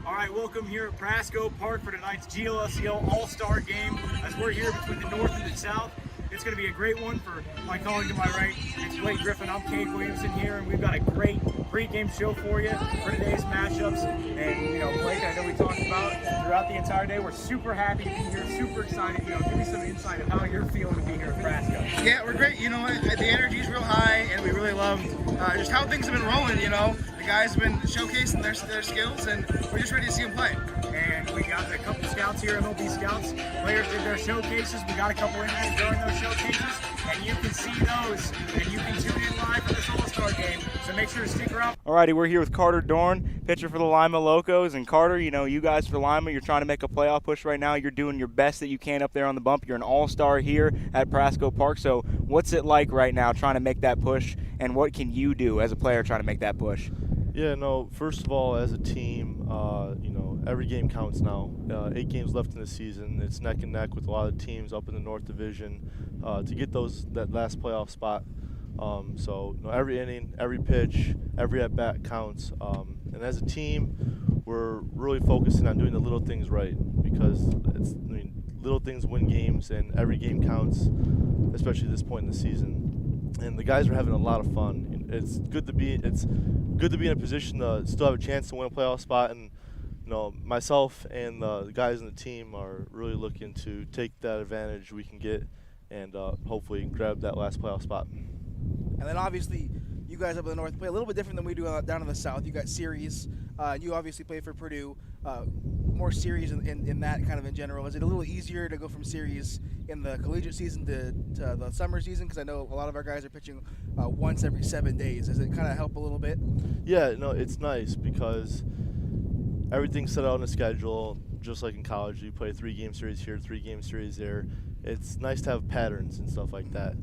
All right, welcome here at Prasco Park for tonight's GLSCL All-Star Game. As we're here between the North and the South, it's going to be a great one for my colleague to my right. It's Blake Griffin. I'm Cade Williamson here, and we've got a great pregame show for you for today's matchups. And, Blake, I know we talked about throughout the entire day. We're super happy to be here, super excited. Give me some insight of how you're feeling to be here at Prasco. Yeah, we're great. The energy's real high, and we really love just how things have been rolling, The guys have been showcasing their skills, and we're just ready to see them play. And we got a couple scouts here, MLB scouts. Players did their showcases. We got a couple interviews during those showcases, and you can see those, and you can tune in live for this All-Star game. So make sure to stick around. Alrighty, we're here with Carter Dorn, pitcher for the Lima Locos. And Carter, you guys for Lima, you're trying to make a playoff push right now. You're doing your best that you can up there on the bump. You're an all-star here at Prasco Park. So what's it like right now trying to make that push, and what can you do as a player trying to make that push? Yeah, no, first of all, as a team, every game counts now. 8 games left in the season. It's neck and neck with a lot of teams up in the North Division to get that last playoff spot. Every inning, every pitch, every at-bat counts. And as a team, we're really focusing on doing the little things right because little things win games, and every game counts, especially at this point in the season. And the guys are having a lot of fun. It's good to be in a position to still have a chance to win a playoff spot, and myself and the guys in the team are really looking to take that advantage we can get and hopefully grab that last playoff spot. And then obviously, you guys up in the North play a little bit different than we do down in the South. You got series. You obviously play for Purdue. More series in that kind of in general. Is it a little easier to go from series in the collegiate season to the summer season? Because I know a lot of our guys are pitching once every 7 days. Does it kind of help a little bit? Yeah, no, it's nice because everything's set out on a schedule. Just like in college, you play 3-game series here, 3-game series there. It's nice to have patterns and stuff like that.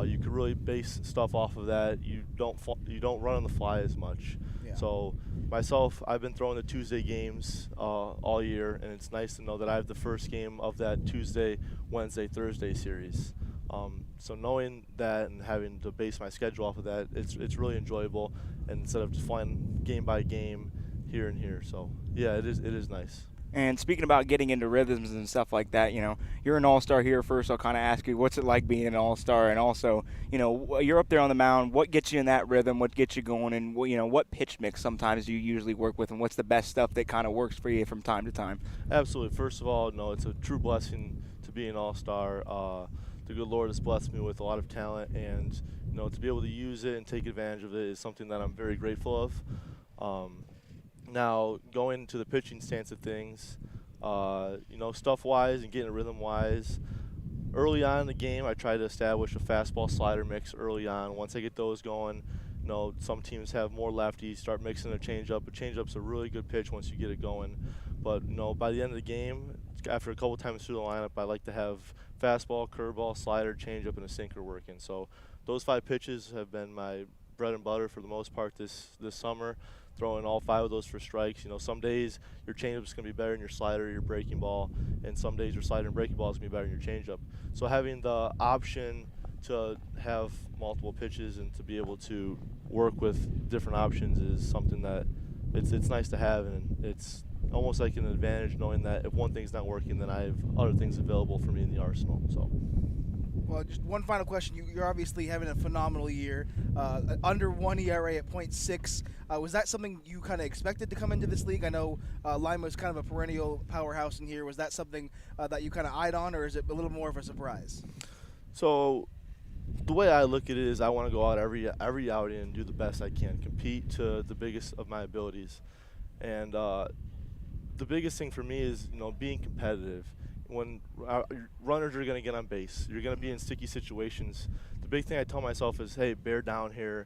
You can really base stuff off of that. You don't run on the fly as much. Yeah. So myself, I've been throwing the Tuesday games all year, and it's nice to know that I have the first game of that Tuesday, Wednesday, Thursday series. So knowing that and having to base my schedule off of that, it's really enjoyable. And instead of just flying game by game here and here, so yeah, it is nice. And speaking about getting into rhythms and stuff like that, you're an all-star here. First, I'll kind of ask you, what's it like being an all-star? And also, you're up there on the mound. What gets you in that rhythm? What gets you going? And, what pitch mix sometimes do you usually work with? And what's the best stuff that kind of works for you from time to time? Absolutely. First of all, no, it's a true blessing to be an all-star. The good Lord has blessed me with a lot of talent. And, to be able to use it and take advantage of it is something that I'm very grateful of. Now, going to the pitching stance of things, stuff-wise and getting a rhythm-wise, early on in the game, I try to establish a fastball-slider mix early on. Once I get those going, some teams have more lefties, start mixing a changeup. A changeup's a really good pitch once you get it going. But, by the end of the game, after a couple times through the lineup, I like to have fastball, curveball, slider, changeup, and a sinker working. So those 5 pitches have been my bread and butter for the most part this summer. Throwing all 5 of those for strikes. Some days your changeup's going to be better than your slider or your breaking ball, and some days your slider and breaking ball is going to be better than your changeup. So having the option to have multiple pitches and to be able to work with different options is something that it's nice to have, and it's almost like an advantage knowing that if one thing's not working, then I have other things available for me in the arsenal. So. Well, just one final question. You're obviously having a phenomenal year. Under 1 ERA at .6. Was that something you kind of expected to come into this league? I know Lima is kind of a perennial powerhouse in here. Was that something that you kind of eyed on, or is it a little more of a surprise? So the way I look at it is I want to go out every outing and do the best I can, compete to the biggest of my abilities. And the biggest thing for me is, being competitive. When runners are going to get on base, you're going to be in sticky situations. The big thing I tell myself is, hey, bear down here.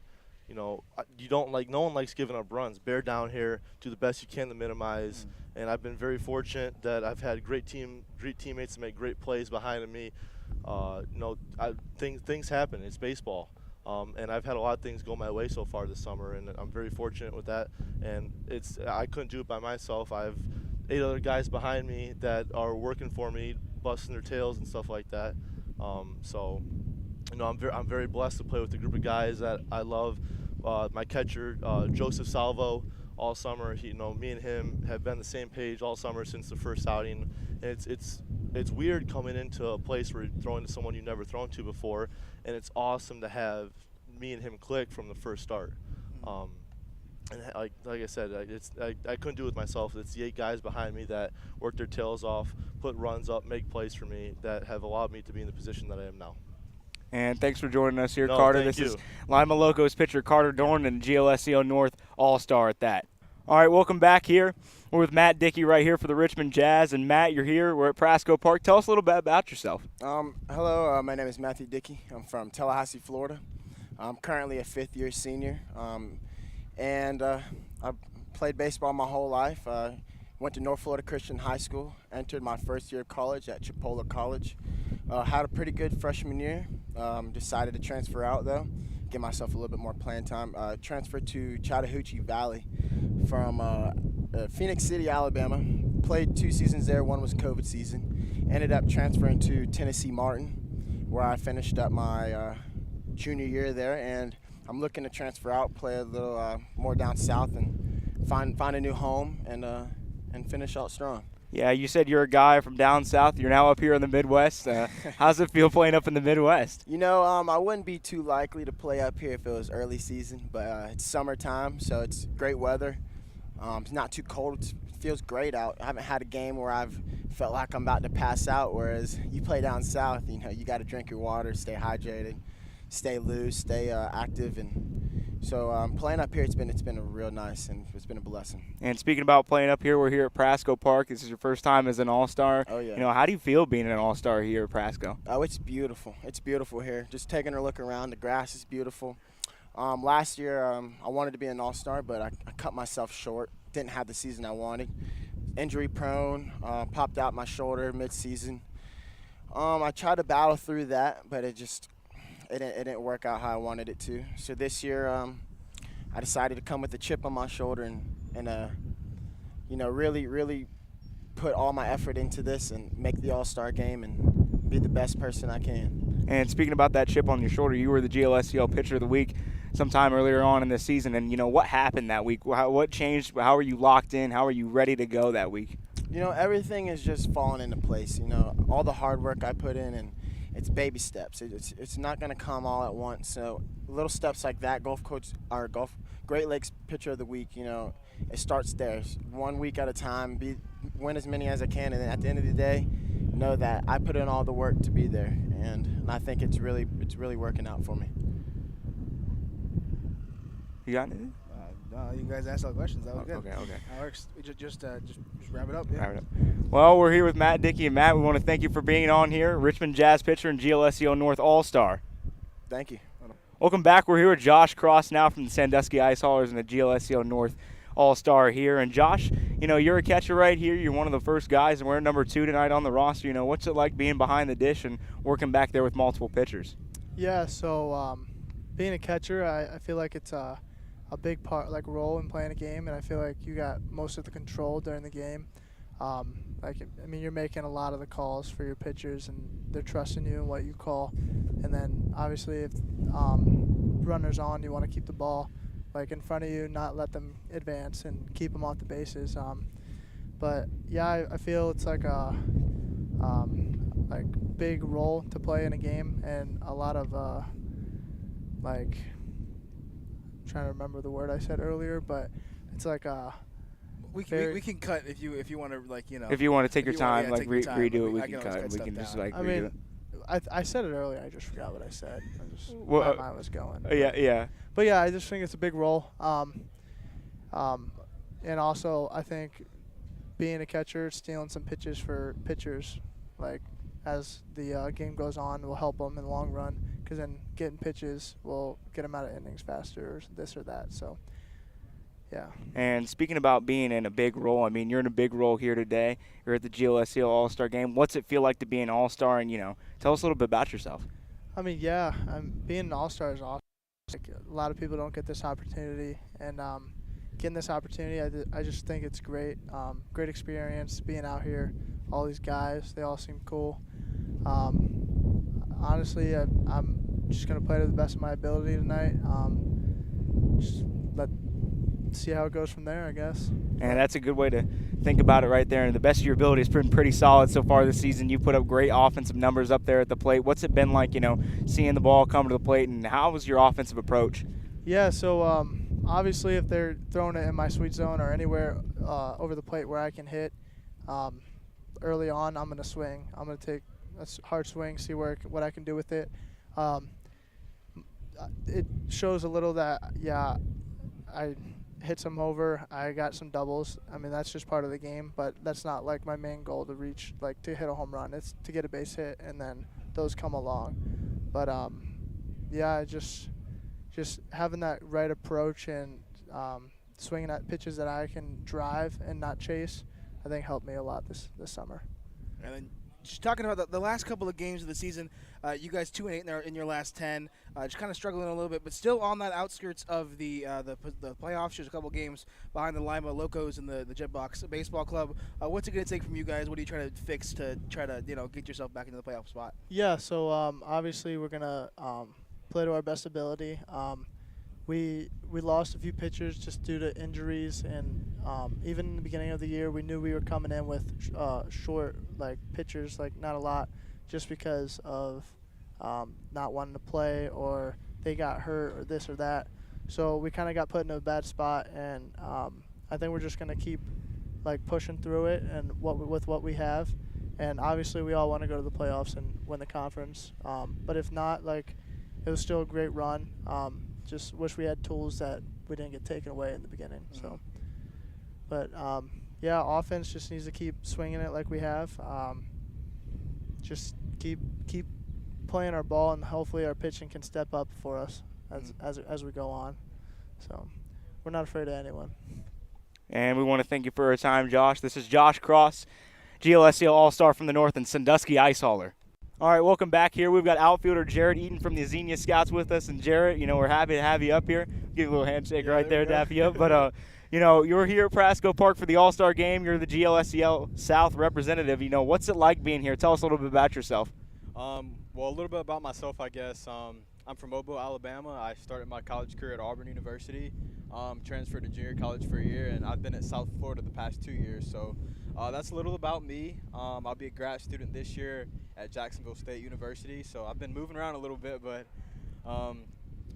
No one likes giving up runs. Bear down here, do the best you can to minimize. And I've been very fortunate that I've had great teammates to make great plays behind me. Things happen. It's baseball. And I've had a lot of things go my way so far this summer, and I'm very fortunate with that. And I couldn't do it by myself. I have 8 other guys behind me that are working for me, busting their tails and stuff like that. I'm very blessed to play with a group of guys that I love. My catcher, Joseph Salvo, all summer. Me and him have been the same page all summer since the first outing, and it's weird coming into a place where you're throwing to someone you've never thrown to before, and it's awesome to have me and him click from the first start. And like I said, I couldn't do it with myself. It's the 8 guys behind me that work their tails off, put runs up, make plays for me, that have allowed me to be in the position that I am now. And thanks for joining us here, No, Carter. thank This you. is Lima Locos pitcher Carter Dorn and GLSCL North All-Star at that. All right, welcome back here. We're with Matt Dickey right here for the Richmond Jazz. And Matt, you're here. We're at Prasco Park. Tell us a little bit about yourself. Hello, my name is Matthew Dickey. I'm from Tallahassee, Florida. I'm currently a 5th-year senior, and I played baseball my whole life. Went to North Florida Christian High School, entered my first year of college at Chipola College. Had a pretty good freshman year. Decided to transfer out, though, give myself a little bit more playing time. Transferred to Chattahoochee Valley from Phoenix City, Alabama. Played 2 seasons there. One was COVID season. Ended up transferring to Tennessee Martin, where I finished up my junior year there, and I'm looking to transfer out, play a little more down south, and find a new home and finish out strong. Yeah, you said you're a guy from down south. You're now up here in the Midwest. How's it feel playing up in the Midwest? I wouldn't be too likely to play up here if it was early season, but it's summertime, so it's great weather. It's not too cold. It feels great out. I haven't had a game where I've felt like I'm about to pass out, whereas you play down south, you got to drink your water, stay hydrated, stay loose, stay active, and so playing up here, it's been a real nice, and it's been a blessing. And speaking about playing up here, we're here at Prasco Park. This is your first time as an All-Star. Oh, yeah. How do you feel being an All-Star here at Prasco? Oh, it's beautiful. It's beautiful here. Just taking a look around, the grass is beautiful. Last year, I wanted to be an All-Star, but I cut myself short. Didn't have the season I wanted. Injury prone, popped out my shoulder mid-season. I tried to battle through that, but it didn't work out how I wanted it to. So this year, I decided to come with a chip on my shoulder and really, really put all my effort into this and make the All-Star game and be the best person I can. And speaking about that chip on your shoulder, you were the GLSCL Pitcher of the Week sometime earlier on in the season. And, what happened that week? What changed? How were you locked in? How were you ready to go that week? Everything is just falling into place. All the hard work I put in, and it's baby steps. It's not going to come all at once. So little steps like that, Great Lakes Pitcher of the Week, it starts there. 1 week at a time, win as many as I can, and then at the end of the day, know that I put in all the work to be there, and I think it's really working out for me. You got anything? No, you guys asked all the questions. That was good. Okay. That works. We just wrap it up. Yeah. Wrap it up. Well, we're here with Matt Dickey, and Matt, we want to thank you for being on here, Richmond Jazz pitcher and GLSCL North All-Star. Thank you. Welcome back. We're here with Josh Cross now from the Sandusky Ice Haulers and the GLSCL North All-Star here. And Josh, you're a catcher right here. You're one of the first guys, and we're number 2 tonight on the roster. What's it like being behind the dish and working back there with multiple pitchers? Yeah, so being a catcher, I feel like it's a big role in playing a game, and I feel like you got most of the control during the game. You're making a lot of the calls for your pitchers, and they're trusting you in what you call. And then obviously if runners on, you want to keep the ball in front of you, not let them advance, and keep them off the bases. But yeah, I feel it's like a big role to play in a game, and a lot of I'm trying to remember the word I said earlier, but it's like a we can cut if you want to If you want to take your time, redo it, we I can always cut. We stuff can just down. redo it. I said it earlier. I just forgot what I said. Well, my mind was going. Yeah. But yeah, I just think it's a big role. And also I think being a catcher, stealing some pitches for pitchers, as the game goes on, will help them in the long run. Because then getting pitches will get them out of innings faster, or this or that. So. Yeah. And speaking about being in a big role, you're in a big role here today. You're at the GLSCL All-Star Game. What's it feel like to be an All-Star? And, tell us a little bit about yourself. Being an All-Star is awesome. A lot of people don't get this opportunity. And getting this opportunity, I just think it's great. Great experience being out here. All these guys, they all seem cool. Honestly, I'm just going to play to the best of my ability tonight. Just let see how it goes from there, I guess. And that's a good way to think about it right there. And the best of your ability has been pretty solid so far this season. You've put up great offensive numbers up there at the plate. What's it been like, you know, seeing the ball come to the plate, and how was your offensive approach? Yeah, so obviously if they're throwing it in my sweet zone or anywhere over the plate where I can hit, early on I'm going to swing. I'm going to take a hard swing, see what I can do with it. It shows a little that, yeah, I hit some over, I got some doubles. I mean, that's just part of the game, but that's not like my main goal to reach, like to hit a home run. It's to get a base hit, and then those come along. But yeah, just having that right approach and swinging at pitches that I can drive and not chase, I think helped me a lot this summer. And then just talking about the last couple of games of the season, you guys 2-8 in your last 10, just kind of struggling a little bit, but still on that outskirts of the playoffs. Just a couple games behind the Lima Locos and the Jetbox Baseball Club. What's it going to take from you guys? What are you trying to fix to try to get yourself back into the playoff spot? Yeah, so obviously we're gonna play to our best ability. We lost a few pitchers just due to injuries, and even in the beginning of the year, we knew we were coming in with short pitchers, not a lot, just because of not wanting to play or they got hurt or this or that. So we kind of got put in a bad spot, and I think we're just gonna keep pushing through it and with what we have. And obviously, we all want to go to the playoffs and win the conference. But if not, it was still a great run. Just wish we had tools that we didn't get taken away in the beginning. So, but yeah, offense just needs to keep swinging it like we have. Just keep playing our ball, and hopefully our pitching can step up for us as we go on. So, we're not afraid of anyone. And we want to thank you for your time, Josh. This is Josh Cross, GLSCL All-Star from the North and Sandusky Ice Hauler. All right, welcome back here. We've got outfielder Jared Eaton from the Xenia Scouts with us. And Jared, we're happy to have you up here. Give you a little handshake right there, dap you up. But, you're here at Prasco Park for the All-Star game. You're the GLSCL South representative. What's it like being here? Tell us a little bit about yourself. Well, a little bit about myself, I guess. I'm from Mobile, Alabama. I started my college career at Auburn University, transferred to junior college for a year, and I've been at South Florida the past 2 years. So that's a little about me. I'll be a grad student this year at Jacksonville State University. So I've been moving around a little bit, but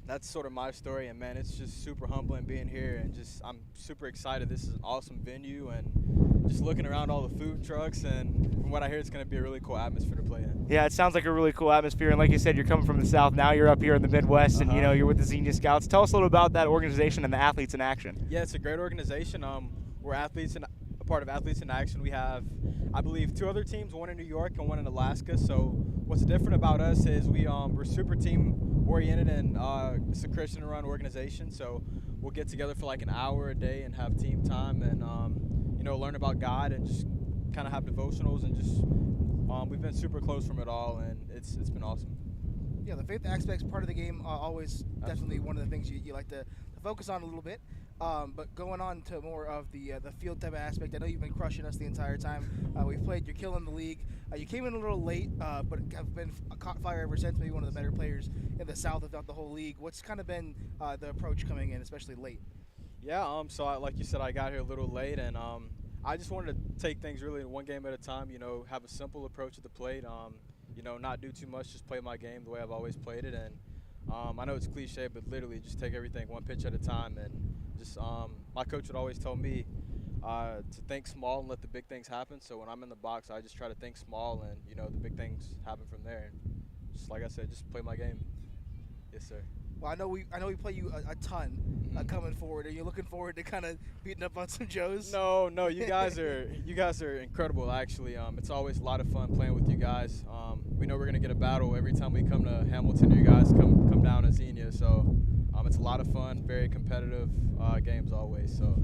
that's sort of my story. And, man, it's just super humbling being here, and I'm super excited. This is an awesome venue, and just looking around all the food trucks, and from what I hear, it's going to be a really cool atmosphere to play in. Yeah, it sounds like a really cool atmosphere. And like you said, you're coming from the South. Now you're up here in the Midwest, and, you're with the Xenia Scouts. Tell us a little about that organization and the Athletes in Action. Yeah, it's a great organization. We're a part of Athletes in Action. We have, I believe, 2 other teams, one in New York and one in Alaska. So what's different about us is we're super team-oriented, and it's a Christian-run organization. So we'll get together for an hour a day and have team time and, learn about God and just kind of have devotionals, and just we've been super close from it all, and it's been awesome. Yeah, the faith aspect's part of the game, always definitely one of the things you like to focus on a little bit. But going on to more of the field type of aspect, I know you've been crushing us the entire time. We've played, you're killing the league. You came in a little late, but have been caught fire ever since, maybe one of the better players in the South, if not the whole league. What's kind of been the approach coming in, especially late? Yeah, so like you said, I got here a little late, and I just wanted to take things really one game at a time, have a simple approach at the plate, not do too much, just play my game the way I've always played it. And I know it's cliche, but literally just take everything one pitch at a time. And just my coach would always tell me to think small and let the big things happen. So when I'm in the box, I just try to think small, and, the big things happen from there. And just like I said, just play my game. Yes, sir. Well, I know we play you a ton coming forward. Are you looking forward to kind of beating up on some Joes? No, you guys are incredible. Actually, it's always a lot of fun playing with you guys. We know we're gonna get a battle every time we come to Hamilton. You guys come down to Xenia, so it's a lot of fun, very competitive games always. So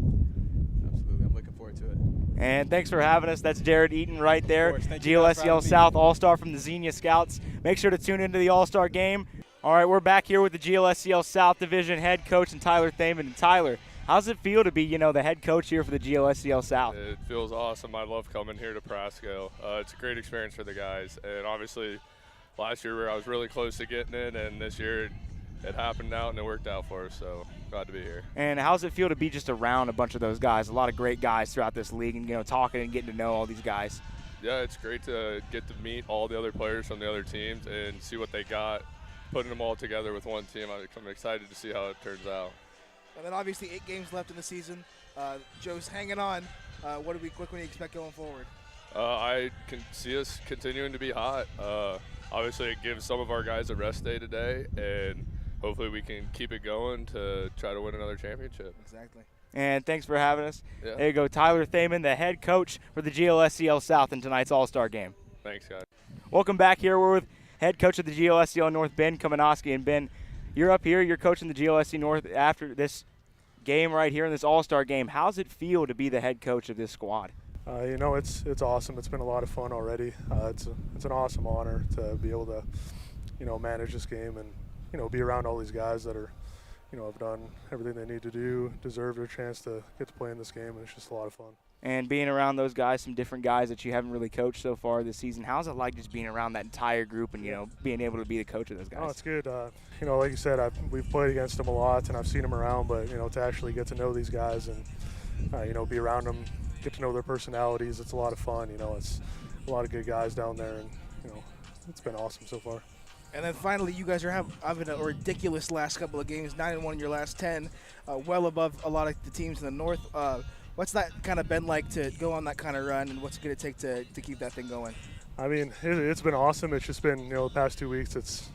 absolutely, I'm looking forward to it. And thanks for having us. That's Jared Eaton right there, GLSCL South All-Star from the Xenia Scouts. Make sure to tune into the All-Star game. All right, we're back here with the GLSCL South Division head coach and Tyler Thaman. And Tyler, how's it feel to be, the head coach here for the GLSCL South? It feels awesome. I love coming here to Prasco. It's a great experience for the guys. And obviously, last year I was really close to getting in, and this year it happened out and it worked out for us, so glad to be here. And how's it feel to be just around a bunch of those guys, a lot of great guys throughout this league, and talking and getting to know all these guys? Yeah, it's great to get to meet all the other players from the other teams and see what they got, putting them all together with one team. I'm excited to see how it turns out. And then obviously 8 games left in the season. Joe's hanging on. What can we expect going forward? I can see us continuing to be hot. Obviously, it gives some of our guys a rest day today, and hopefully we can keep it going to try to win another championship. Exactly. And thanks for having us. Yeah. There you go, Tyler Thaman, the head coach for the GLSCL South in tonight's All-Star game. Thanks, guys. Welcome back here. We're with head coach of the GLSCL North, Ben Kamenowski. And Ben, you're up here. You're coaching the GLSC North after this game right here in this All-Star game. How's it feel to be the head coach of this squad? It's awesome. It's been a lot of fun already. It's an awesome honor to be able to, manage this game and, be around all these guys that are, have done everything they need to do, deserve their chance to get to play in this game, and it's just a lot of fun. And being around those guys, some different guys that you haven't really coached so far this season, how's it like just being around that entire group and, being able to be the coach of those guys? Oh, it's good. Like you said, we've played against them a lot, and I've seen them around, but, to actually get to know these guys and, be around them, get to know their personalities, it's a lot of fun. It's a lot of good guys down there, and, it's been awesome so far. And then finally, you guys are having a ridiculous last couple of games, 9-1 in your last 10, well above a lot of the teams in the North. What's that kind of been like to go on that kind of run, and what's it going to take to keep that thing going? I mean, it's been awesome. It's just been, the past 2 weeks, it's,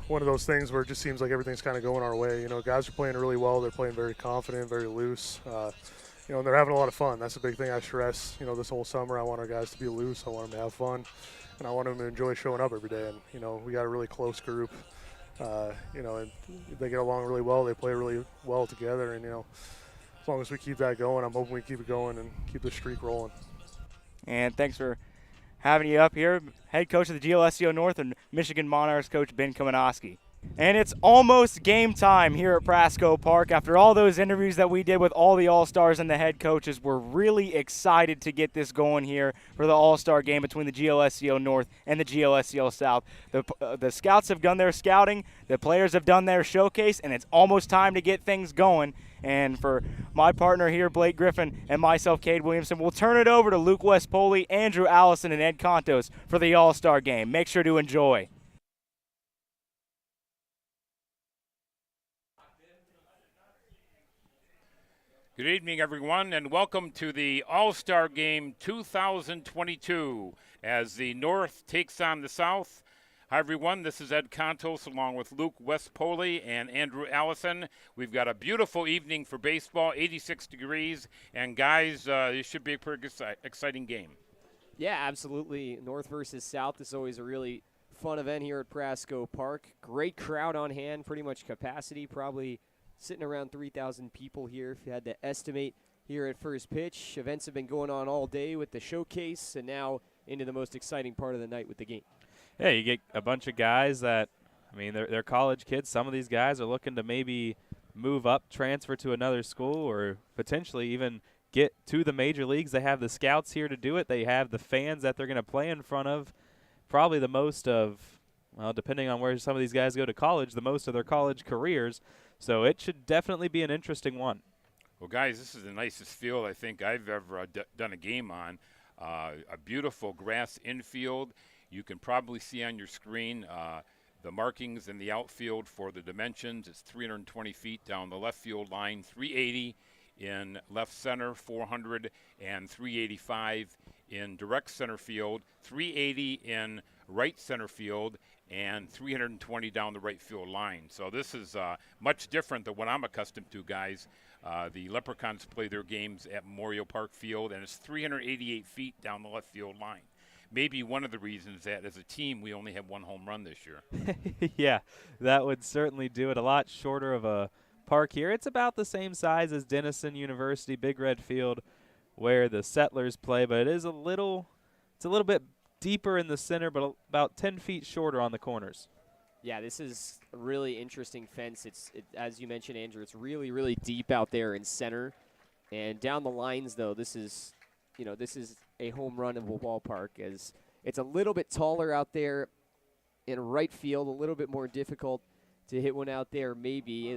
one of those things where it just seems like everything's kind of going our way. Guys are playing really well. They're playing very confident, very loose. And they're having a lot of fun. That's a big thing I stress, this whole summer. I want our guys to be loose. I want them to have fun. And I want them to enjoy showing up every day. And, we got a really close group. And they get along really well. They play really well together. And, as long as we keep that going, I'm hoping we keep it going and keep the streak rolling. And thanks for having you up here. Head coach of the GLSCO North and Michigan Monarchs coach Ben Kamenowski. And it's almost game time here at Prasco Park. After all those interviews that we did with all the All-Stars and the head coaches, we're really excited to get this going here for the All-Star game between the GLSCO North and the GLSCO South. The scouts have done their scouting, the players have done their showcase, and it's almost time to get things going. And for my partner here, Blake Griffin, and myself, Cade Williamson, we'll turn it over to Luke Westpoli, Andrew Allison, and Ed Contos for the All-Star game. Make sure to enjoy. Good evening, everyone, and welcome to the All-Star Game 2022 as the North takes on the South. Hi, everyone. This is Ed Contos along with Luke Westpoli and Andrew Allison. We've got a beautiful evening for baseball, 86 degrees. And, guys, this should be a pretty exciting game. Yeah, absolutely. North versus South is always a really fun event here at Prasco Park. Great crowd on hand, pretty much capacity, probably sitting around 3,000 people here if you had to estimate here at first pitch. Events have been going on all day with the showcase and now into the most exciting part of the night with the game. Yeah, you get a bunch of guys that, they're college kids. Some of these guys are looking to maybe move up, transfer to another school, or potentially even get to the major leagues. They have the scouts here to do it. They have the fans that they're going to play in front of. Probably the most of, well, depending on where some of these guys go to college, the most of their college careers. So it should definitely be an interesting one. Well, guys, this is the nicest field I think I've ever done a game on. A beautiful grass infield. You can probably see on your screen the markings in the outfield for the dimensions. It's 320 feet down the left field line, 380 in left center, 400 and 385 in direct center field, 380 in right center field, and 320 down the right field line. So this is much different than what I'm accustomed to, guys. The Leprechauns play their games at Memorial Park Field, and it's 388 feet down the left field line. Maybe one of the reasons that as a team we only have one home run this year. Yeah, that would certainly do it. A lot shorter of a park here. It's about the same size as Denison University, Big Red Field, where the Settlers play, but it's a little bit deeper in the center, but about 10 feet shorter on the corners. Yeah, this is a really interesting fence. As you mentioned, Andrew, it's really, really deep out there in center. And down the lines, though, this is a home run of a ballpark, as it's a little bit taller out there in right field. A little bit more difficult to hit one out there maybe.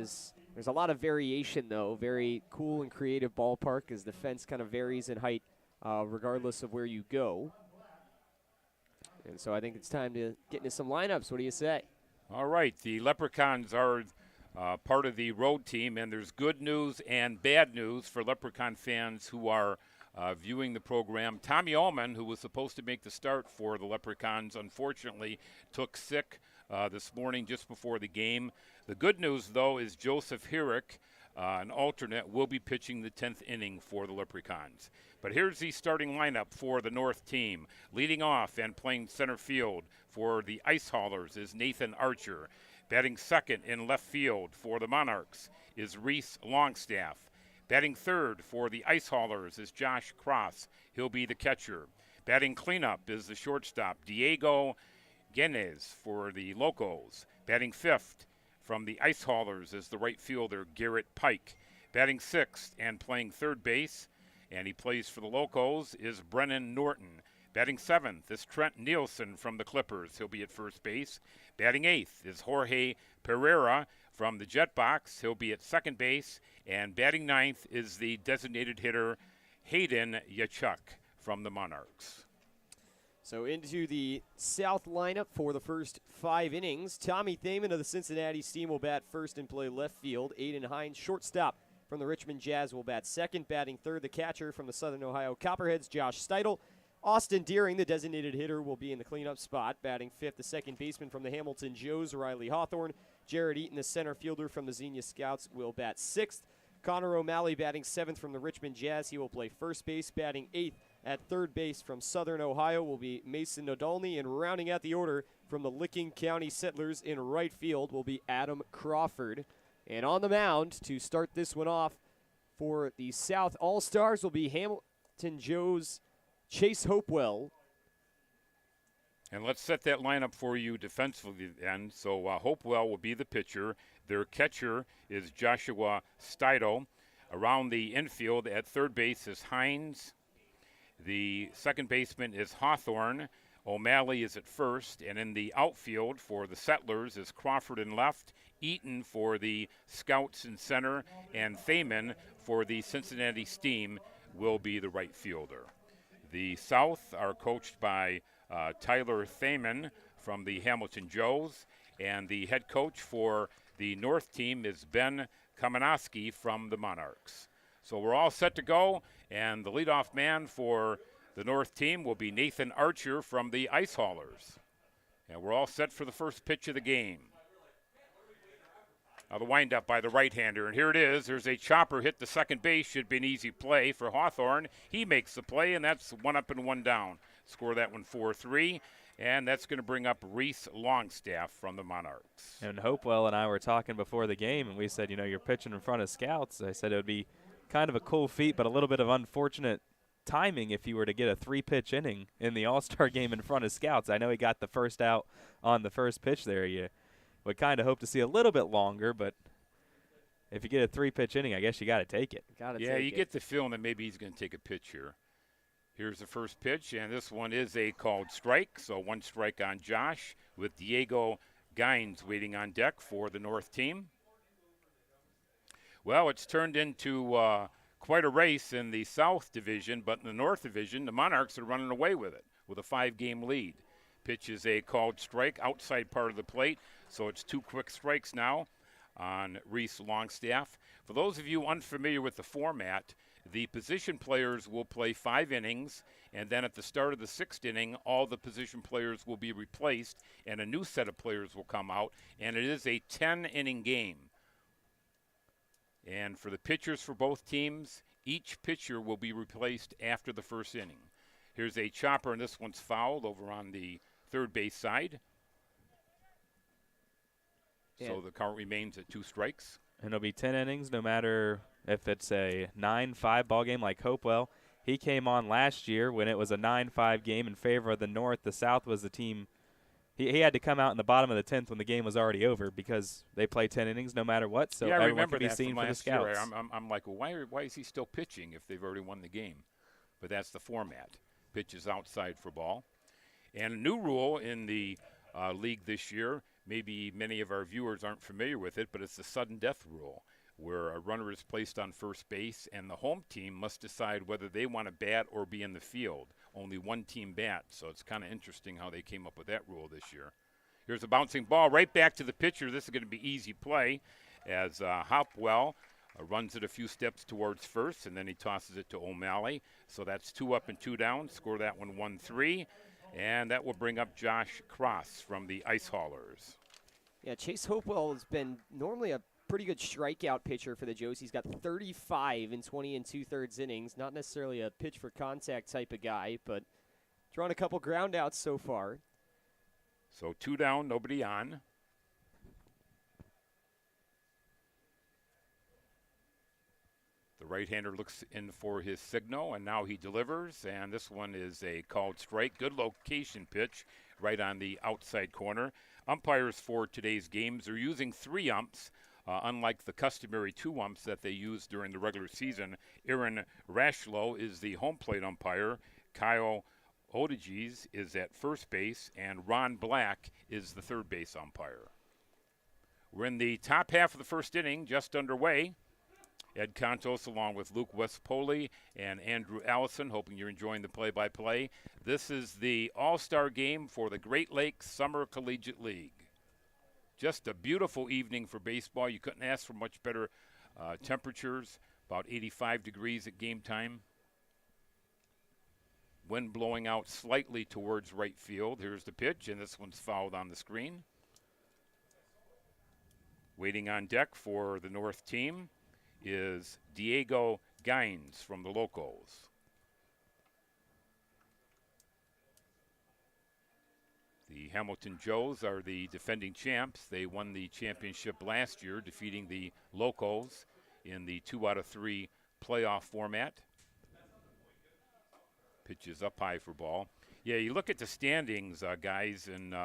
There's a lot of variation, though. Very cool and creative ballpark as the fence kind of varies in height regardless of where you go. And so I think it's time to get into some lineups. What do you say? All right, the Leprechauns are part of the road team, and there's good news and bad news for Leprechaun fans who are viewing the program. Tommy Ullman, who was supposed to make the start for the Leprechauns, unfortunately took sick this morning just before the game. The good news, though, is Joseph Herrick, an alternate, will be pitching the 10th inning for the Leprechauns. But here's the starting lineup for the North team. Leading off and playing center field for the Ice Haulers is Nathan Archer. Batting second in left field for the Monarchs is Reese Longstaff. Batting third for the Ice Haulers is Josh Cross. He'll be the catcher. Batting cleanup is the shortstop, Diego Genez for the Locos. Batting fifth from the Ice Haulers is the right fielder, Garrett Pike. Batting sixth and playing third base, and he plays for the Locos, is Brennan Norton. Batting seventh is Trent Nielsen from the Clippers. He'll be at first base. Batting eighth is Jorge Pereira from the Jetbox. He'll be at second base. And batting ninth is the designated hitter Hayden Yachuk from the Monarchs. So into the South lineup for the first 5 innings. Tommy Thaman of the Cincinnati Steam will bat first and play left field. Aiden Heinz, shortstop from the Richmond Jazz, will bat second. Batting third, the catcher from the Southern Ohio Copperheads, Josh Steidel. Austin Deering, the designated hitter, will be in the cleanup spot. Batting fifth, the second baseman from the Hamilton Joes, Riley Hawthorne. Jared Eaton, the center fielder from the Xenia Scouts, will bat sixth. Connor O'Malley batting seventh from the Richmond Jazz. He will play first base. Batting eighth at third base from Southern Ohio will be Mason Nadolny. And rounding out the order from the Licking County Settlers in right field will be Adam Crawford. And on the mound to start this one off for the South All-Stars will be Hamilton Joes' Chase Hopewell. And let's set that lineup for you defensively then. So Hopewell will be the pitcher. Their catcher is Joshua Steidel. Around the infield at third base is Hines. The second baseman is Hawthorne. O'Malley is at first. And in the outfield for the Settlers is Crawford in left, Eaton for the Scouts in center, and Thaman for the Cincinnati Steam will be the right fielder. The South are coached by Tyler Thaman from the Hamilton Joes, and the head coach for the North team is Ben Kamenowski from the Monarchs. So we're all set to go, and the leadoff man for the North team will be Nathan Archer from the Ice Haulers. And we're all set for the first pitch of the game. Now the windup by the right-hander, and here it is. There's a chopper hit the second base. Should be an easy play for Hawthorne. He makes the play, and that's 1 up and 1 down. Score that one 4-3, and that's going to bring up Reese Longstaff from the Monarchs. And Hopewell and I were talking before the game, and we said, you know, you're pitching in front of scouts. I said it would be kind of a cool feat, but a little bit of unfortunate timing if you were to get a 3-pitch inning in the All-Star game in front of scouts. I know he got the first out on the first pitch there. You would kind of hope to see a little bit longer, but if you get a 3-pitch inning, I guess you got to take it. Yeah, you get the feeling that maybe he's going to take a pitch here. Here's the first pitch, and this one is a called strike, so 1 strike on Josh with Diego Gines waiting on deck for the North team. Well, it's turned into quite a race in the South Division, but in the North Division, the Monarchs are running away with it with a 5-game lead. Pitch is a called strike outside part of the plate, so it's 2 quick strikes now on Reese Longstaff. For those of you unfamiliar with the format, the position players will play 5 innings, and then at the start of the 6th inning, all the position players will be replaced, and a new set of players will come out, and it is a 10-inning game. And for the pitchers for both teams, each pitcher will be replaced after the first inning. Here's a chopper, and this one's fouled over on the third base side. Yeah. So the count remains at 2 strikes. And it'll be 10 innings no matter if it's a 9-5 ball game like Hopewell. He came on last year when it was a 9-5 game in favor of the North. The South was the team. He had to come out in the bottom of the 10th when the game was already over because they play 10 innings no matter what. So yeah, I everyone remember could be that seen from for the last scouts. year. I'm like, well, why is he still pitching if they've already won the game? But that's the format. Pitches outside for ball. And a new rule in the league this year. Maybe many of our viewers aren't familiar with it, but it's the sudden death rule, where a runner is placed on first base and the home team must decide whether they want to bat or be in the field. Only one team bats, so it's kind of interesting how they came up with that rule this year. Here's a bouncing ball right back to the pitcher. This is going to be easy play as Hopwell runs it a few steps towards first, and then he tosses it to O'Malley. So that's 2 up and 2 down. Score that one 1-3. And that will bring up Josh Cross from the Ice Haulers. Yeah, Chase Hopewell has been normally a pretty good strikeout pitcher for the Joes. He's got 35 in 20 2/3 innings. Not necessarily a pitch for contact type of guy, but drawn a couple ground outs so far. So 2 down, nobody on. The right-hander looks in for his signal, and now he delivers, and this one is a called strike. Good location pitch right on the outside corner. Umpires for today's games are using 3 umps, unlike the customary 2 umps that they use during the regular season. Aaron Rashlow is the home plate umpire. Kyle Odages is at first base, and Ron Black is the third base umpire. We're in the top half of the first inning, just underway. Ed Contos along with Luke Westpoli and Andrew Allison, hoping you're enjoying the play-by-play. This is the all-star game for the Great Lakes Summer Collegiate League. Just a beautiful evening for baseball. You couldn't ask for much better temperatures, about 85 degrees at game time. Wind blowing out slightly towards right field. Here's the pitch, and this one's fouled on the screen. Waiting on deck for the North team is Diego Gaines from the Locals. The Hamilton Joes are the defending champs. They won the championship last year, defeating the Locals in the 2 out of 3 playoff format. Pitch is up high for ball. Yeah, you look at the standings, guys, and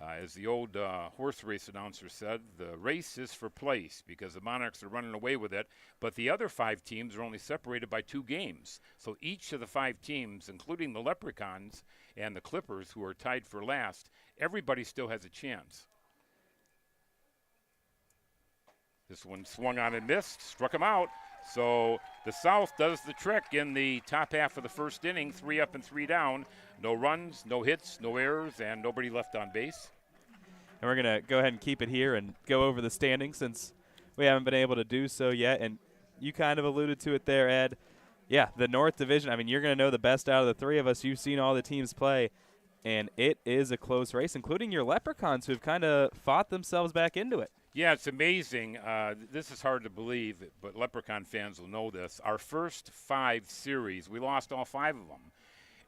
as the old horse race announcer said, the race is for place because the Monarchs are running away with it, but the other 5 teams are only separated by 2 games. So each of the 5 teams, including the Leprechauns and the Clippers, who are tied for last, everybody still has a chance. This one swung on and missed, struck him out. So the South does the trick in the top half of the first inning, 3 up and 3 down. No runs, no hits, no errors, and nobody left on base. And we're going to go ahead and keep it here and go over the standings since we haven't been able to do so yet. And you kind of alluded to it there, Ed. Yeah, the North Division, I mean, you're going to know the best out of the 3 of us. You've seen all the teams play, and it is a close race, including your Leprechauns, who have kind of fought themselves back into it. Yeah, it's amazing. This is hard to believe, but Leprechaun fans will know this. Our first 5 series, we lost all 5 of them.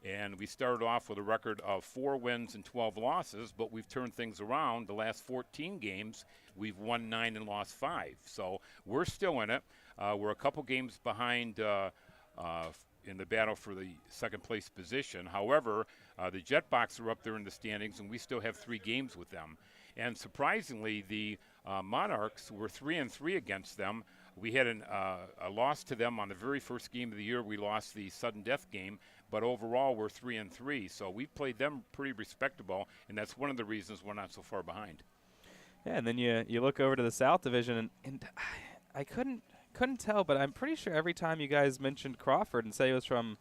And we started off with a record of 4 wins and 12 losses, but we've turned things around. The last 14 games, we've won 9 and lost 5. So we're still in it. We're a couple games behind in the battle for the second place position. However, the Jetbox are up there in the standings, and we still have 3 games with them. And surprisingly, the Monarchs were 3-3 against them. We had a loss to them on the very first game of the year. We lost the sudden death game, but overall we're 3-3. So we played them pretty respectable, and that's one of the reasons we're not so far behind. Yeah, and then you look over to the South Division, and I couldn't tell, but I'm pretty sure every time you guys mentioned Crawford and say it was from,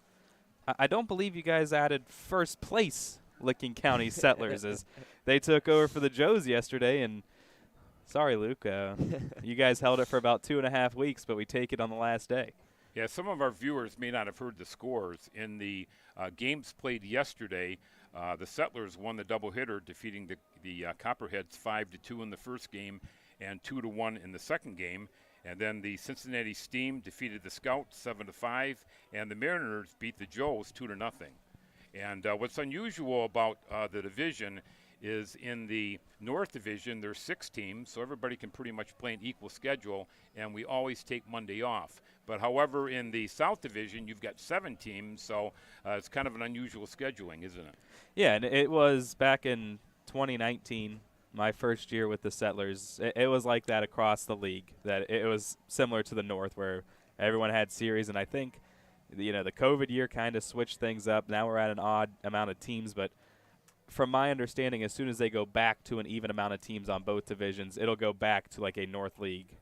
I don't believe you guys added first place Licking County Settlers as they took over for the Joes yesterday. And sorry, Luke, you guys held it for about 2.5 weeks, but we take it on the last day. Yeah, some of our viewers may not have heard the scores. In the games played yesterday, the Settlers won the doubleheader, defeating the Copperheads 5-2 in the first game and 2-1 in the second game. And then the Cincinnati Steam defeated the Scouts 7-5, and the Mariners beat the Joes 2-0. And what's unusual about the division is in the North Division, there's 6 teams, so everybody can pretty much play an equal schedule, and we always take Monday off. But however, in the South Division, you've got 7 teams, so it's kind of an unusual scheduling, isn't it? Yeah, and it was back in 2019, my first year with the Settlers. It was like that across the league, that it was similar to the North where everyone had series, and I think the COVID year kind of switched things up. Now we're at an odd amount of teams, but from my understanding, as soon as they go back to an even amount of teams on both divisions, it'll go back to like a North League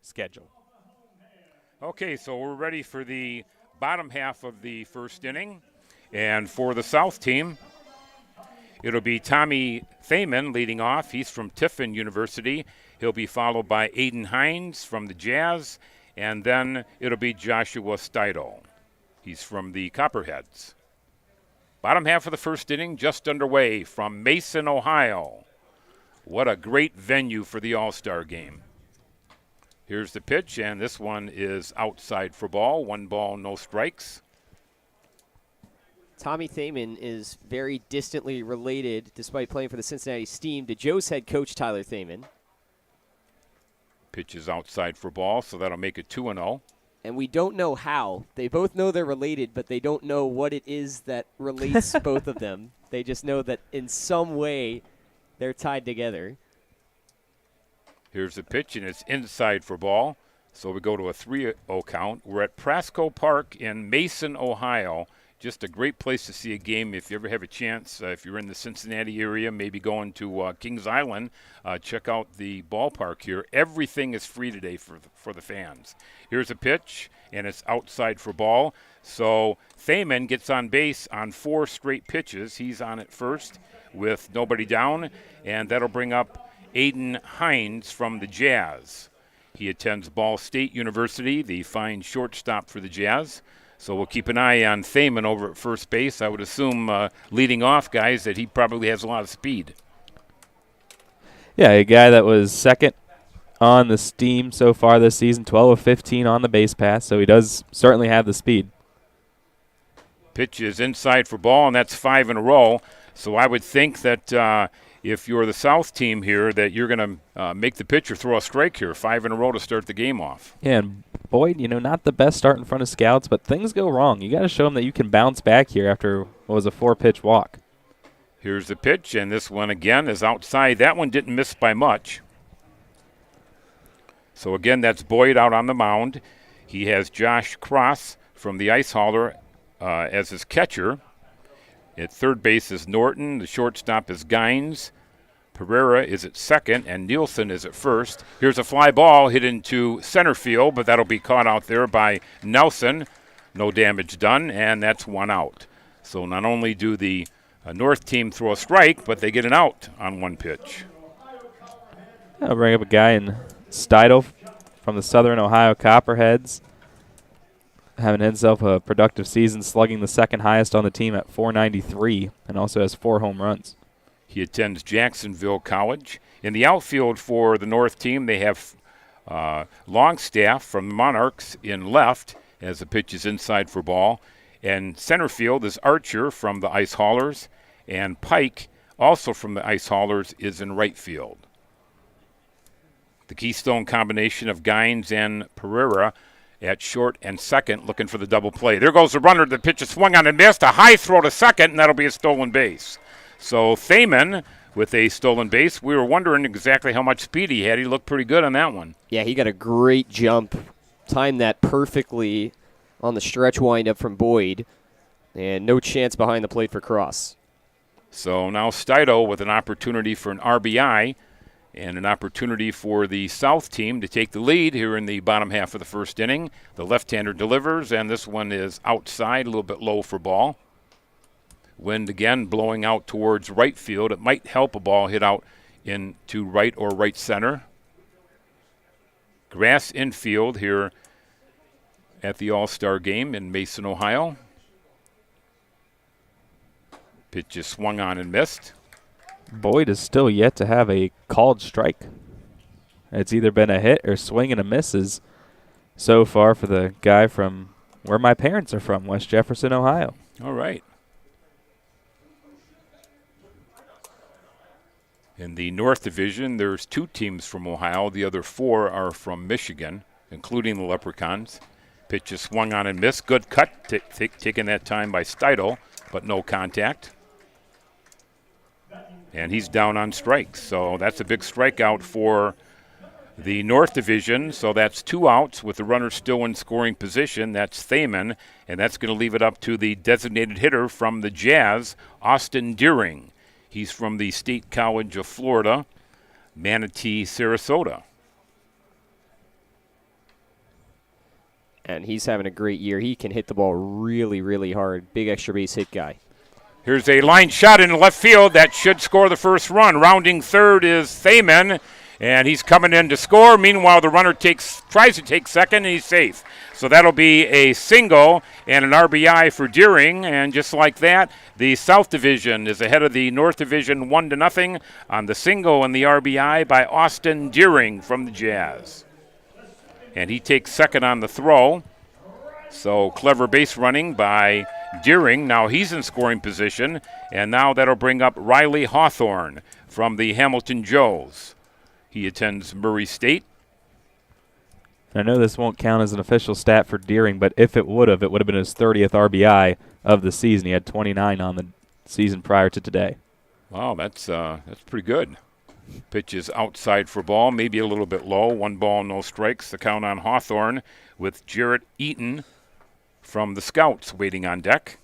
schedule. Okay, so we're ready for the bottom half of the first inning. And for the South team, it'll be Tommy Thaman leading off. He's from Tiffin University. He'll be followed by Aiden Heinz from the Jazz. And then it'll be Joshua Steidel. He's from the Copperheads. Bottom half of the first inning just underway from Mason, Ohio. What a great venue for the All-Star game. Here's the pitch, and this one is outside for ball. 1 ball, no strikes. Tommy Thaman is very distantly related, despite playing for the Cincinnati Steam, to Joe's head coach, Tyler Thaman. Pitch is outside for ball, so that'll make it 2-0. And we don't know how. They both know they're related, but they don't know what it is that relates both of them. They just know that in some way they're tied together. Here's the pitch, and it's inside for ball. So we go to a 3-0 count. We're at Prasco Park in Mason, Ohio. Just a great place to see a game if you ever have a chance. If you're in the Cincinnati area, maybe going to Kings Island, check out the ballpark here. Everything is free today for the fans. Here's a pitch, and it's outside for ball. So Thaman gets on base on 4 straight pitches. He's on at first with nobody down, and that'll bring up Aiden Heinz from the Jazz. He attends Ball State University, the fine shortstop for the Jazz. So we'll keep an eye on Thaman over at first base. I would assume leading off, guys, that he probably has a lot of speed. Yeah, a guy that was second on the Steam so far this season, 12 of 15 on the base pass, so he does certainly have the speed. Pitch is inside for ball, and that's 5 in a row. So I would think that if you're the South team here, that you're going to make the pitcher throw a strike here, 5 in a row to start the game off. Yeah, and Boyd, not the best start in front of scouts, but things go wrong. You got to show them that you can bounce back here after what was a 4-pitch walk. Here's the pitch, and this one again is outside. That one didn't miss by much. So again, that's Boyd out on the mound. He has Josh Cross from the Ice Hauler as his catcher. At third base is Norton. The shortstop is Gines. Pereira is at second, and Nielsen is at first. Here's a fly ball hit into center field, but that'll be caught out there by Nelson. No damage done, and that's 1 out. So not only do the North team throw a strike, but they get an out on 1 pitch. I'll bring up a guy in Steidel from the Southern Ohio Copperheads, having himself a productive season, slugging the second highest on the team at .493, and also has 4 home runs. He attends Jacksonville College. In the outfield for the North team, they have Longstaff from the Monarchs in left as the pitch is inside for ball. And center field is Archer from the Ice Haulers. And Pike, also from the Ice Haulers, is in right field. The Keystone combination of Gines and Pereira at short and second, looking for the double play. There goes the runner. The pitch is swung on and missed. A high throw to second, and that'll be a stolen base. So Thaman with a stolen base. We were wondering exactly how much speed he had. He looked pretty good on that one. Yeah, he got a great jump. Timed that perfectly on the stretch windup from Boyd. And no chance behind the plate for Cross. So now Steidel with an opportunity for an RBI and an opportunity for the South team to take the lead here in the bottom half of the first inning. The left-hander delivers, and this one is outside, a little bit low for ball. Wind again blowing out towards right field. It might help a ball hit out into right or right center. Grass infield here at the All-Star game in Mason, Ohio. Pitch is swung on and missed. Boyd is still yet to have a called strike. It's either been a hit or swing and a misses so far for the guy from where my parents are from, West Jefferson, Ohio. All right. In the North Division, there's 2 teams from Ohio. The other 4 are from Michigan, including the Leprechauns. Pitch is swung on and missed. Good cut, taken that time by Steidel, but no contact. And he's down on strikes. So that's a big strikeout for the North Division. So that's 2 outs with the runner still in scoring position. That's Thaman, and that's going to leave it up to the designated hitter from the Jazz, Austin Deering. He's from the State College of Florida, Manatee, Sarasota. And he's having a great year. He can hit the ball really, really hard. Big extra base hit guy. Here's a line shot in left field that should score the first run. Rounding third is Thaman, and he's coming in to score. Meanwhile, the runner tries to take second, and he's safe. So that'll be a single and an RBI for Deering, and just like that, the South Division is ahead of the North Division 1-0 on the single and the RBI by Austin Deering from the Jazz. And he takes second on the throw. So clever base running by Deering. Now he's in scoring position, and now that'll bring up Riley Hawthorne from the Hamilton Joes. He attends Murray State. I know this won't count as an official stat for Deering, but if it would have been his 30th RBI of the season. He had 29 on the season prior to today. Wow, that's pretty good. Pitch is outside for ball, maybe a little bit low. 1 ball, no strikes. The count on Hawthorne with Jarrett Eaton from the Scouts waiting on deck.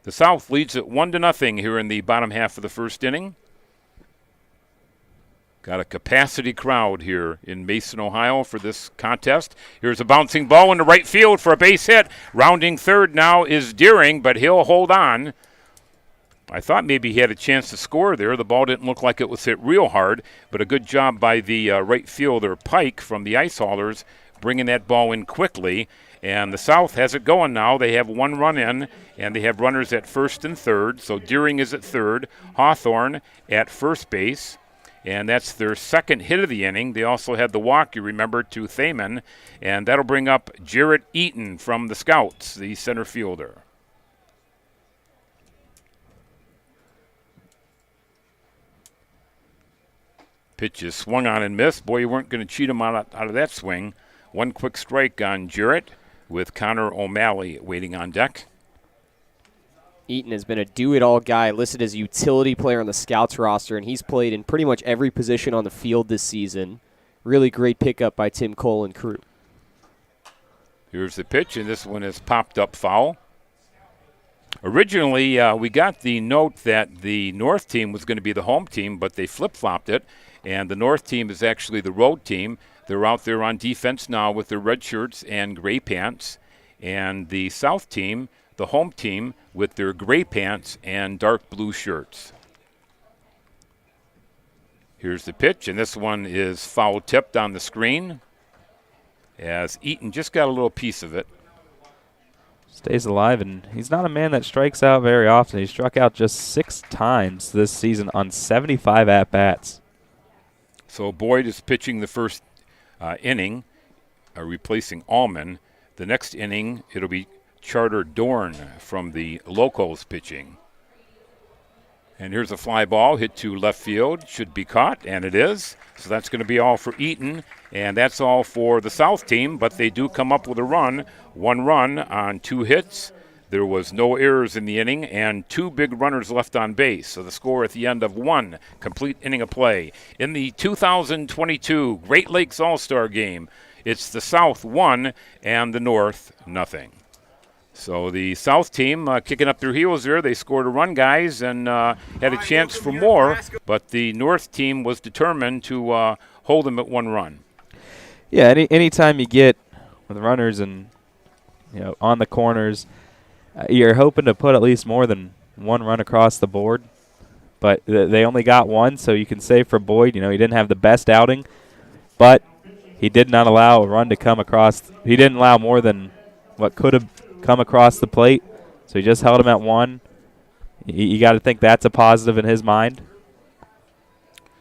The South leads at 1-0 here in the bottom half of the first inning. Got a capacity crowd here in Mason, Ohio for this contest. Here's a bouncing ball into right field for a base hit. Rounding third now is Deering, but he'll hold on. I thought maybe he had a chance to score there. The ball didn't look like it was hit real hard, but a good job by the right fielder, Pike, from the Ice Haulers, bringing that ball in quickly. And the South has it going now. They have 1 run in, and they have runners at first and third. So Deering is at third, Hawthorne at first base. And that's their second hit of the inning. They also had the walk, you remember, to Thaman. And that'll bring up Jarrett Eaton from the Scouts, the center fielder. Pitch is swung on and missed. Boy, you weren't going to cheat him out of that swing. 1 quick strike on Jarrett with Connor O'Malley waiting on deck. Eaton has been a do-it-all guy, listed as a utility player on the Scouts roster, and he's played in pretty much every position on the field this season. Really great pickup by Tim Cole and crew. Here's the pitch, and this one is popped up foul. Originally, we got the note that the North team was going to be the home team, but they flip-flopped it, and the North team is actually the road team. They're out there on defense now with their red shirts and gray pants, and the South team, the home team, with their gray pants and dark blue shirts. Here's the pitch, and this one is foul tipped on the screen as Eaton just got a little piece of it. Stays alive, and he's not a man that strikes out very often. He struck out just 6 times this season on 75 at-bats. So Boyd is pitching the first inning, replacing Allman. The next inning, it'll be Charter Dorn from the Locals pitching. And here's a fly ball hit to left field. Should be caught, and it is. So that's going to be all for Eaton, and that's all for the South team, but they do come up with a run. 1 run on 2 hits. There was no errors in the inning, and 2 big runners left on base. So the score at the end of 1 complete inning of play. In the 2022 Great Lakes All-Star Game, it's the South 1 and the North 0. So the South team kicking up their heels there. They scored a run, guys, and had a chance for more, but the North team was determined to hold them at 1 run. Yeah, anytime you get with runners and on the corners, you're hoping to put at least more than 1 run across the board. But they only got 1, so you can say for Boyd, he didn't have the best outing, but he did not allow a run to come across. He didn't allow more than what could have come across the plate, so he just held him at 1. You got to think that's a positive in his mind.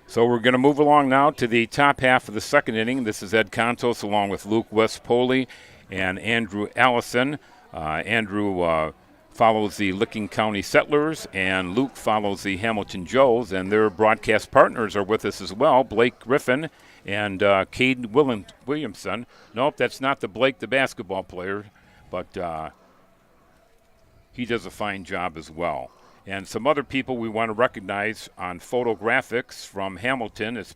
So we're going to move along now to the top half of the second inning. This is Ed Contos along with Luke Westpoli and Andrew Allison. Andrew follows the Licking County Settlers, and Luke follows the Hamilton Joes, and their broadcast partners are with us as well, Blake Griffin and Caden Williamson. Nope, that's not the Blake, the basketball player, but he does a fine job as well. And some other people we want to recognize on photographics from Hamilton is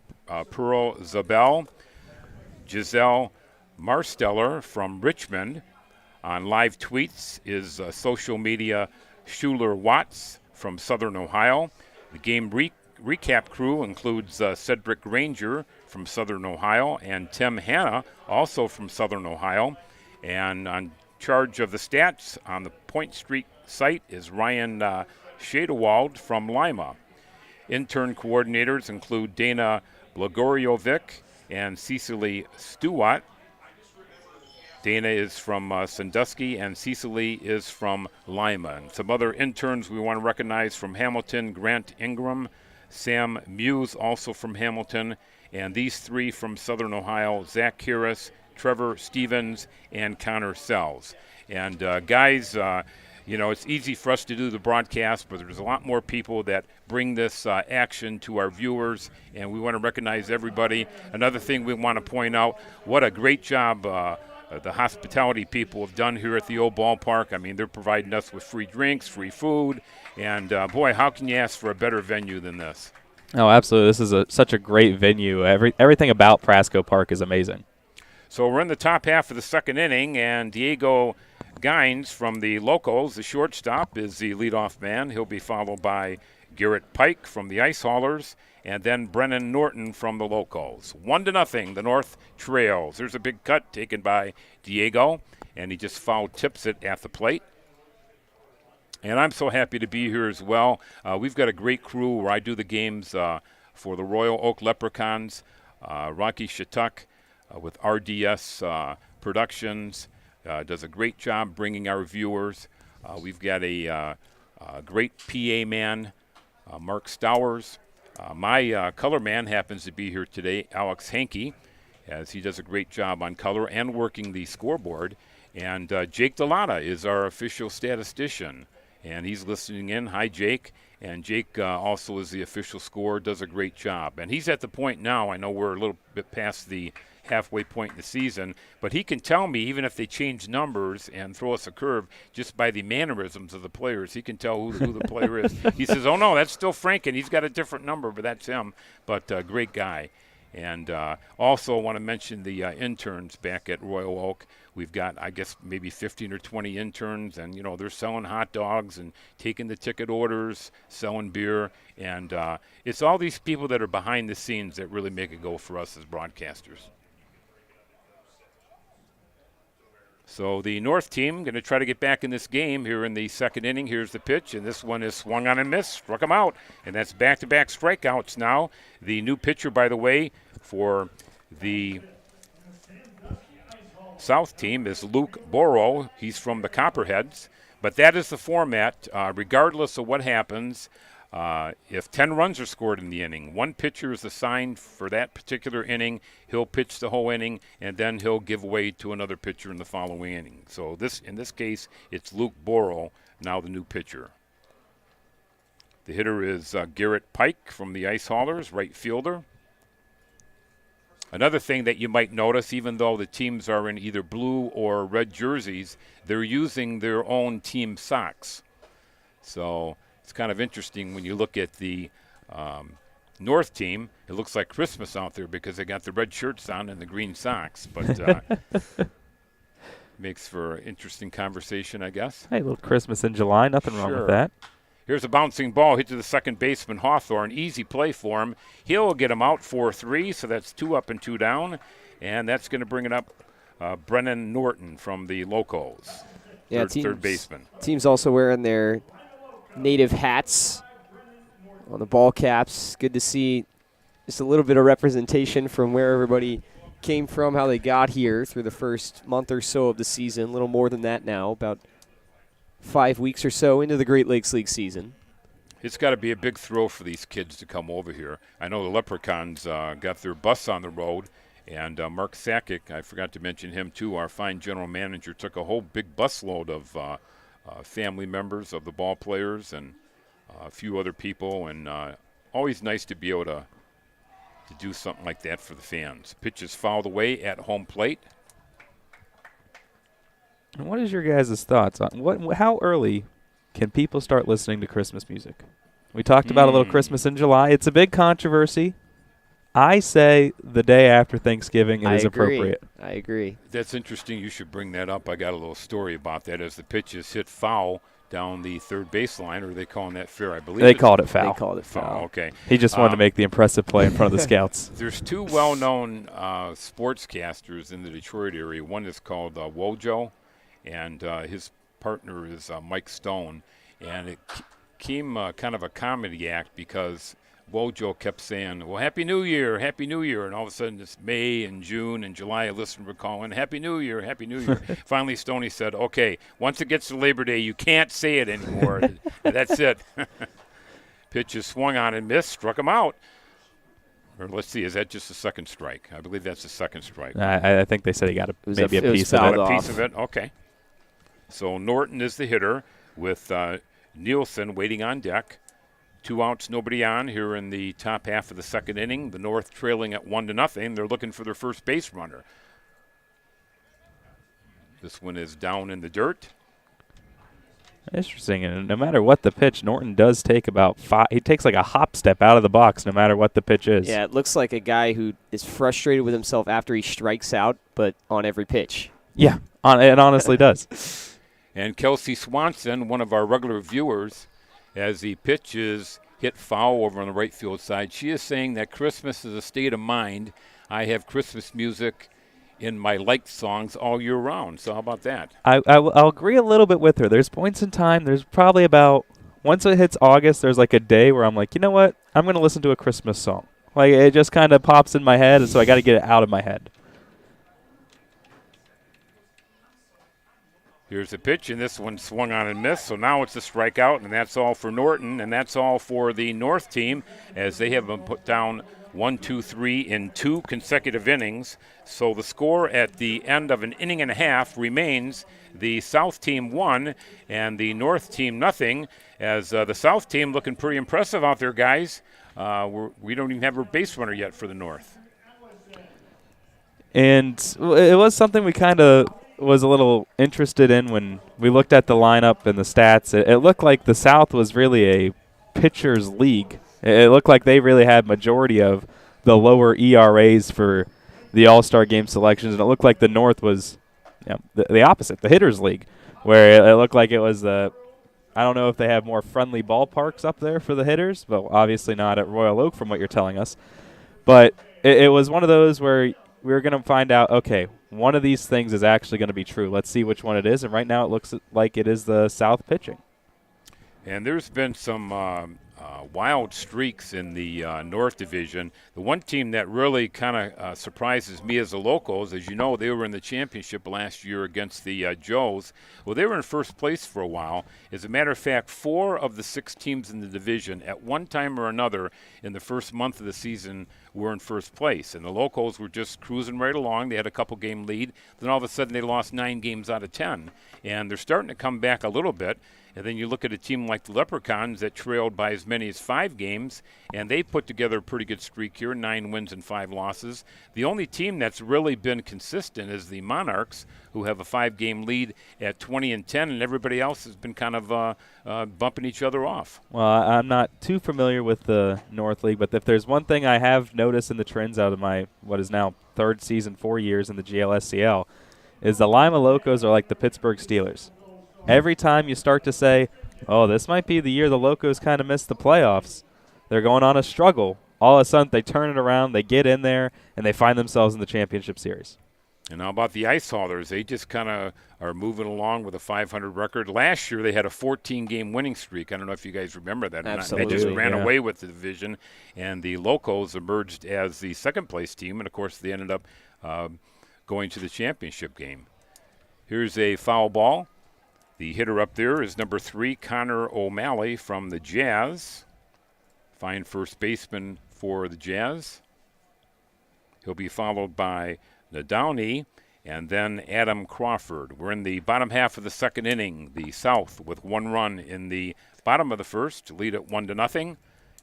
Pearl Zabel, Giselle Marsteller from Richmond. On live tweets is social media Schuler Watts from Southern Ohio, The game recap crew includes Cedric Granger from Southern Ohio and Tim Hanna, also from Southern Ohio. And on charge of the stats on the Point Street site is Ryan Shadewald from Lima. Intern coordinators include Dana Blagoriovic and Cecily Stewart. Dana is from Sandusky and Cecily is from Lima. And some other interns we want to recognize from Hamilton: Grant Ingram, Sam Muse, also from Hamilton, and these three from Southern Ohio: Zach Harris, Trevor Stevens, and Connor Sells. And guys, it's easy for us to do the broadcast, but there's a lot more people that bring this action to our viewers, and we want to recognize everybody. Another thing we want to point out, what a great job the hospitality people have done here at the old ballpark. I mean, they're providing us with free drinks, free food, and boy, how can you ask for a better venue than this? Oh, absolutely. This is such a great venue. Everything about Prasco Park is amazing. So we're in the top half of the second inning, and Diego Gines from the Locals, the shortstop, is the leadoff man. He'll be followed by Garrett Pike from the Ice Haulers, and then Brennan Norton from the Locals. 1-0, the North trails. There's a big cut taken by Diego, and he just foul tips it at the plate. And I'm so happy to be here as well. We've got a great crew where I do the games for the Royal Oak Leprechauns. Rocky Shatuk with RDS Productions does a great job bringing our viewers. We've got a great PA man, Mark Stowers. My color man happens to be here today, Alex Hankey, as he does a great job on color and working the scoreboard. And Jake Delata is our official statistician, and he's listening in. Hi, Jake. And Jake also is the official scorer, does a great job. And he's at the point now, I know we're a little bit past the halfway point in the season, but he can tell me, even if they change numbers and throw us a curve, just by the mannerisms of the players, he can tell who the player is. He says, oh, no, that's still Franken. He's got a different number, but that's him. But great guy. And also want to mention the interns back at Royal Oak. We've got, I guess, maybe 15 or 20 interns, and, they're selling hot dogs and taking the ticket orders, selling beer. And it's all these people that are behind the scenes that really make it go for us as broadcasters. So the North team going to try to get back in this game here in the second inning. Here's the pitch, and this one is swung on and missed, struck him out. And that's back-to-back strikeouts now. The new pitcher, by the way, for the South team is Luke Borrow. He's from the Copperheads. But that is the format, regardless of what happens. If 10 runs are scored in the inning, one pitcher is assigned for that particular inning. He'll pitch the whole inning, and then he'll give way to another pitcher in the following inning. So in this case, it's Luke Borrow, now the new pitcher. The hitter is Garrett Pike from the Ice Haulers, right fielder. Another thing that you might notice, even though the teams are in either blue or red jerseys, they're using their own team socks. So it's kind of interesting when you look at the North team. It looks like Christmas out there because they got the red shirts on and the green socks. But makes for interesting conversation, I guess. Hey, a little Christmas in July. Nothing wrong with that. Here's a bouncing ball hit to the second baseman, Hawthorne. Easy play for him. He'll get him out 4-3, so that's 2 up and 2 down. And that's going to bring it up Brennan Norton from the Locals, third baseman. Team's also wearing their native hats on the ball caps. Good to see just a little bit of representation from where everybody came from, how they got here through the first month or so of the season. A little more than that now, about 5 weeks or so into the Great Lakes League season. It's got to be a big thrill for these kids to come over here. I know the Leprechauns got their bus on the road, and Mark Sakic, I forgot to mention him too, our fine general manager, took a whole big busload of family members of the ball players and a few other people, and always nice to be able to do something like that for the fans. Pitch is fouled away at home plate. And what is your guys' thoughts on how early can people start listening to Christmas music? We talked about a little Christmas in July. It's a big controversy. I say the day after Thanksgiving is appropriate. I agree. That's interesting. You should bring that up. I got a little story about that. As the pitch is hit foul down the third baseline, or are they calling that fair? I believe They called it foul. They called it foul. Oh, okay. He just wanted to make the impressive play in front of the scouts. There's two well-known sportscasters in the Detroit area. One is called Wojo, and his partner is Mike Stone. And it became kind of a comedy act because Wojo kept saying, well, Happy New Year, Happy New Year. And all of a sudden it's May and June and July. A listener would call in, Happy New Year, Happy New Year. Finally, Stoney said, okay, once it gets to Labor Day, you can't say it anymore. That's it. Pitch is swung on and missed, struck him out. Or let's see, is that just a second strike? I believe that's the second strike. I think they said he got maybe a piece of it. A piece of it, okay. So Norton is the hitter with Nielsen waiting on deck. 2 outs, nobody on here in the top half of the second inning. The North trailing at 1-0. They're looking for their first base runner. This one is down in the dirt. Interesting, and no matter what the pitch, Norton does take about 5. He takes like a hop step out of the box no matter what the pitch is. Yeah, it looks like a guy who is frustrated with himself after he strikes out, but on every pitch. Yeah, it honestly does. And Kelsey Swanson, one of our regular viewers, as the pitch is hit foul over on the right field side, she is saying that Christmas is a state of mind. I have Christmas music in my liked songs all year round. So how about that? I'll agree a little bit with her. There's points in time. There's probably about, once it hits August, there's like a day where I'm like, you know what? I'm going to listen to a Christmas song. Like, it just kind of pops in my head, and so I got to get it out of my head. Here's the pitch, and this one swung on and missed, so now it's a strikeout, and that's all for Norton, and that's all for the North team, as they have been put down 1, 2, 3 in 2 consecutive innings. So the score at the end of an inning and a half remains the South team 1 and the North team nothing, as the South team looking pretty impressive out there, guys. We don't even have a base runner yet for the North. And it was something we kind of was a little interested in when we looked at the lineup and the stats. It looked like the South was really a pitcher's league. It looked like they really had majority of the lower ERAs for the All-Star game selections, and it looked like the North was the opposite, the hitter's league, where it looked like it was I don't know if they have more friendly ballparks up there for the hitters, but obviously not at Royal Oak from what you're telling us. But it was one of those where we were going to find out, okay, one of these things is actually going to be true. Let's see which one it is, and right now it looks like it is the South pitching. And there's been some wild streaks in the North Division. The one team that really kind of surprises me as a locals, as you know, they were in the championship last year against the Joes. Well, they were in first place for a while. As a matter of fact, 4 of the 6 teams in the division at one time or another in the first month of the season were in first place. And the locals were just cruising right along. They had a couple-game lead. Then all of a sudden they lost 9 games out of 10. And they're starting to come back a little bit. And then you look at a team like the Leprechauns that trailed by as many as 5 games, and they put together a pretty good streak here, 9 wins and 5 losses. The only team that's really been consistent is the Monarchs, who have a 5-game lead at 20-10, and everybody else has been kind of bumping each other off. Well, I'm not too familiar with the North League, but if there's one thing I have noticed in the trends out of my what is now 3rd season, 4 years in the GLSCL, is the Lima Locos are like the Pittsburgh Steelers. Every time you start to say, oh, this might be the year the Locos kind of missed the playoffs, they're going on a struggle. All of a sudden, they turn it around, they get in there, and they find themselves in the championship series. And how about the Ice Haulers? They just kind of are moving along with a 500 record. Last year, they had a 14-game winning streak. I don't know if you guys remember that. Absolutely. They just ran away with the division, and the Locos emerged as the second-place team, and, of course, they ended up going to the championship game. Here's a foul ball. The hitter up there is number 3, Connor O'Malley from the Jazz. Fine first baseman for the Jazz. He'll be followed by Nadani and then Adam Crawford. We're in the bottom half of the second inning. The South with 1 run in the bottom of the first to lead at 1-0.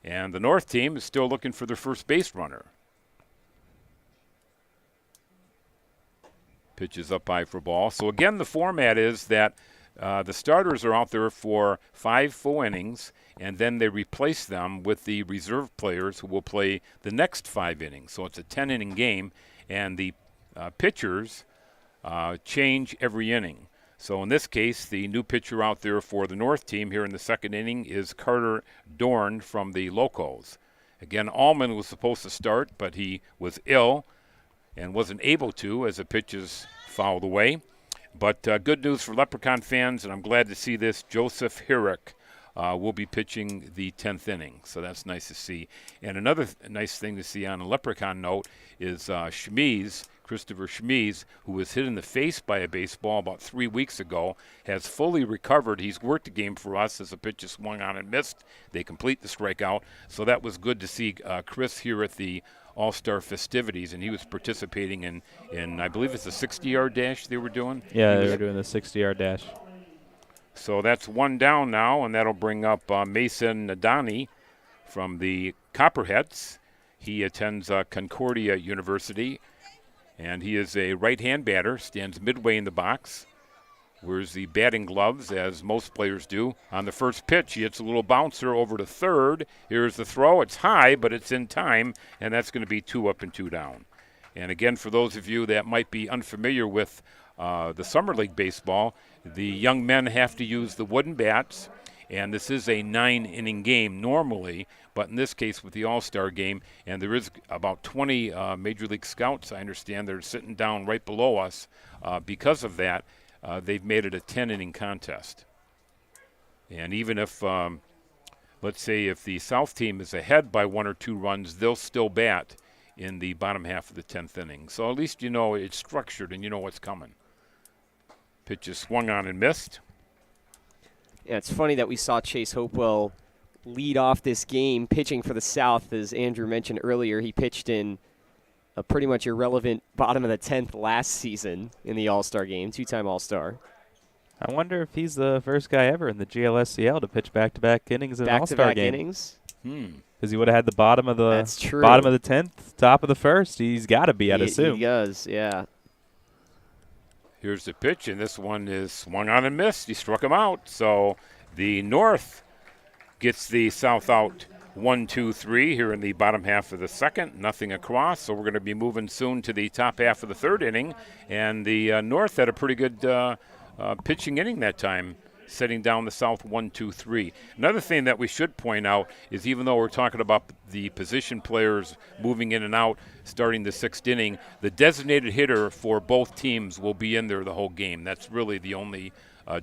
And the North team is still looking for their first base runner. Pitch is up high for ball. So again, the format is that the starters are out there for 5 full innings, and then they replace them with the reserve players who will play the next 5 innings. So it's a 10-inning game, and the pitchers change every inning. So in this case, the new pitcher out there for the North team here in the second inning is Carter Dorn from the Locos. Again, Allman was supposed to start, but he was ill and wasn't able to as the pitch is fouled away. But good news for Leprechaun fans, and I'm glad to see this. Joseph Herrick will be pitching the 10th inning, so that's nice to see. And another nice thing to see on a Leprechaun note is Christopher Schmies, who was hit in the face by a baseball about 3 weeks ago, has fully recovered. He's worked the game for us as the pitch is swung on and missed. They complete the strikeout, so that was good to see Chris here at the All-Star festivities, and he was participating in I believe it's a 60-yard dash they were doing. Yeah, they were doing the 60-yard dash. So that's one down now, and that'll bring up Mason Nadani from the Copperheads. He attends Concordia University, and he is a right-hand batter, stands midway in the box, wears the batting gloves, as most players do. On the first pitch, he hits a little bouncer over to third. Here's the throw. It's high, but it's in time, and that's going to be 2 up and 2 down. And again, for those of you that might be unfamiliar with the Summer League baseball, the young men have to use the wooden bats, and this is a 9-inning game normally, but in this case with the All-Star game, and there is about 20 Major League scouts, I understand, they're sitting down right below us. Because of that, they've made it a 10-inning contest. And even if, let's say, if the South team is ahead by 1 or 2 runs, they'll still bat in the bottom half of the 10th inning. So at least you know it's structured and you know what's coming. Pitch is swung on and missed. Yeah, it's funny that we saw Chase Hopewell lead off this game pitching for the South. As Andrew mentioned earlier, he pitched in a pretty much irrelevant bottom of the 10th last season in the All-Star game, 2-time All-Star. I wonder if he's the first guy ever in the GLSCL to pitch back-to-back innings in an All-Star game. Back-to-back innings? Because he would have had the bottom of the That's true. bottom of the 10th, top of the first. He's got to be, I'd assume. He does, yeah. Here's the pitch, and this one is swung on and missed. He struck him out. So the North gets the South out 1-2-3 here in the bottom half of the second. Nothing across, so we're going to be moving soon to the top half of the third inning. And the North had a pretty good pitching inning that time, setting down the South 1-2-3. Another thing that we should point out is even though we're talking about the position players moving in and out starting the 6th inning, the designated hitter for both teams will be in there the whole game. That's really the only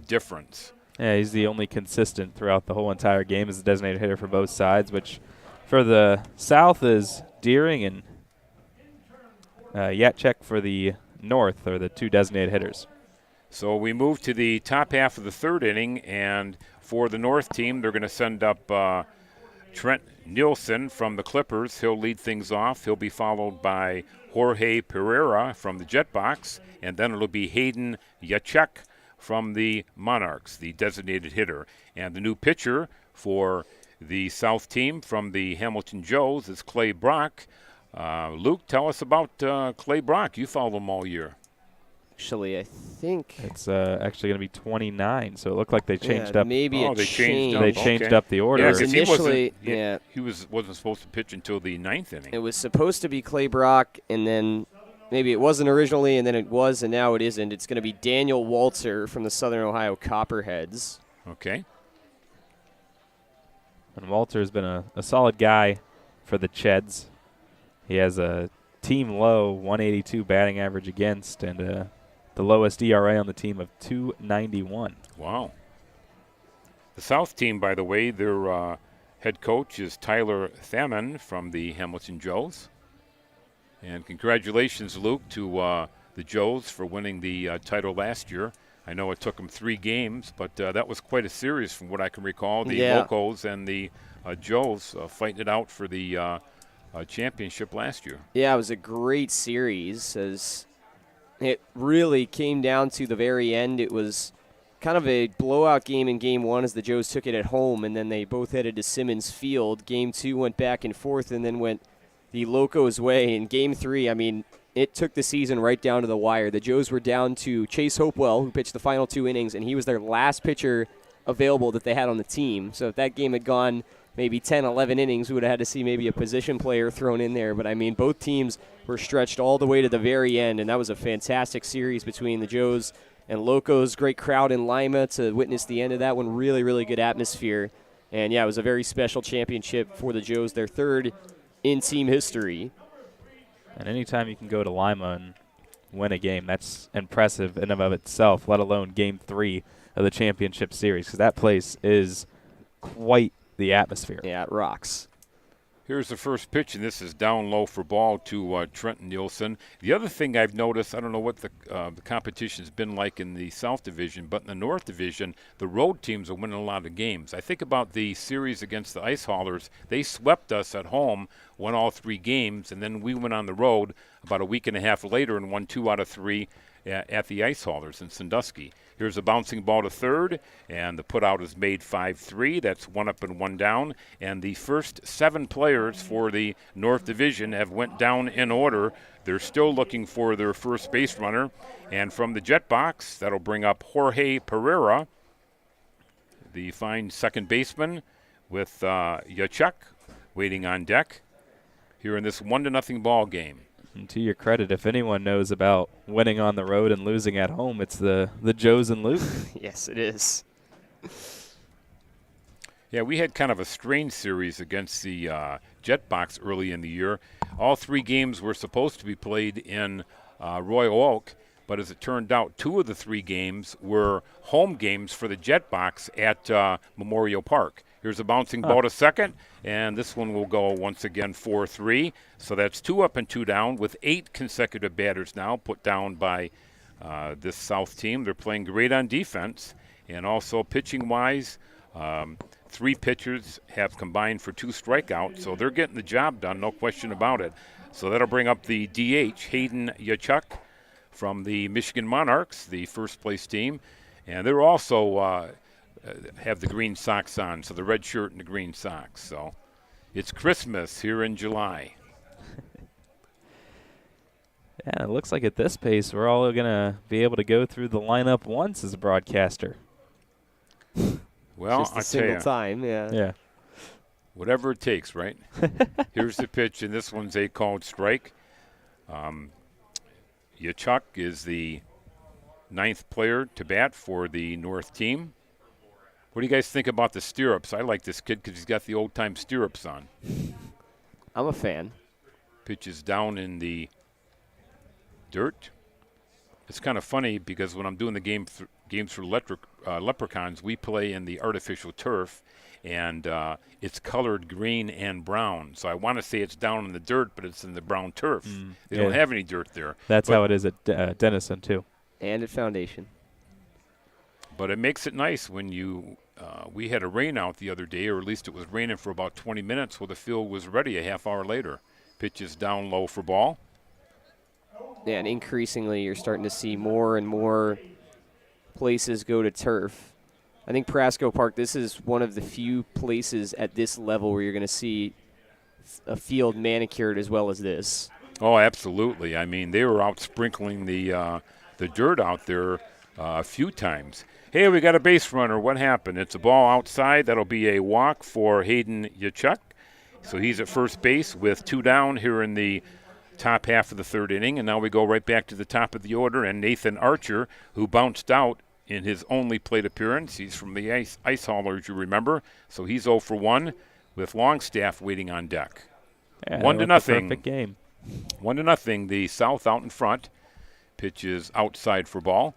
difference. Yeah, he's the only consistent throughout the whole entire game as the designated hitter for both sides, which for the South is Deering and Yatchek for the North are the 2 designated hitters. So we move to the top half of the third inning, and for the North team, they're going to send up Trent Nielsen from the Clippers. He'll lead things off. He'll be followed by Jorge Pereira from the Jetbox, and then it'll be Hayden Yachek from the Monarchs, the designated hitter. And the new pitcher for the South team from the Hamilton Joes is Clay Brock. Luke, tell us about Clay Brock. You followed him all year. Actually, I think it's actually going to be 29, so it looked like they changed up. Maybe they changed up. They changed up the order. Yeah, initially, he wasn't supposed to pitch until the 9th inning. It was supposed to be Clay Brock, and then maybe it wasn't originally, and then it was, and now it isn't. It's going to be Daniel Walter from the Southern Ohio Copperheads. Okay. And Walter's been a solid guy for the Cheds. He has a team low 182 batting average against and the lowest ERA on the team of 2.91. Wow. The South team, by the way, their head coach is Tyler Thaman from the Hamilton Joes. And congratulations, Luke, to the Joes for winning the title last year. I know it took them 3 games, but that was quite a series from what I can recall. The Locos and the Joes fighting it out for the championship last year. Yeah, it was a great series as it really came down to the very end. It was kind of a blowout game in Game 1 as the Joes took it at home, and then they both headed to Simmons Field. Game 2 went back and forth and then went the Locos' way. In Game 3, I mean, it took the season right down to the wire. The Joes were down to Chase Hopewell, who pitched the final 2 innings, and he was their last pitcher available that they had on the team. So if that game had gone maybe 10, 11 innings, we would have had to see maybe a position player thrown in there. But, I mean, both teams were stretched all the way to the very end, and that was a fantastic series between the Joes and Locos. Great crowd in Lima to witness the end of that one. Really, really good atmosphere. And, yeah, it was a very special championship for the Joes, their third in team history. And anytime you can go to Lima and win a game, that's impressive in and of itself, let alone Game 3 of the championship series, because that place is quite the atmosphere. Yeah, it rocks. Here's the first pitch, and this is down low for ball to Trenton Nielsen. The other thing I've noticed, I don't know what the competition's been like in the South Division, but in the North Division, the road teams are winning a lot of games. I think about the series against the Ice Haulers. They swept us at home, won all 3 games, and then we went on the road about a week and a half later and won 2 out of 3 at the Ice Haulers in Sandusky. Here's a bouncing ball to third, and the putout is made 5-3. That's 1 up and 1 down. And the first 7 players for the North Division have went down in order. They're still looking for their first base runner. And from the jet box, that'll bring up Jorge Pereira, the fine second baseman, with Yachuk waiting on deck here in this 1-0 ball game. And to your credit, if anyone knows about winning on the road and losing at home, it's the Joes and Luke. Yes, it is. Yeah, we had kind of a strange series against the Jetbox early in the year. All 3 games were supposed to be played in Royal Oak, but as it turned out, 2 of the 3 games were home games for the Jetbox at Memorial Park. Here's a bouncing ball to second, and this one will go once again 4-3. So that's 2 up and 2 down with 8 consecutive batters now put down by this South team. They're playing great on defense, and also pitching-wise, 3 pitchers have combined for 2 strikeouts, so they're getting the job done, no question about it. So that'll bring up the DH, Hayden Yachuk from the Michigan Monarchs, the first-place team, and they're also have the green socks on, so the red shirt and the green socks. So it's Christmas here in July. Yeah, it looks like at this pace we're all going to be able to go through the lineup once as a broadcaster. Well, just a single time, yeah. Yeah. Whatever it takes, right? Here's the pitch, and this one's a called strike. Yachuk is the 9th player to bat for the North team. What do you guys think about the stirrups? I like this kid because he's got the old-time stirrups on. I'm a fan. Pitch is down in the dirt. It's kind of funny because when I'm doing the games for Leprechauns, we play in the artificial turf, and it's colored green and brown. So I want to say it's down in the dirt, but it's in the brown turf. They don't have any dirt there. That's how it is at Denison, too. And at Foundation. But it makes it nice when you we had a rain out the other day, or at least it was raining for about 20 minutes. Well, the field was ready a half hour later. Pitch is down low for ball. Yeah, and increasingly you're starting to see more and more places go to turf. I think Prasco Park, this is one of the few places at this level where you're going to see a field manicured as well as this. Oh, absolutely. I mean, they were out sprinkling the dirt out there a few times. Hey, we got a base runner. What happened? It's a ball outside. That'll be a walk for Hayden Yachuk. So he's at first base with 2 down here in the top half of the 3rd inning. And now we go right back to the top of the order. And Nathan Archer, who bounced out in his only plate appearance. He's from the Ice Haulers, you remember. So he's 0 for 1 with Longstaff waiting on deck. Yeah, 1-0. Perfect game. 1-0. The South out in front. Pitch is outside for ball.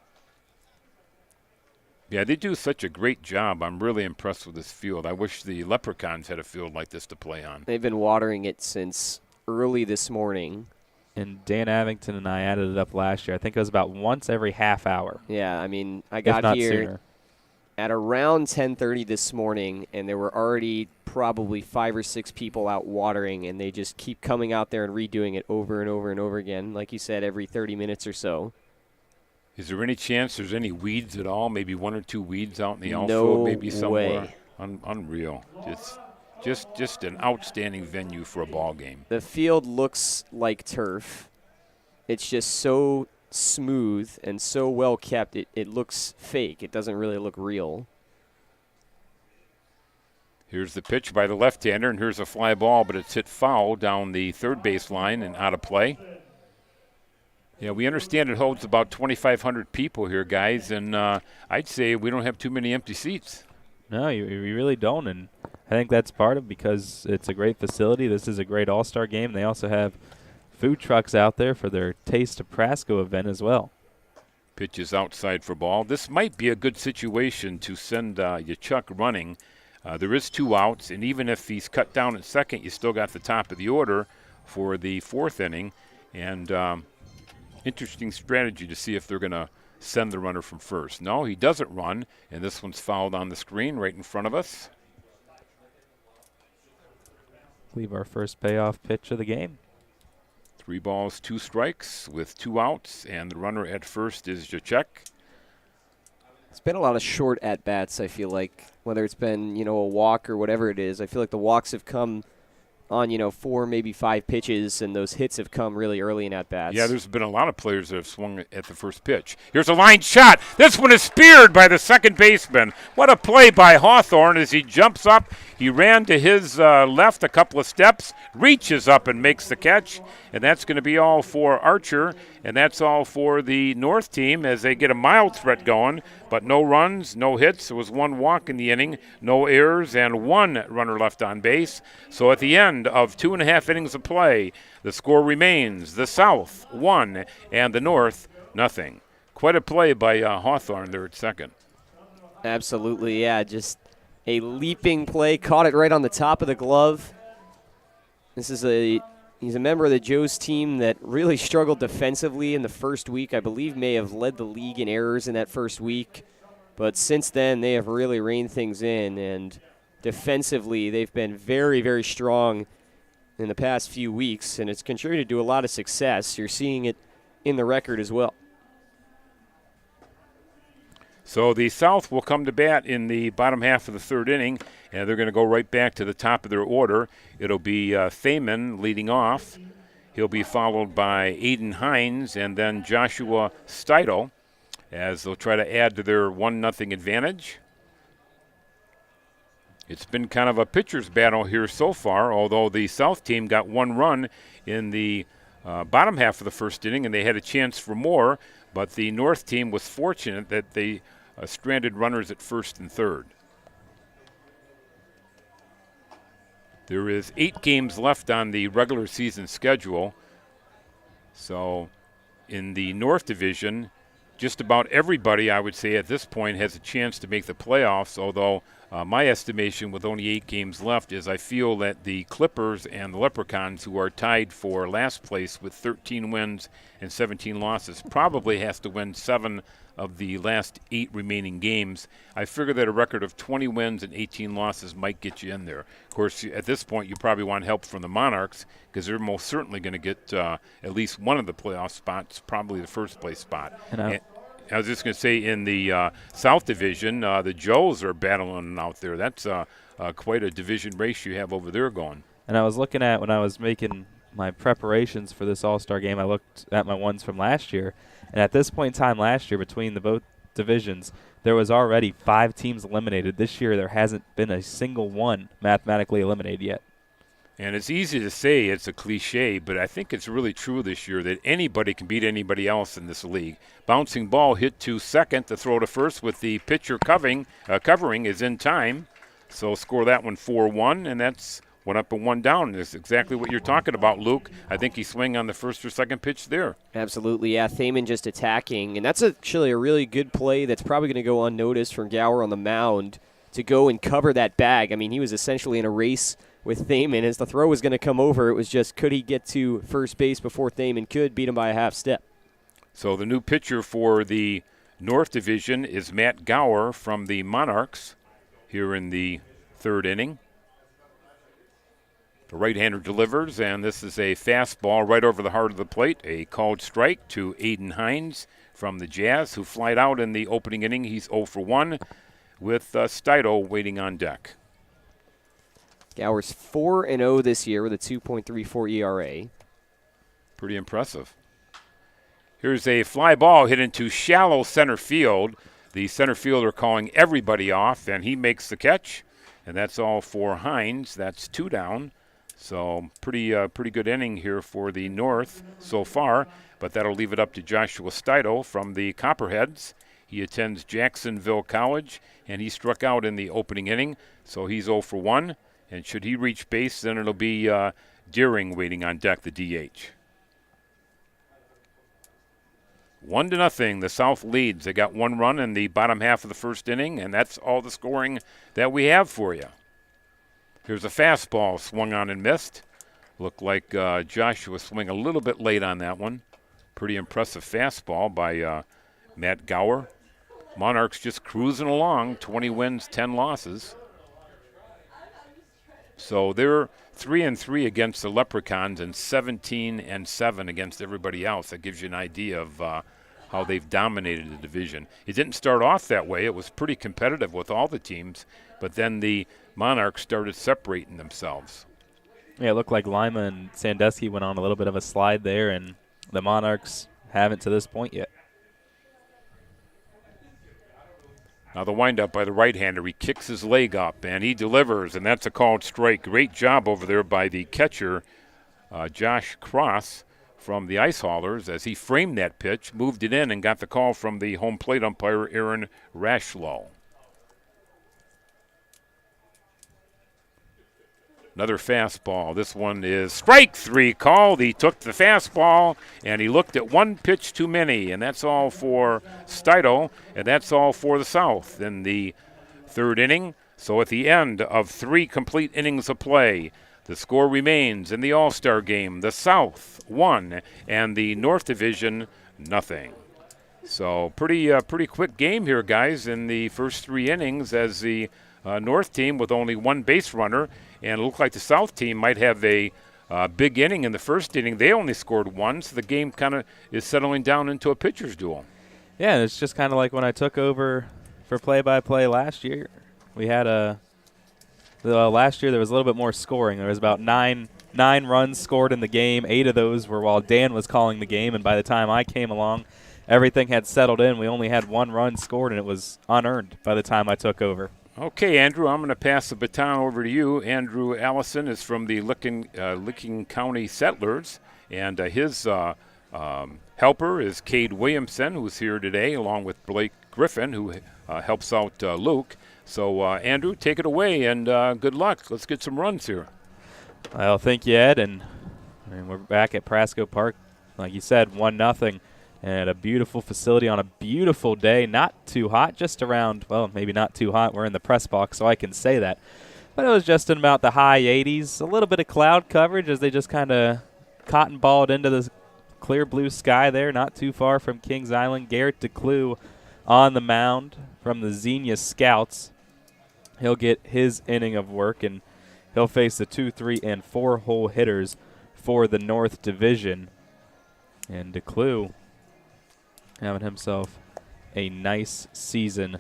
Yeah, they do such a great job. I'm really impressed with this field. I wish the Leprechauns had a field like this to play on. They've been watering it since early this morning. And Dan Avington and I added it up last year. I think it was about once every half hour. Yeah, I mean, I got here at around 10:30 this morning, and there were already probably 5 or 6 people out watering, and they just keep coming out there and redoing it over and over and over again, like you said, every 30 minutes or so. Is there any chance there's any weeds at all? Maybe 1 or 2 weeds out in the outfield, maybe somewhere. Way. Unreal. Just an outstanding venue for a ball game. The field looks like turf. It's just so smooth and so well kept. It looks fake. It doesn't really look real. Here's the pitch by the left-hander, and here's a fly ball, but it's hit foul down the 3rd base line and out of play. Yeah, we understand it holds about 2,500 people here, guys, and I'd say we don't have too many empty seats. No, you really don't, and I think that's part of because it's a great facility. This is a great all-star game. They also have food trucks out there for their Taste of Prasco event as well. Pitch is outside for ball. This might be a good situation to send Yachuk running. There is 2 outs, and even if he's cut down at second, you still got the top of the order for the 4th inning. And interesting strategy to see if they're going to send the runner from first. No, he doesn't run, and this one's fouled on the screen right in front of us. I believe our first payoff pitch of the game. 3 balls, 2 strikes with 2 outs, and the runner at first is Jacek. It's been a lot of short at-bats, I feel like, whether it's been, a walk or whatever it is. I feel like the walks have come on, 4, maybe 5 pitches, and those hits have come really early in at-bats. Yeah, there's been a lot of players that have swung at the first pitch. Here's a line shot. This one is speared by the second baseman. What a play by Hawthorne as he jumps up. He ran to his left a couple of steps, reaches up and makes the catch, and that's going to be all for Archer, and that's all for the North team as they get a mild threat going, but no runs, no hits. There was 1 walk in the inning, no errors, and 1 runner left on base. So at the end of 2.5 innings of play, the score remains the South 1 and the North nothing. Quite a play by Hawthorne there at second. Absolutely, yeah, just a leaping play, caught it right on the top of the glove. He's a member of the Joe's team that really struggled defensively in the first week. I believe may have led the league in errors in that first week. But since then, they have really reined things in. And defensively, they've been very, very strong in the past few weeks. And it's contributed to a lot of success. You're seeing it in the record as well. So the South will come to bat in the bottom half of the 3rd inning, and they're going to go right back to the top of their order. It'll be Thaman leading off. He'll be followed by Aiden Heinz and then Joshua Steidel as they'll try to add to their 1-0 advantage. It's been kind of a pitcher's battle here so far, although the South team got 1 run in the bottom half of the 1st inning, and they had a chance for more, but the North team was fortunate that they stranded runners at 1st and 3rd. There is 8 games left on the regular season schedule. So in the North Division, just about everybody, I would say, at this point has a chance to make the playoffs, although my estimation with only 8 games left is I feel that the Clippers and the Leprechauns, who are tied for last place with 13 wins and 17 losses, probably has to win 7 of the last 8 remaining games. I figure that a record of 20 wins and 18 losses might get you in there. Of course, at this point, you probably want help from the Monarchs because they're most certainly going to get at least one of the playoff spots, probably the first place spot. And I was just going to say in the South Division, the Joes are battling out there. That's quite a division race you have over there going. And I was looking at when I was making my preparations for this All-Star game, I looked at my ones from last year. And at this point in time last year, between the both divisions, there was already 5 teams eliminated. This year, there hasn't been a single one mathematically eliminated yet. And it's easy to say, it's a cliche, but I think it's really true this year that anybody can beat anybody else in this league. Bouncing ball hit to second, the throw to first with the pitcher covering is in time. So score that one 4-1, and that's 1 up and 1 down. That's exactly what you're talking about, Luke. I think he's swinging on the first or second pitch there. Absolutely, yeah. Thaman just attacking, and that's actually a really good play that's probably going to go unnoticed from Gower on the mound to go and cover that bag. I mean, he was essentially in a race with Thaman. As the throw was going to come over, it was just could he get to first base before Thaman could beat him by a half step. So the new pitcher for the North Division is Matt Gower from the Monarchs here in the 3rd inning. The right-hander delivers, and this is a fastball right over the heart of the plate. A called strike to Aiden Heinz from the Jazz, who flied out in the opening inning. He's 0 for 1 with Steidel waiting on deck. Gower's 4-0 this year with a 2.34 ERA. Pretty impressive. Here's a fly ball hit into shallow center field. The center fielder calling everybody off, and he makes the catch. And that's all for Hines. That's 2 down. So pretty good inning here for the North so far, but that'll leave it up to Joshua Steidel from the Copperheads. He attends Jacksonville College, and he struck out in the opening inning, so he's 0 for 1. And should he reach base, then it'll be Deering waiting on deck, the DH. 1-0, the South leads. They got 1 run in the bottom half of the first inning, and that's all the scoring that we have for you. Here's a fastball swung on and missed. Looked like Joshua swung a little bit late on that one. Pretty impressive fastball by Matt Gower. Monarchs just cruising along, 20 wins, 10 losses. So they're 3-3 against the Leprechauns and 17-7 against everybody else. That gives you an idea of how they've dominated the division. It didn't start off that way. It was pretty competitive with all the teams, but then the Monarchs started separating themselves. Yeah, it looked like Lima and Sandusky went on a little bit of a slide there, and the Monarchs haven't to this point yet. Now the windup by the right-hander. He kicks his leg up, and he delivers, and that's a called strike. Great job over there by the catcher, Josh Cross, from the Ice Haulers, as he framed that pitch, moved it in, and got the call from the home plate umpire, Aaron Rashlow. Another fastball. This one is strike 3 called. He took the fastball, and he looked at one pitch too many, and that's all for Steidel, and that's all for the South in the third inning. So at the end of 3 complete innings of play, the score remains in the All-Star game. The South 1 and the North Division nothing. So pretty quick game here, guys, in the first 3 innings, as the North team with only 1 base runner, and it looked like the South team might have a big inning in the first inning. They only scored 1, so the game kind of is settling down into a pitcher's duel. Yeah, it's just kind of like when I took over for play-by-play last year. We had last year there was a little bit more scoring. There was about nine runs scored in the game. 8 of those were while Dan was calling the game, and by the time I came along, everything had settled in. We only had 1 run scored, and it was unearned by the time I took over. Okay, Andrew, I'm going to pass the baton over to you. Andrew Allison is from the Licking County Settlers, and his helper is Cade Williamson, who's here today, along with Blake Griffin, who helps out Luke. So, Andrew, take it away, and good luck. Let's get some runs here. Well, thank you, Ed, and we're back at Prasco Park. Like you said, 1-0. And a beautiful facility on a beautiful day. Not too hot, just around, well, maybe not too hot. We're in the press box, so I can say that. But it was just in about the high 80s. A little bit of cloud coverage as they just kind of cotton-balled into the clear blue sky there, not too far from Kings Island. Garrett DeClue on the mound from the Xenia Scouts. He'll get his inning of work, and he'll face the 2, 3, and 4-hole hitters for the North Division. And DeClue having himself a nice season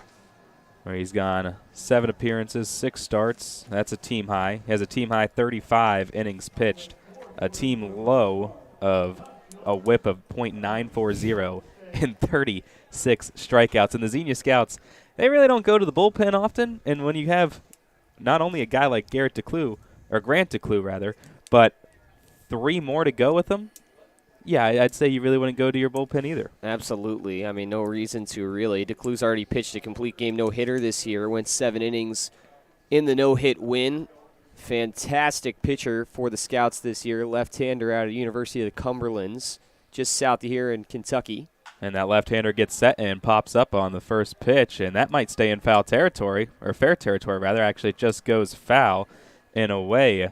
where he's gone 7 appearances, 6 starts. That's a team high. He has a team high 35 innings pitched, a team low of a whip of .940 and 36 strikeouts. And the Xenia Scouts, they really don't go to the bullpen often. And when you have not only a guy like Garrett DeClue, or Grant DeClue rather, but 3 more to go with him, yeah, I'd say you really wouldn't go to your bullpen either. Absolutely. I mean, no reason to really. DeClue's already pitched a complete game no-hitter this year, went 7 innings in the no-hit win. Fantastic pitcher for the Scouts this year, left-hander out of the University of the Cumberlands, just south of here in Kentucky. And that left-hander gets set and pops up on the first pitch, and that might stay in foul territory, or fair territory rather. Actually, it just goes foul and away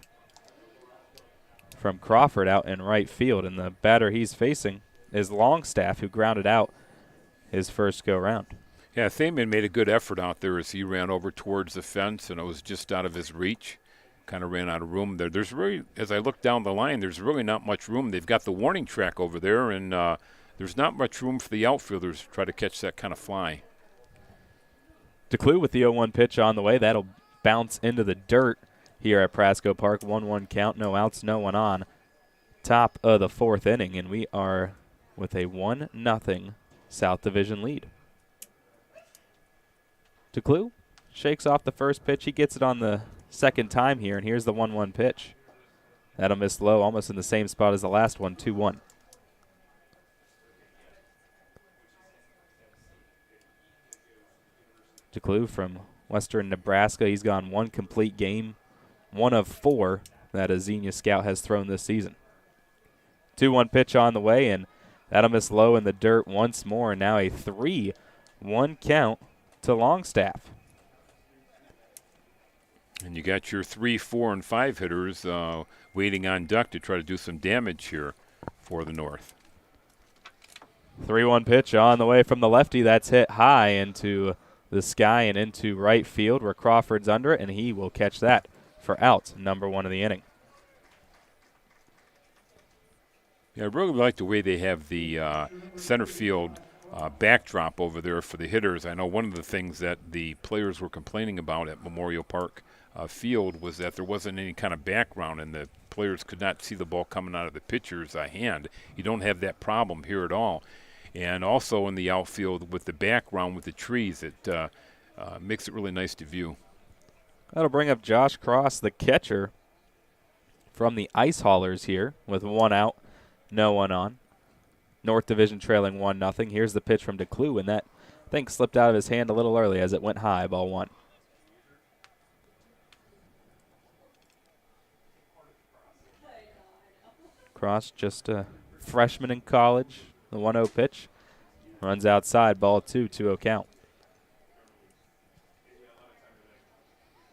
from Crawford out in right field, and the batter he's facing is Longstaff, who grounded out his first go-round. Yeah, Thaman made a good effort out there as he ran over towards the fence, and it was just out of his reach. Kind of ran out of room there. There's really, as I look down the line, there's really not much room. They've got the warning track over there, and there's not much room for the outfielders to try to catch that kind of fly. DeClue with the 0-1 pitch on the way. That'll bounce into the dirt here at Prasco Park. 1-1 count, no outs, no one on. Top of the 4th inning, and we are with a 1-0 South Division lead. DeClue shakes off the first pitch. He gets it on the second time here, and here's the 1-1 pitch. That'll miss low, almost in the same spot as the last one, 2-1. DeClue from Western Nebraska. He's gone one complete game, one of 4 that a Xenia scout has thrown this season. 2-1 pitch on the way, and that'll miss low in the dirt once more. And now a 3-1 count to Longstaff. And you got your 3, 4, and 5 hitters waiting on deck to try to do some damage here for the North. 3-1 pitch on the way from the lefty. That's hit high into the sky and into right field where Crawford's under it, and he will catch that for out number 1 of the inning. Yeah, I really like the way they have the center field backdrop over there for the hitters. I know one of the things that the players were complaining about at Memorial Park Field was that there wasn't any kind of background and the players could not see the ball coming out of the pitcher's hand. You don't have that problem here at all. And also in the outfield with the background with the trees, it makes it really nice to view. That'll bring up Josh Cross, the catcher from the Ice Haulers here with 1 out, no one on. North Division trailing 1-0. Here's the pitch from DeClue, and that, I think, slipped out of his hand a little early as it went high, ball 1. Cross, just a freshman in college. The 1-0 pitch runs outside, ball 2, 2-0 count.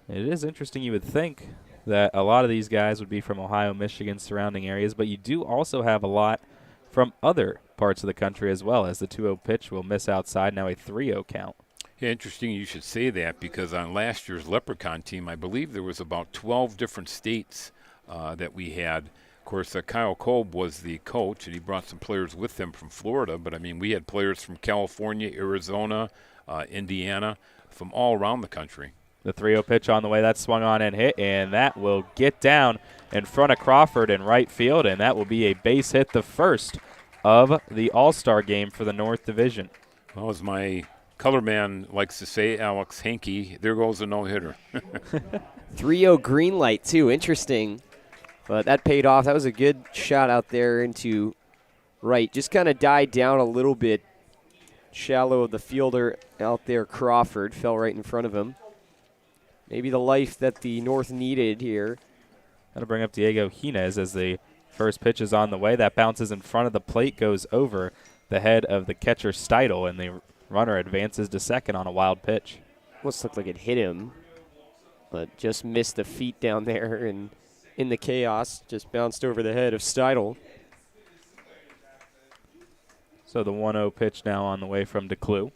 It is interesting. You would think that a lot of these guys would be from Ohio, Michigan, surrounding areas, but you do also have a lot from other parts of the country as well, as the 2-0 pitch will miss outside, now a 3-0 count. Yeah, interesting you should say that because on last year's Leprechaun team, I believe there was about 12 different states that we had. Of course, Kyle Kolb was the coach, and he brought some players with him from Florida. But, I mean, we had players from California, Arizona, Indiana, from all around the country. The 3-0 pitch on the way. That's swung on and hit, and that will get down in front of Crawford in right field, and that will be a base hit, the first of the All-Star game for the North Division. Well, as my color man likes to say, Alex Hankey, there goes a no-hitter. 3-0 green light, too. Interesting. But that paid off. That was a good shot out there into right. Just kind of died down a little bit. Shallow of the fielder out there, Crawford, fell right in front of him. Maybe the life that the North needed here. That'll bring up Diego Hines as the first pitch is on the way. That bounces in front of the plate, goes over the head of the catcher Steidel, and the runner advances to second on a wild pitch. Almost looked like it hit him, but just missed the feet down there, and in the chaos, just bounced over the head of Steidel. So the 1-0 pitch now on the way from DeClue.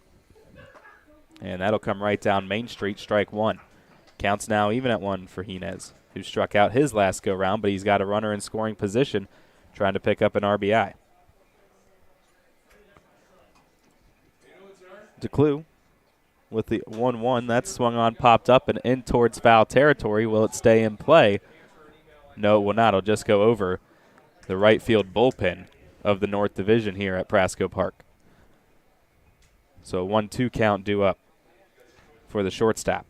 And that'll come right down Main Street, strike 1. Counts now even at 1 for Hines, who struck out his last go-round, but he's got a runner in scoring position trying to pick up an RBI. DeClue with the 1-1. That's swung on, popped up, and in towards foul territory. Will it stay in play? No, it will not. It'll just go over the right field bullpen of the North Division here at Prasco Park. So a 1-2 count due up for the shortstop.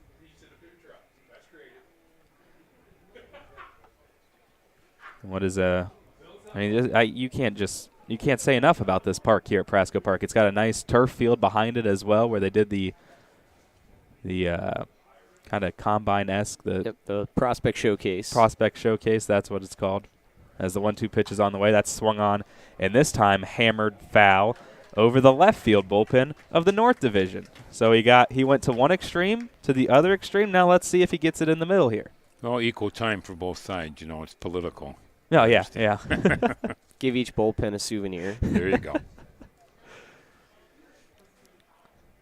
What is you can't say enough about this park here at Prasco Park. It's got a nice turf field behind it as well, where they did the kind of combine-esque. The prospect showcase. Prospect showcase, that's what it's called. As the 1-2 pitch is on the way, that's swung on, and this time hammered foul over the left field bullpen of the North Division. So he went to one extreme to the other extreme. Now let's see if he gets it in the middle here. Well, equal time for both sides. You know, it's political. Oh, yeah, yeah. Give each bullpen a souvenir. There you go.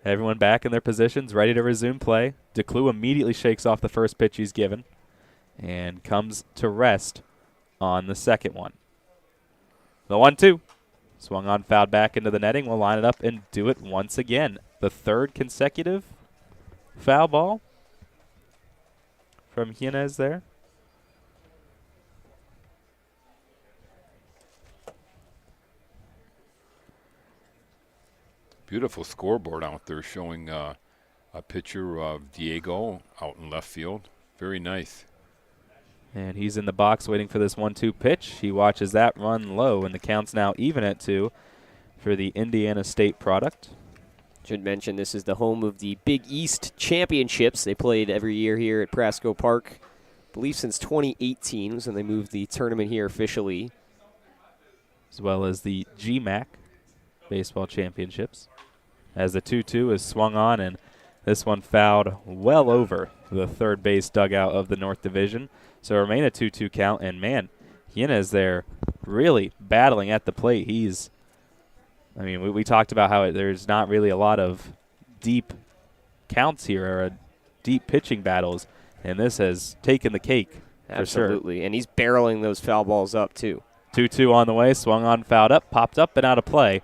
Everyone back in their positions, ready to resume play. DeClue immediately shakes off the first pitch he's given and comes to rest on the second one. The 1-2. Swung on, fouled back into the netting. We'll line it up and do it once again. The third consecutive foul ball from Hines there. Beautiful scoreboard out there showing a picture of Diego out in left field. Very nice. And he's in the box waiting for this 1-2 pitch. He watches that run low, and the count's now even at 2 for the Indiana State product. Should mention this is the home of the Big East Championships. They played every year here at Prasco Park. I believe since 2018 was when they moved the tournament here officially. As well as the GMAC Baseball Championships. As the 2-2 is swung on, and this one fouled well over the third base dugout of the North Division. So remain a 2-2 count, and man, Yanez there really battling at the plate. We talked about how there's not really a lot of deep counts here or deep pitching battles, and this has taken the cake for sure. Absolutely, and he's barreling those foul balls up too. 2-2 on the way, swung on, fouled up, popped up, and out of play.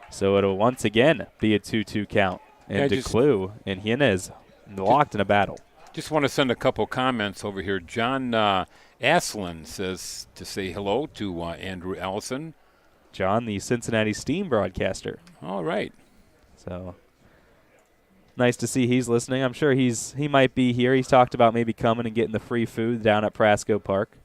So it'll once again be a 2-2 count. And DeClue and Yanez locked in a battle. Just want to send a couple comments over here. John Aslin says to say hello to Andrew Allison. John, the Cincinnati Steam broadcaster. All right. So nice to see he's listening. I'm sure he might be here. He's talked about maybe coming and getting the free food down at Prasco Park.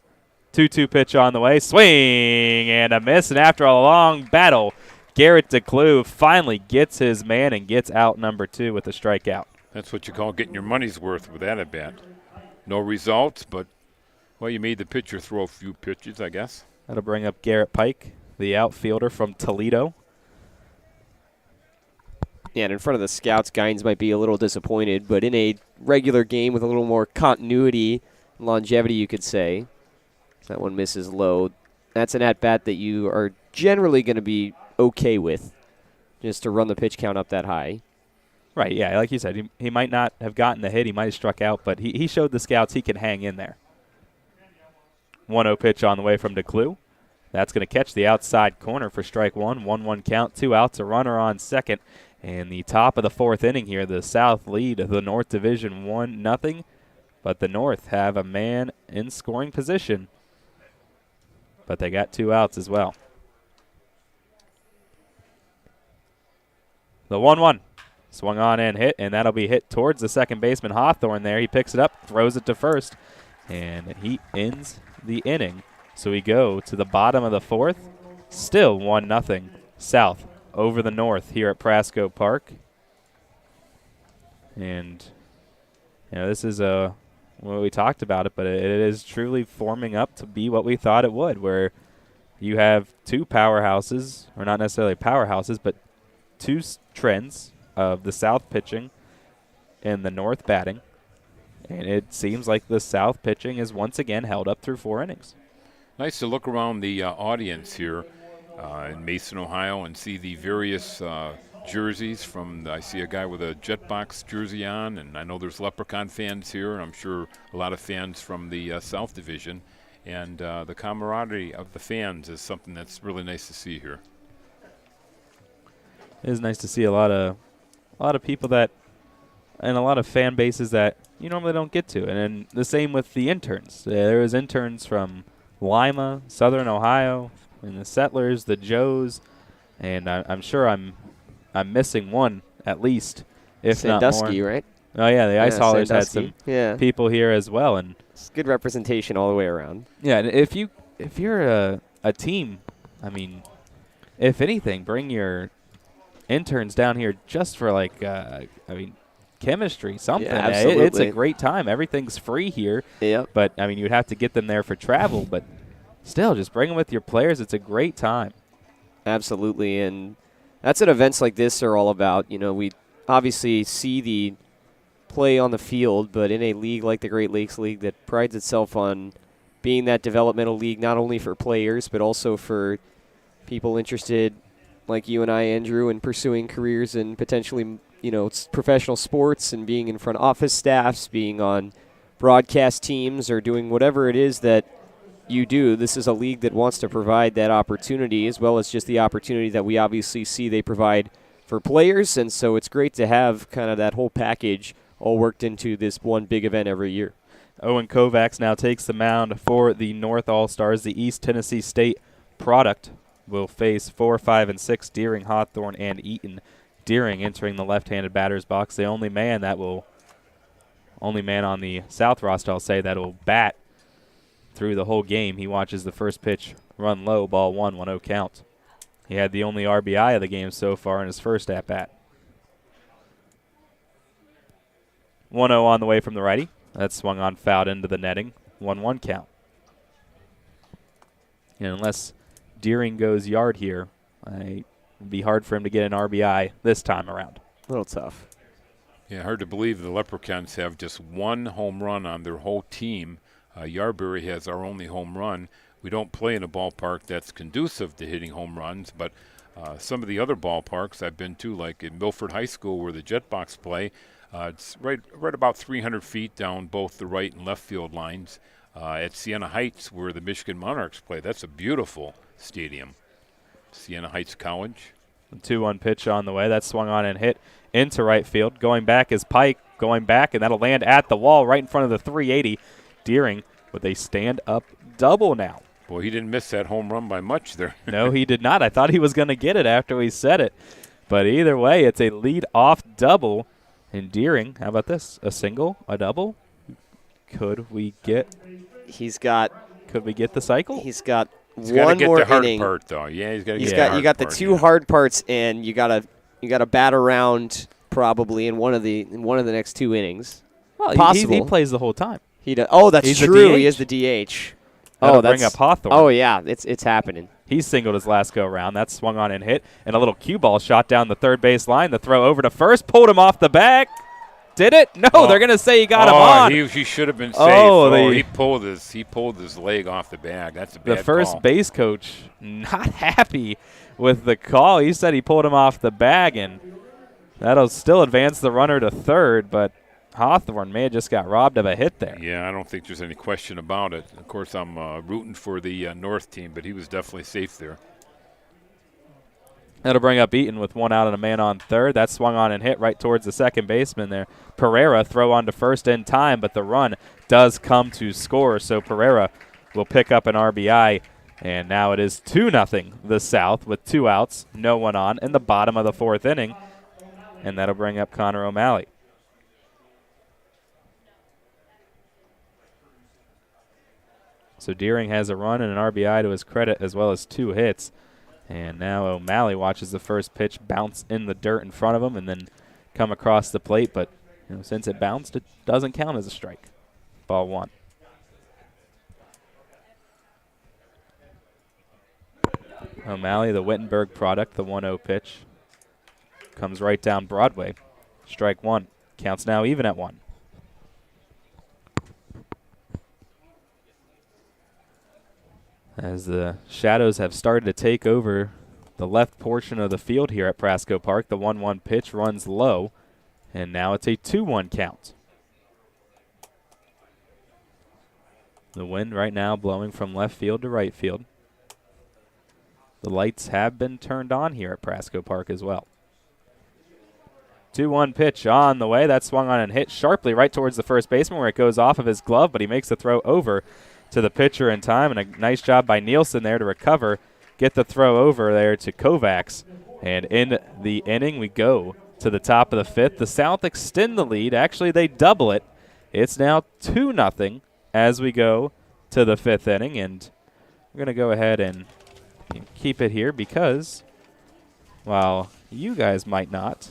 2-2 pitch on the way. Swing and a miss. And after a long battle, Garrett DeClue finally gets his man and gets out number 2 with a strikeout. That's what you call getting your money's worth with that at bat. No results, but, well, you made the pitcher throw a few pitches, I guess. That'll bring up Garrett Pike, the outfielder from Toledo. Yeah, and in front of the scouts, Gines might be a little disappointed, but in a regular game with a little more continuity, longevity, you could say, that one misses low. That's an at-bat that you are generally going to be okay with, just to run the pitch count up that high. Right, yeah, like you said, he might not have gotten the hit, he might have struck out, but he showed the scouts he can hang in there. 1-0 pitch on the way from DeClue. That's going to catch the outside corner for strike 1. 1-1 count, 2 outs, a runner on second. And the top of the 4th inning here, the South lead the North Division 1-0, but the North have a man in scoring position, but they got 2 outs as well. The 1-1. Swung on and hit, and that'll be hit towards the second baseman, Hawthorne there. He picks it up, throws it to first, and he ends the inning. So we go to the bottom of the 4th. Still 1-0 South over the North here at Prasco Park. And, this is well, we talked about it, but it is truly forming up to be what we thought it would, where you have 2 powerhouses, or not necessarily powerhouses, but 2 trends of the South pitching and the North batting. And it seems like the South pitching is once again held up through 4 innings. Nice to look around the audience here in Mason, Ohio, and see the various jerseys from I see a guy with a Jetbox jersey on, and I know there's Leprechaun fans here, and I'm sure a lot of fans from the South Division. And the camaraderie of the fans is something that's really nice to see here. It is nice to see a lot of people that, and a lot of fan bases that you normally don't get to. And then the same with the interns. There was interns from Lima, Southern Ohio, and the Settlers, the Joes, and I'm sure I'm missing one at least, if not more. Sandusky, right? Oh yeah, the Ice Haulers had some people here as well, and it's good representation all the way around. Yeah, and if you're a team, I mean, if anything, bring your interns down here just for chemistry, something. Yeah, absolutely. It's a great time. Everything's free here. Yep. But I mean, you'd have to get them there for travel, but still, just bring them with your players. It's a great time. Absolutely, and that's what events like this are all about. We obviously see the play on the field, but in a league like the Great Lakes League that prides itself on being that developmental league, not only for players, but also for people interested like you and I, Andrew, in pursuing careers in potentially, professional sports and being in front office staffs, being on broadcast teams, or doing whatever it is that you do. This is a league that wants to provide that opportunity, as well as just the opportunity that we obviously see they provide for players. And so it's great to have kind of that whole package all worked into this one big event every year. Owen Kovacs now takes the mound for the North All-Stars. The East Tennessee State product will face 4, 5, and 6 Deering, Hawthorne, and Eaton. Deering entering the left-handed batter's box. The only man on the South roster, I'll say, that will bat through the whole game. He watches the first pitch run low, ball 1-1-0 count. He had the only RBI of the game so far in his first at-bat. 1-0 on the way from the righty. That swung on, fouled into the netting. 1-1 count. And unless Deering goes yard here, it would be hard for him to get an RBI this time around. A little tough. Yeah, hard to believe the Leprechauns have just one home run on their whole team. Yarberry has our only home run. We don't play in a ballpark that's conducive to hitting home runs, but some of the other ballparks I've been to, like in Milford High School where the Jetbox play, it's right about 300 feet down both the right and left field lines. At Siena Heights where the Michigan Monarchs play, that's a beautiful stadium. Siena Heights College. The 2-1 pitch on the way. That swung on and hit into right field. Going back is Pike. Going back, and that'll land at the wall right in front of the 380. Deering with a stand-up double now. Boy, he didn't miss that home run by much there. No, he did not. I thought he was going to get it after we said it. But either way, it's a lead-off double. And Deering, how about this? A single, a double? Could we get the cycle? He's got He's one get more the hard inning. part, though. Yeah, he's got to get You the hard got the part, two hard parts, and you got to bat around probably in one of the next 2 innings. Well, Possible. he plays the whole time. He does. Oh, that's He's the true. DH. He is the DH. That'll bring up Hawthorne. Oh yeah, it's happening. He singled his last go around. That swung on and hit, and a little cue ball shot down the third base line. The throw over to first, pulled him off the bag. Did it? No, they're going to say he got him on. He should have been safe. He pulled his leg off the bag. That's a bad call. The first base coach not happy with the call. He said he pulled him off the bag, and that'll still advance the runner to third, but Hawthorne may have just got robbed of a hit there. Yeah, I don't think there's any question about it. Of course, I'm rooting for the North team, but he was definitely safe there. That'll bring up Eaton with 1 out and a man on third. That swung on and hit right towards the second baseman there. Pereira throw on to first in time, but the run does come to score, so Pereira will pick up an RBI. And now it is 2-0 the South with 2 outs, no one on in the bottom of the 4th inning. And that'll bring up Connor O'Malley. So Deering has a run and an RBI to his credit as well as 2 hits. And now O'Malley watches the first pitch bounce in the dirt in front of him and then come across the plate. But since it bounced, it doesn't count as a strike. Ball 1. O'Malley, the Wittenberg product, the 1-0 pitch. Comes right down Broadway. Strike 1. Counts now even at 1. As the shadows have started to take over the left portion of the field here at Prasco Park, the 1-1 pitch runs low, and now it's a 2-1 count. The wind right now blowing from left field to right field. The lights have been turned on here at Prasco Park as well. 2-1 pitch on the way. That swung on and hit sharply right towards the first baseman where it goes off of his glove, but he makes the throw over to the pitcher in time, and a nice job by Nielsen there to recover, get the throw over there to Kovacs. And in the inning, we go to the top of the 5th. The South extend the lead. Actually, they double it. It's now 2-0 as we go to the 5th inning, and we're going to go ahead and keep it here because while you guys might not,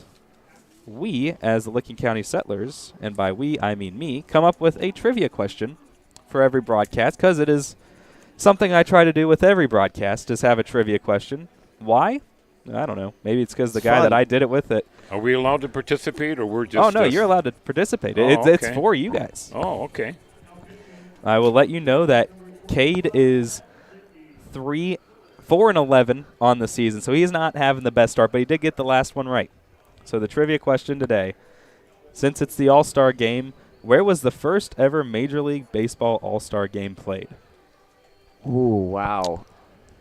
we, as the Licking County Settlers, and by we I mean me, come up with a trivia question for every broadcast, because it is something I try to do with every broadcast, is have a trivia question. Why? I don't know. Maybe it's because the guy that I did it with it. Are we allowed to participate, or we're just... Oh, no, you're allowed to participate. It's for you guys. Oh, okay. I will let you know that Cade is 4-11 on the season, so he's not having the best start, but he did get the last one right. So the trivia question today, since it's the All-Star game, where was the first ever Major League Baseball All-Star game played? Ooh, wow.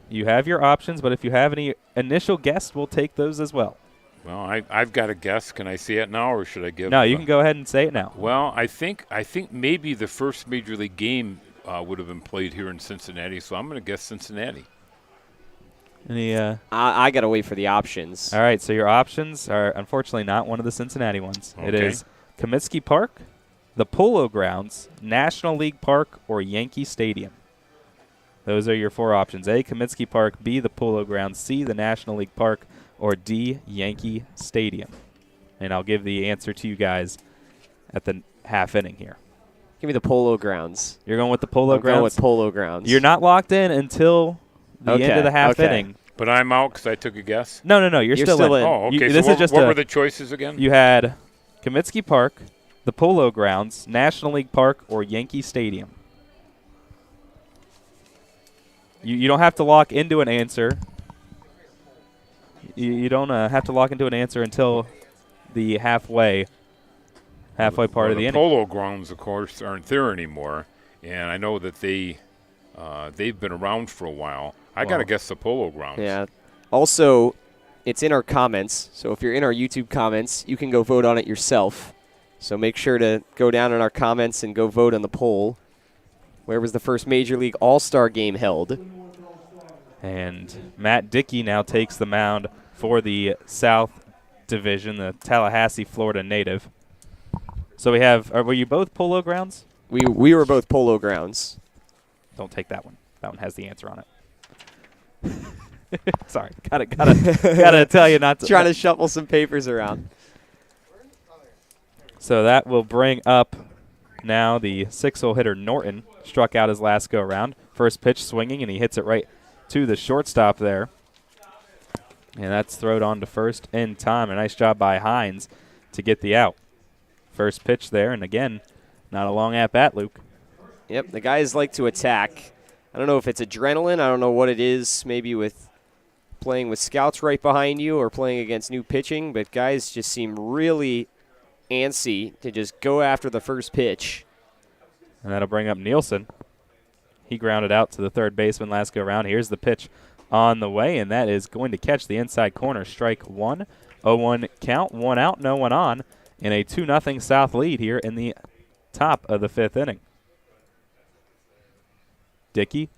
You have your options, but if you have any initial guess, we'll take those as well. Well, I've got a guess. Can I say it now, or should I give? No, you can go ahead and say it now. Well, I think maybe the first Major League game would have been played here in Cincinnati, so I'm going to guess Cincinnati. Any? I got to wait for the options. All right, so your options are unfortunately not one of the Cincinnati ones. Okay. It is Comiskey Park, the Polo Grounds, National League Park, or Yankee Stadium. Those are your 4 options. A, Kamenowski Park, B, the Polo Grounds, C, the National League Park, or D, Yankee Stadium. And I'll give the answer to you guys at the half inning here. Give me the Polo Grounds. You're going with the Polo Grounds? I'm going with Polo Grounds. You're not locked in until the end of the half inning. But I'm out because I took a guess? No. You're still in. Oh, okay. This so is just what were the choices again? You had Kamenowski Park, the Polo Grounds, National League Park, or Yankee Stadium. You don't have to lock into an answer. You don't have to lock into an answer until the halfway part of the inning. Polo Grounds, of course, aren't there anymore, and I know that they've been around for a while. I got to guess the Polo Grounds. Yeah. Also, it's in our comments, so if you're in our YouTube comments, you can go vote on it yourself. So make sure to go down in our comments and go vote on the poll. Where was the first Major League All-Star game held? And Matt Dickey now takes the mound for the South Division, the Tallahassee, Florida native. So we have, were you both Polo Grounds? We were both Polo Grounds. Don't take that one. That one has the answer on it. Sorry, gotta tell you not to. Trying to shuffle some papers around. So that will bring up now the 6-hole hitter Norton. Struck out his last go around. First pitch swinging, and he hits it right to the shortstop there. And that's thrown on to first in time. A nice job by Heinz to get the out. First pitch there, and again, not a long at-bat, Luke. Yep, the guys like to attack. I don't know if it's adrenaline. I don't know what it is, maybe with playing with scouts right behind you or playing against new pitching, but guys just seem really antsy to just go after the first pitch. And that'll bring up Nielsen. He grounded out to the third baseman last go around. Here's the pitch on the way, and that is going to catch the inside corner. Strike one. 0-1 count, 1 out, no one on, and a 2-0 South lead here in the top of the 5th inning. Dickey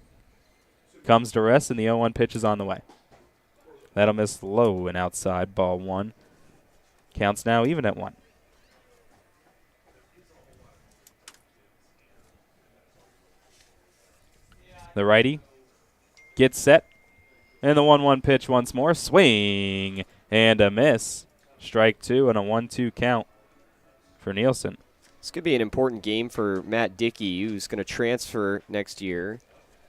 comes to rest, and the 0-1 pitch is on the way. That'll miss low and outside, ball 1. Counts now even at 1. The righty gets set, and the 1-1 pitch once more. Swing and a miss. Strike 2 and a 1-2 count for Nielsen. This could be an important game for Matt Dickey, who's going to transfer next year.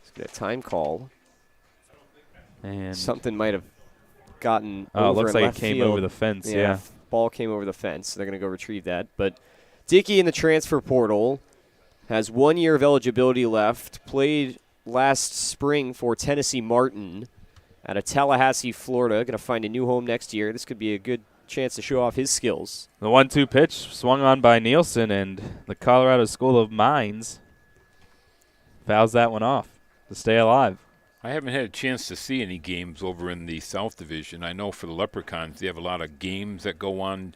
He's going to time call. And something might have gotten over. It looks like left it came field. over the fence. Yeah, ball came over the fence. So they're going to go retrieve that. But Dickey in the transfer portal has 1 year of eligibility left. Played last spring for Tennessee Martin out of Tallahassee, Florida. Going to find a new home next year. This could be a good chance to show off his skills. The 1-2 pitch swung on by Nielsen, and the Colorado School of Mines fouls that one off to stay alive. I haven't had a chance to see any games over in the South Division. I know for the Leprechauns, they have a lot of games that go on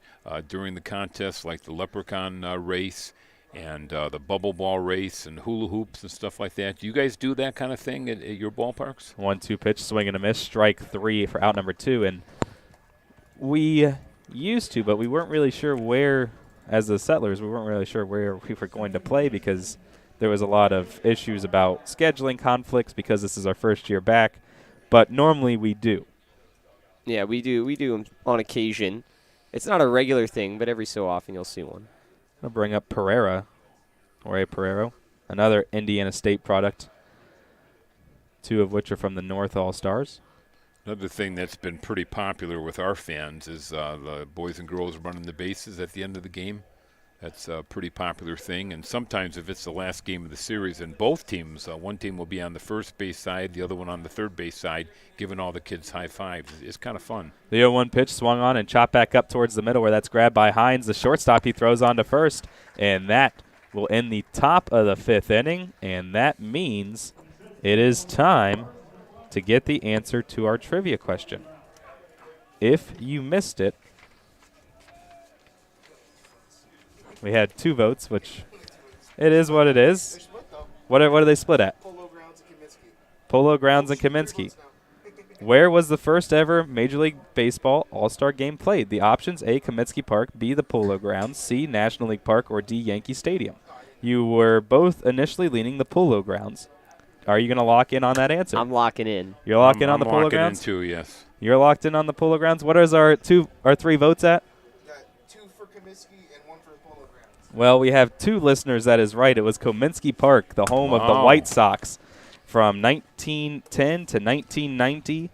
during the contest, like the Leprechaun race and the bubble ball race and hula hoops and stuff like that. Do you guys do that kind of thing at your ballparks? 1-2 pitch, swing and a miss, strike 3 for out number 2. And we used to, but we weren't really sure where, as the Settlers, we weren't really sure where we were going to play because there was a lot of issues about scheduling conflicts because this is our first year back. But normally we do. Yeah, we do. We do on occasion. It's not a regular thing, but every so often you'll see one. I'll bring up Pereira, or a Pereiro, another Indiana State product, 2 of which are from the North All-Stars. Another thing that's been pretty popular with our fans is the boys and girls running the bases at the end of the game. That's a pretty popular thing. And sometimes if it's the last game of the series and both teams, one team will be on the first base side, the other one on the third base side, giving all the kids high fives. It's kind of fun. The 0-1 pitch swung on and chopped back up towards the middle where that's grabbed by Heinz. The shortstop he throws on to first, and that will end the top of the 5th inning, and that means it is time to get the answer to our trivia question. If you missed it, we had 2 votes, which it is what it is. What are they split at? Polo Grounds and Kamenowski. Where was the first ever Major League Baseball All-Star game played? The options: A, Kamenowski Park, B, the Polo Grounds, C, National League Park, or D, Yankee Stadium. You were both initially leaning the Polo Grounds. are you going to lock in on that answer? I'm locking in. You're locking on I'm the Polo locking Grounds? in too, yes. You're locked in on the Polo Grounds. What is our 3 votes at? Got 2 for Kamenowski and 1 for Polo Grounds. Well, we have 2 listeners. That is right. It was Kamenowski Park, the home of the White Sox, from 1910 to 1990.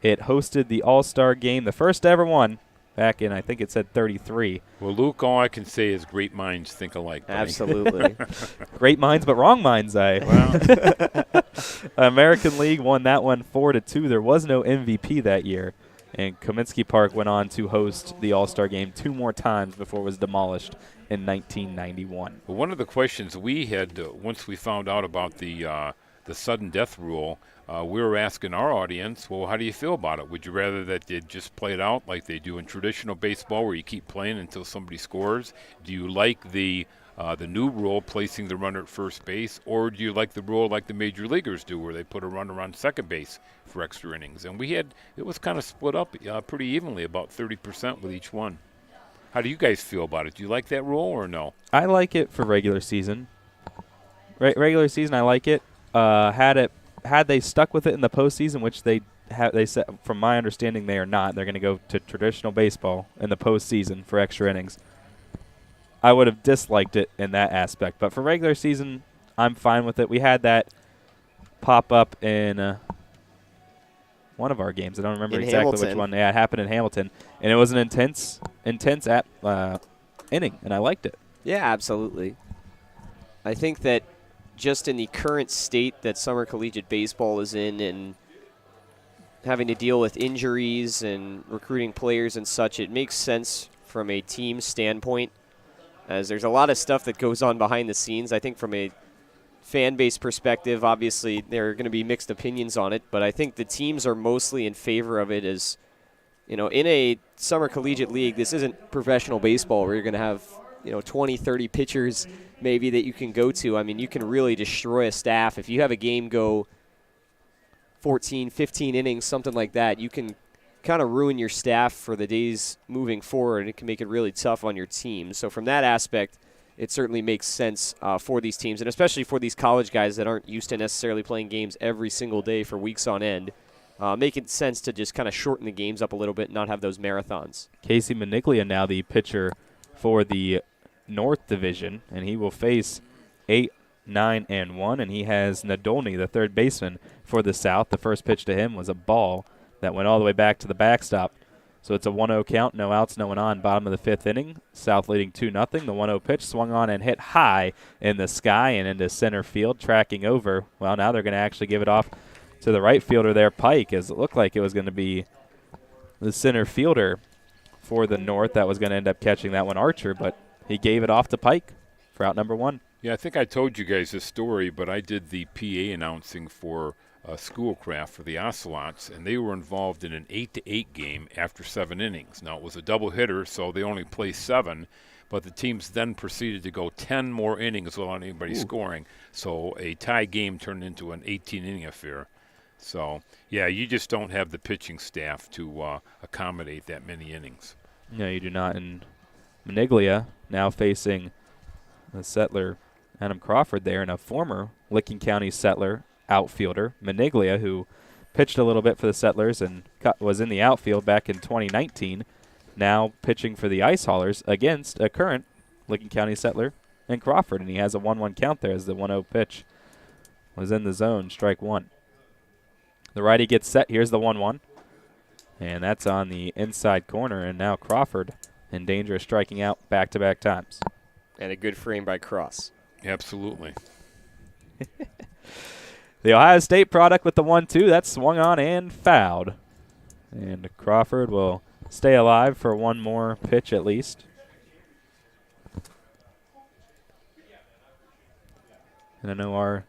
It hosted the All-Star Game, the first ever one, back in, I think it said 33. Well, Luke, all I can say is great minds think alike. Buddy. Absolutely. Great minds, but wrong minds, American League won that one 4-2. There was no MVP that year, and Kamenowski Park went on to host the All-Star Game 2 more times before it was demolished in 1991. Well, one of the questions we had once we found out about the sudden death rule, we were asking our audience, well, how do you feel about it? Would you rather that they just play it out like they do in traditional baseball where you keep playing until somebody scores? Do you like the new rule placing the runner at first base, or do you like the rule like the major leaguers do where they put a runner on second base for extra innings? And it was kind of split up pretty evenly, about 30% with each one. How do you guys feel about it? Do you like that rule or no? I like it for regular season. Regular season, I like it. Had they stuck with it in the postseason, which they said, from my understanding, they are not. They're going to go to traditional baseball in the postseason for extra innings. I would have disliked it in that aspect, but for regular season, I'm fine with it. We had that pop up in one of our games. I don't remember exactly which one. Yeah, it happened in Hamilton, and it was an intense inning, and I liked it. Yeah, absolutely. I think that just in the current state that summer collegiate baseball is in, and having to deal with injuries and recruiting players and such, it makes sense from a team standpoint, as there's a lot of stuff that goes on behind the scenes. I think from a fan base perspective, obviously there are going to be mixed opinions on it, but I think the teams are mostly in favor of it. As you know, in a summer collegiate league, this isn't professional baseball where you're going to have 20, 30 pitchers maybe that you can go to. I mean, you can really destroy a staff. If you have a game go 14, 15 innings, something like that, you can kind of ruin your staff for the days moving forward, and it can make it really tough on your team. So from that aspect, it certainly makes sense for these teams, and especially for these college guys that aren't used to necessarily playing games every single day for weeks on end. Making sense to just kind of shorten the games up a little bit and not have those marathons. Casey Maniglia now the pitcher for the North Division, and he will face 8, 9, and 1, and he has Nadani, the third baseman for the South. The first pitch to him was a ball that went all the way back to the backstop. So it's a 1-0 count, no outs, no one on, bottom of the 5th inning. South leading 2-0. The 1-0 pitch swung on and hit high in the sky and into center field, tracking over. Well, now they're going to actually give it off to the right fielder there, Pike, as it looked like it was going to be the center fielder for the North that was going to end up catching that one, Archer, but he gave it off to Pike for out number 1. Yeah, I think I told you guys this story, but I did the PA announcing for Schoolcraft for the Ocelots, and they were involved in an 8-8 game after 7 innings. Now, it was a doubleheader, so they only placed 7, but the teams then proceeded to go 10 more innings without anybody scoring. So a tie game turned into an 18-inning affair. So, yeah, you just don't have the pitching staff to accommodate that many innings. No, you do not. And Maniglia now facing the settler Adam Crawford there, and a former Licking County settler outfielder, Maniglia, who pitched a little bit for the Settlers and was in the outfield back in 2019, now pitching for the Ice Haulers against a current Licking County settler and Crawford, and he has a 1-1 count there as the 1-0 pitch was in the zone, strike 1. The righty gets set. Here's the 1-1, and that's on the inside corner, and now Crawford in danger of striking out back-to-back times. And a good frame by Cross. Absolutely. The Ohio State product with the 1-2. That's swung on and fouled. And Crawford will stay alive for one more pitch at least. And I know our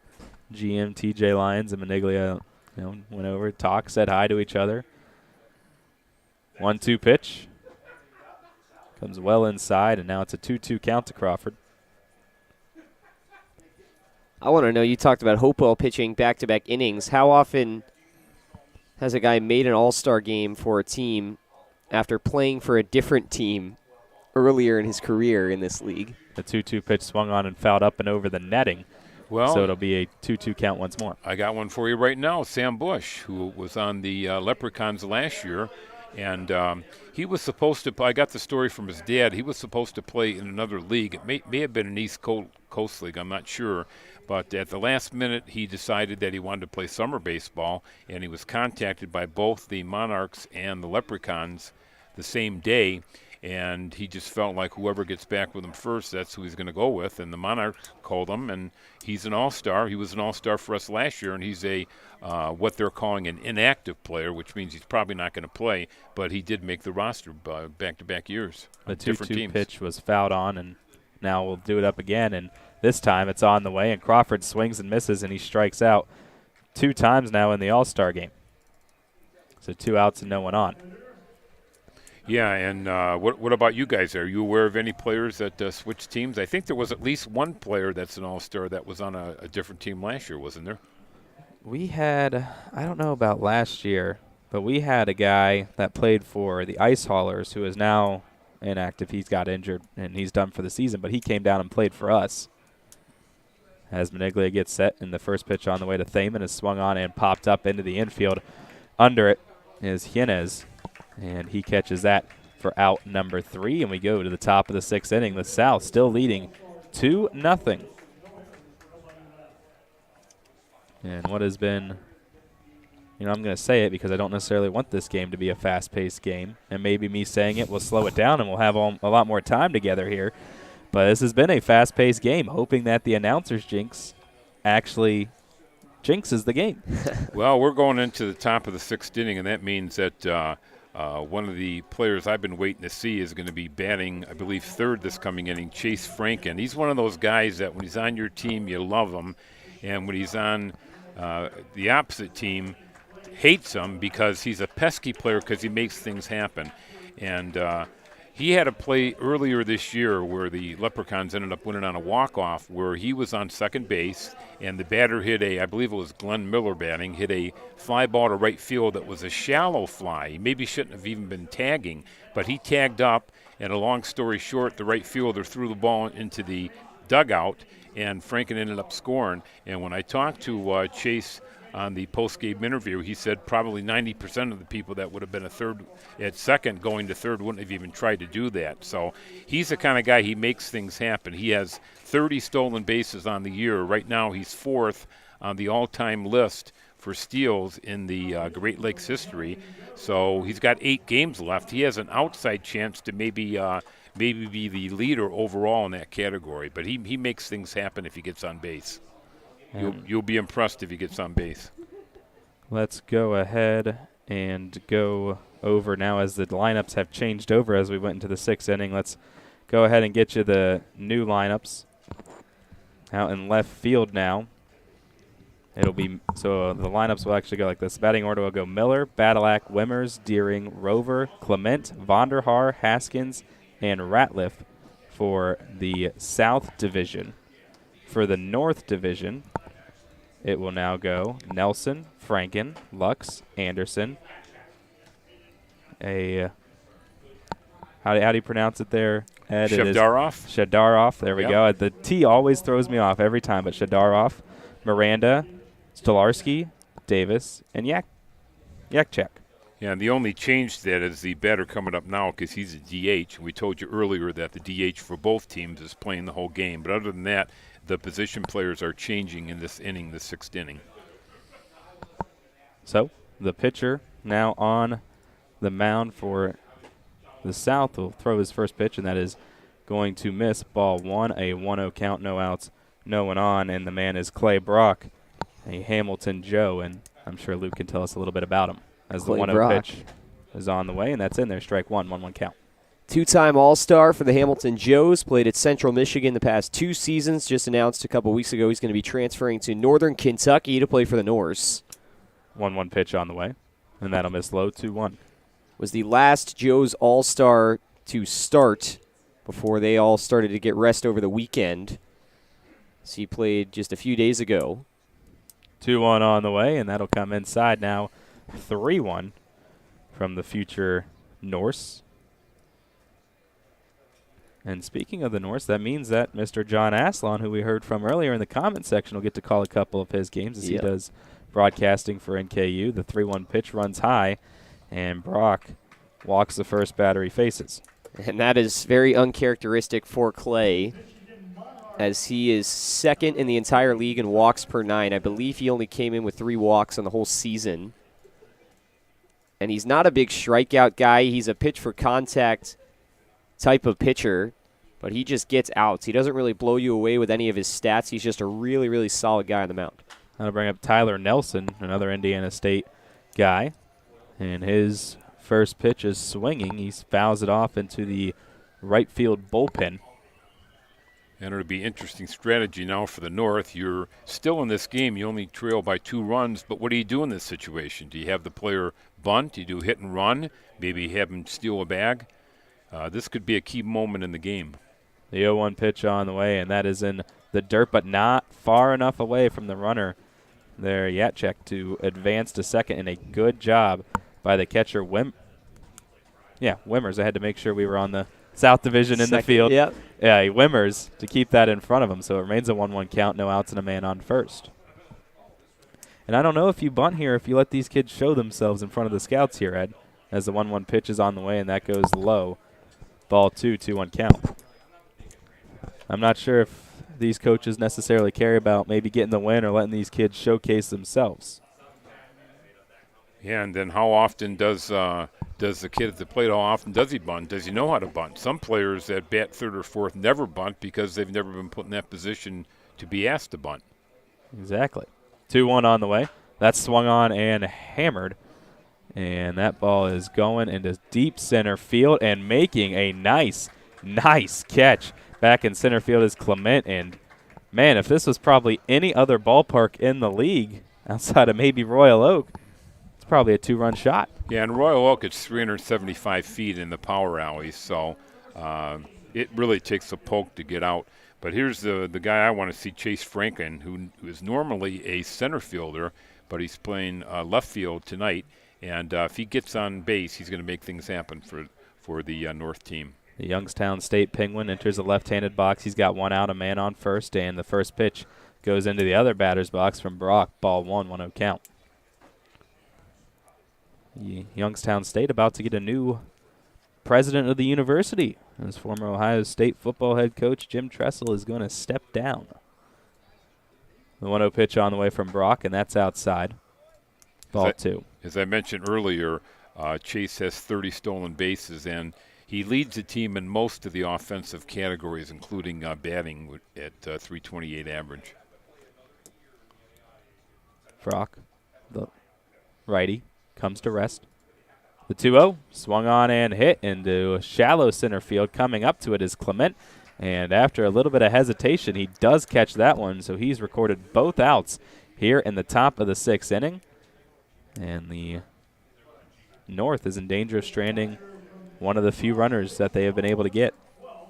GM, TJ Lyons, and Maniglia went over, talked, said hi to each other. 1-2 pitch. Comes well inside, and now it's a 2-2 count to Crawford. I want to know, you talked about Hopewell pitching back-to-back innings. How often has a guy made an all-star game for a team after playing for a different team earlier in his career in this league? The 2-2 pitch swung on and fouled up and over the netting. Well, so it'll be a 2-2 count once more. I got one for you right now. Sam Bush, who was on the Leprechauns last year, and he was supposed to. I got the story from his dad. He was supposed to play in another league. It may have been an East Coast league. I'm not sure. But at the last minute, he decided that he wanted to play summer baseball, and he was contacted by both the Monarchs and the Leprechauns the same day. And he just felt like whoever gets back with him first, that's who he's going to go with. And the Monarchs called him, and he's an all-star. He was an all-star for us last year, and he's a what they're calling an inactive player, which means he's probably not going to play. But he did make the roster back-to-back years. The 2-2 pitch was fouled on, and now we'll do it up again. And this time it's on the way, and Crawford swings and misses, and he strikes out 2 times now in the all-star game. So 2 outs and no one on. Yeah, and what about you guys? Are you aware of any players that switched teams? I think there was at least one player that's an all-star that was on a different team last year, wasn't there? We had, I don't know about last year, but we had a guy that played for the Ice Haulers who is now inactive. He's got injured, and he's done for the season, but he came down and played for us. As Maniglia gets set, and the first pitch on the way to Thaman is swung on and popped up into the infield. Under it is Jimenez. And he catches that for out number 3, and we go to the top of the 6th inning. The South still leading 2-0. And what has been, I'm going to say it because I don't necessarily want this game to be a fast-paced game. And maybe me saying it will slow it down and we'll have a lot more time together here. But this has been a fast-paced game, hoping that the announcer's jinx actually jinxes the game. Well, we're going into the top of the 6th inning, and that means that one of the players I've been waiting to see is going to be batting, I believe, 3rd this coming inning, Chase Franken. He's one of those guys that when he's on your team, you love him, and when he's on the opposite team, hates him because he's a pesky player because he makes things happen. And he had a play earlier this year where the Leprechauns ended up winning on a walk-off where he was on second base and the batter hit I believe it was Glenn Miller batting, hit a fly ball to right field that was a shallow fly. He maybe shouldn't have even been tagging, but he tagged up, and a long story short, the right fielder threw the ball into the dugout, and Franken ended up scoring. And when I talked to Chase on the post-game interview, he said probably 90% of the people that would have been at second going to third wouldn't have even tried to do that. So he's the kind of guy, he makes things happen. He has 30 stolen bases on the year. Right now he's 4th on the all-time list for steals in the Great Lakes history. So he's got 8 games left. He has an outside chance to maybe be the leader overall in that category. But he makes things happen if he gets on base. You'll be impressed if he gets on base. Let's go ahead and go over now as the lineups have changed over as we went into the 6th inning. Let's go ahead and get you the new lineups. Out in left field now. It'll be, so the lineups will actually go like this. Batting order will go Miller, Badalak, Wimmers, Deering, Rover, Clement, Vonderhaar, Haskins, and Ratliff for the South Division. For the North Division, it will now go Nelson, Franken, Lux, Anderson. How do you pronounce it there, Ed? Shevdarov. Shevdarov. There we go. The T always throws me off every time, but Shevdarov, Miranda, Stolarski, Davis, and Yakchak. Yeah, and the only change to that is the batter coming up now because he's a DH. We told you earlier that the DH for both teams is playing the whole game. But other than that, the position players are changing in this inning, the 6th inning. So the pitcher now on the mound for the South will throw his first pitch, and that is going to miss. Ball 1, a 1-0 count, no outs, no one on, and the man is Clay Brock, a Hamilton Joe, and I'm sure Luke can tell us a little bit about him as the 1-0 pitch is on the way, and that's in there, strike 1, 1-1 count. 2-time All-Star for the Hamilton Joes, played at Central Michigan the past 2 seasons, just announced a couple weeks ago he's going to be transferring to Northern Kentucky to play for the Norse. 1-1 pitch on the way, and that'll miss low, 2-1. Was the last Joes All-Star to start before they all started to get rest over the weekend. So he played just a few days ago. 2-1 on the way, and that'll come inside now. 3-1 from the future Norse. And speaking of the Norse, that means that Mr. John Aslan, who we heard from earlier in the comment section, will get to call a couple of his games as he does broadcasting for NKU. The 3-1 pitch runs high, and Brock walks the first batter he faces. And that is very uncharacteristic for Clay, as he is second in the entire league in walks per 9. I believe he only came in with 3 walks on the whole season. And he's not a big strikeout guy. He's a pitch for contact type of pitcher, but he just gets outs. He doesn't really blow you away with any of his stats. He's just a really, really solid guy on the mound. I'll bring up Tyler Nelson, another Indiana State guy. And his first pitch is swinging. He fouls it off into the right field bullpen. And it'll be interesting strategy now for the North. You're still in this game. You only trail by 2 runs, but what do you do in this situation? Do you have the player bunt? Do you do hit and run? Maybe have him steal a bag? This could be a key moment in the game. The 0-1 pitch on the way, and that is in the dirt, but not far enough away from the runner there, Yatchek, to advance to second, and a good job by the catcher, Wimmers. I had to make sure we were on the South Division in the field. Yep. Yeah, Wimmers to keep that in front of him, so it remains a 1-1 count, no outs and a man on first. And I don't know if you bunt here, if you let these kids show themselves in front of the scouts here, Ed, as the 1-1 pitch is on the way, and that goes low. Ball 2, 2-1 count. I'm not sure if these coaches necessarily care about maybe getting the win or letting these kids showcase themselves. Yeah, and then how often does the kid at the plate, how often does he bunt? Does he know how to bunt? Some players that bat third or fourth never bunt because they've never been put in that position to be asked to bunt. Exactly. 2-1 on the way. That's swung on and hammered. And that ball is going into deep center field and making a nice catch. Back in center field is Clement. And, man, if this was probably any other ballpark in the league outside of maybe Royal Oak, it's probably a 2-run shot. Yeah, and Royal Oak, it's 375 feet in the power alley, so it really takes a poke to get out. But here's the guy I want to see, Chase Franklin, who is normally a center fielder, but he's playing left field tonight. And if he gets on base, he's going to make things happen for the North team. The Youngstown State Penguin enters the left-handed box. He's got 1 out, a man on first, and the first pitch goes into the other batter's box from Brock. Ball 1, 1-0 count. Youngstown State about to get a new president of the university. As former Ohio State football head coach Jim Tressel is going to step down. The 1-0 pitch on the way from Brock, and that's outside. Ball 2. As I mentioned earlier, Chase has 30 stolen bases, and he leads the team in most of the offensive categories, including batting at 328 average. Brock, the righty, comes to rest. The 2-0 swung on and hit into shallow center field. Coming up to it is Clement, and after a little bit of hesitation, he does catch that one, so he's recorded both outs here in the top of the 6th inning. And the North is in danger of stranding one of the few runners that they have been able to get.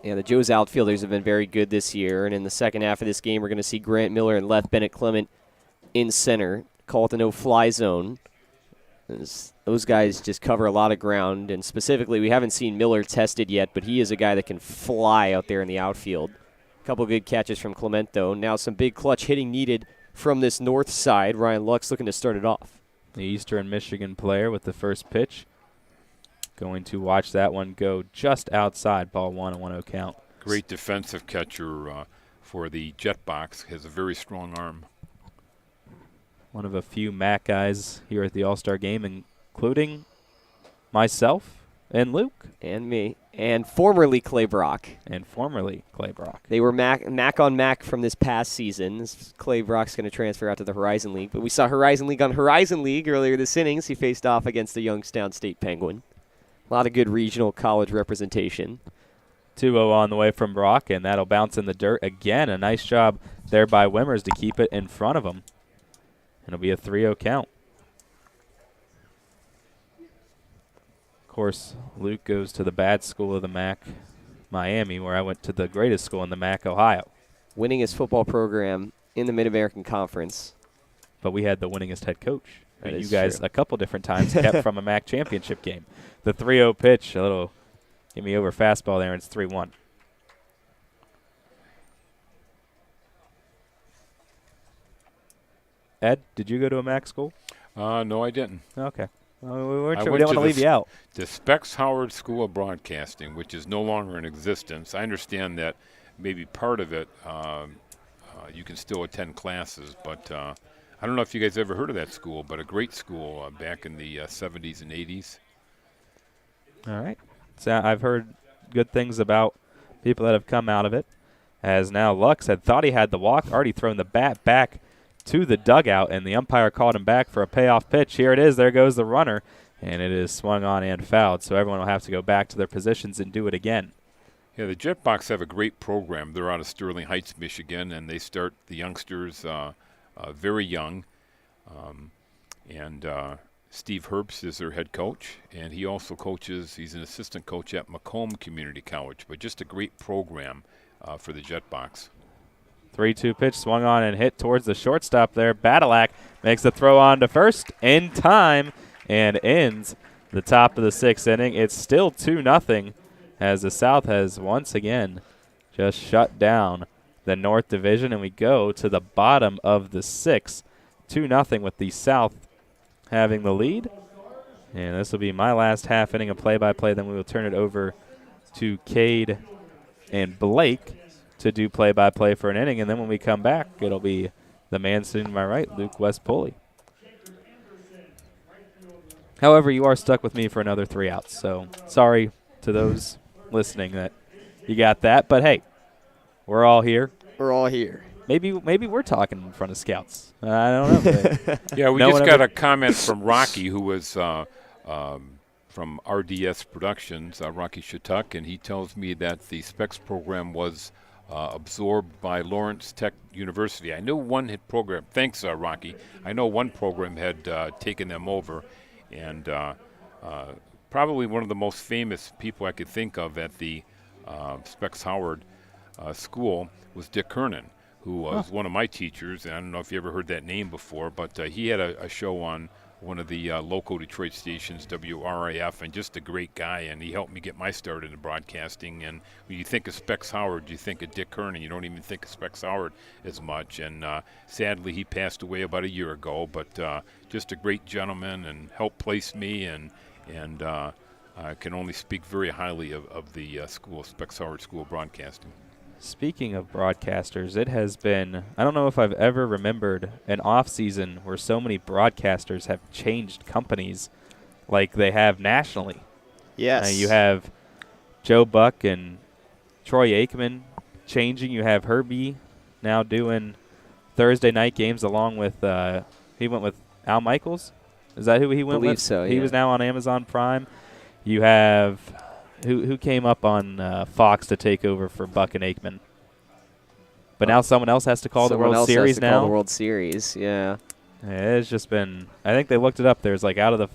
Yeah, the Joe's outfielders have been very good this year, and in the second half of this game, we're going to see Grant Miller and left Bennett Clement in center. Call it the no-fly zone. Those guys just cover a lot of ground, and specifically, we haven't seen Miller tested yet, but he is a guy that can fly out there in the outfield. A couple good catches from Clement, though. Now some big clutch hitting needed from this north side. Ryan Lux looking to start it off. The Eastern Michigan player with the first pitch. Going to watch that one go just outside. Ball 1, a 1-0 count. Great defensive catcher for the Jet Box. Has a very strong arm. One of a few MAC guys here at the All-Star Game, including myself and Luke. And me. And formerly Clay Brock. They were MAC on MAC from this past season. Clay Brock's going to transfer out to the Horizon League. But we saw Horizon League on Horizon League earlier this innings. He faced off against the Youngstown State Penguin. A lot of good regional college representation. 2-0 on the way from Brock, and that'll bounce in the dirt again. A nice job there by Wimmers to keep it in front of him. It'll be a 3-0 count. Of course, Luke goes to the bad school of the MAC, Miami, where I went to the greatest school in the MAC, Ohio. Winningest football program in the Mid-American Conference. But we had the winningest head coach. That You is guys true. a couple different times kept from a MAC championship game. The 3-0 pitch, a little get me over fastball there, and it's 3-1. Ed, did you go to a MAC school? No, I didn't. Okay. Well, we weren't I sure. We went didn't want to to leave you out. The Specs Howard School of Broadcasting, which is no longer in existence. I understand that maybe part of it you can still attend classes, but I don't know if you guys ever heard of that school, but a great school back in the 70s and 80s. All right. So I've heard good things about people that have come out of it. As now Lux had thought he had the walk, already thrown the bat back to the dugout, and the umpire called him back for a payoff pitch. Here it is. There goes the runner, and it is swung on and fouled. So everyone will have to go back to their positions and do it again. Yeah, the Jetbox have a great program. They're out of Sterling Heights, Michigan, and they start the youngsters very young. Steve Herbst is their head coach, and he also coaches. He's an assistant coach at Macomb Community College, but just a great program for the Jetbox. 3-2 pitch swung on and hit towards the shortstop there. Badalak makes the throw on to first in time and ends the top of the 6th inning. It's still 2-0 as the South has once again just shut down the North Division, and we go to the bottom of the 6th. 2-0 with the South having the lead. And this will be my last half inning of play-by-play. Then we will turn it over to Cade and Blake to do play-by-play for an inning. And then when we come back, it'll be the man sitting to my right, Luke West-Pulley. However, you are stuck with me for another 3 outs. So sorry to those listening that you got that. But, hey, we're all here. We're all here. Maybe we're talking in front of scouts. I don't know. Yeah, we just got a comment from Rocky, who was from RDS Productions, Rocky Shatuk, and he tells me that the Specs program was absorbed by Lawrence Tech University. I know one had program. Thanks, Rocky. I know one program had taken them over, and probably one of the most famous people I could think of at the Specs Howard school was Dick Kernan, who was one of my teachers, and I don't know if you ever heard that name before, but he had a show on one of the local Detroit stations, WRIF, and just a great guy, and he helped me get my start into broadcasting. And when you think of Specs Howard, you think of Dick Kernan. You don't even think of Specs Howard as much, and sadly he passed away about a year ago, but just a great gentleman and helped place me, and I can only speak very highly of the school, Specs Howard School of Broadcasting. Speaking of broadcasters, it has been, I don't know if I've ever remembered an off season where so many broadcasters have changed companies like they have nationally. Yes. You have Joe Buck and Troy Aikman changing. You have Herbie now doing Thursday night games along with, he went with Al Michaels. Is that who he went with? So, He yeah. was now on Amazon Prime. You have... Who came up on Fox to take over for Buck and Aikman? But now someone else has to call the World Series now? Call the World Series, yeah. It's just been, I think they looked it up. There's like out of the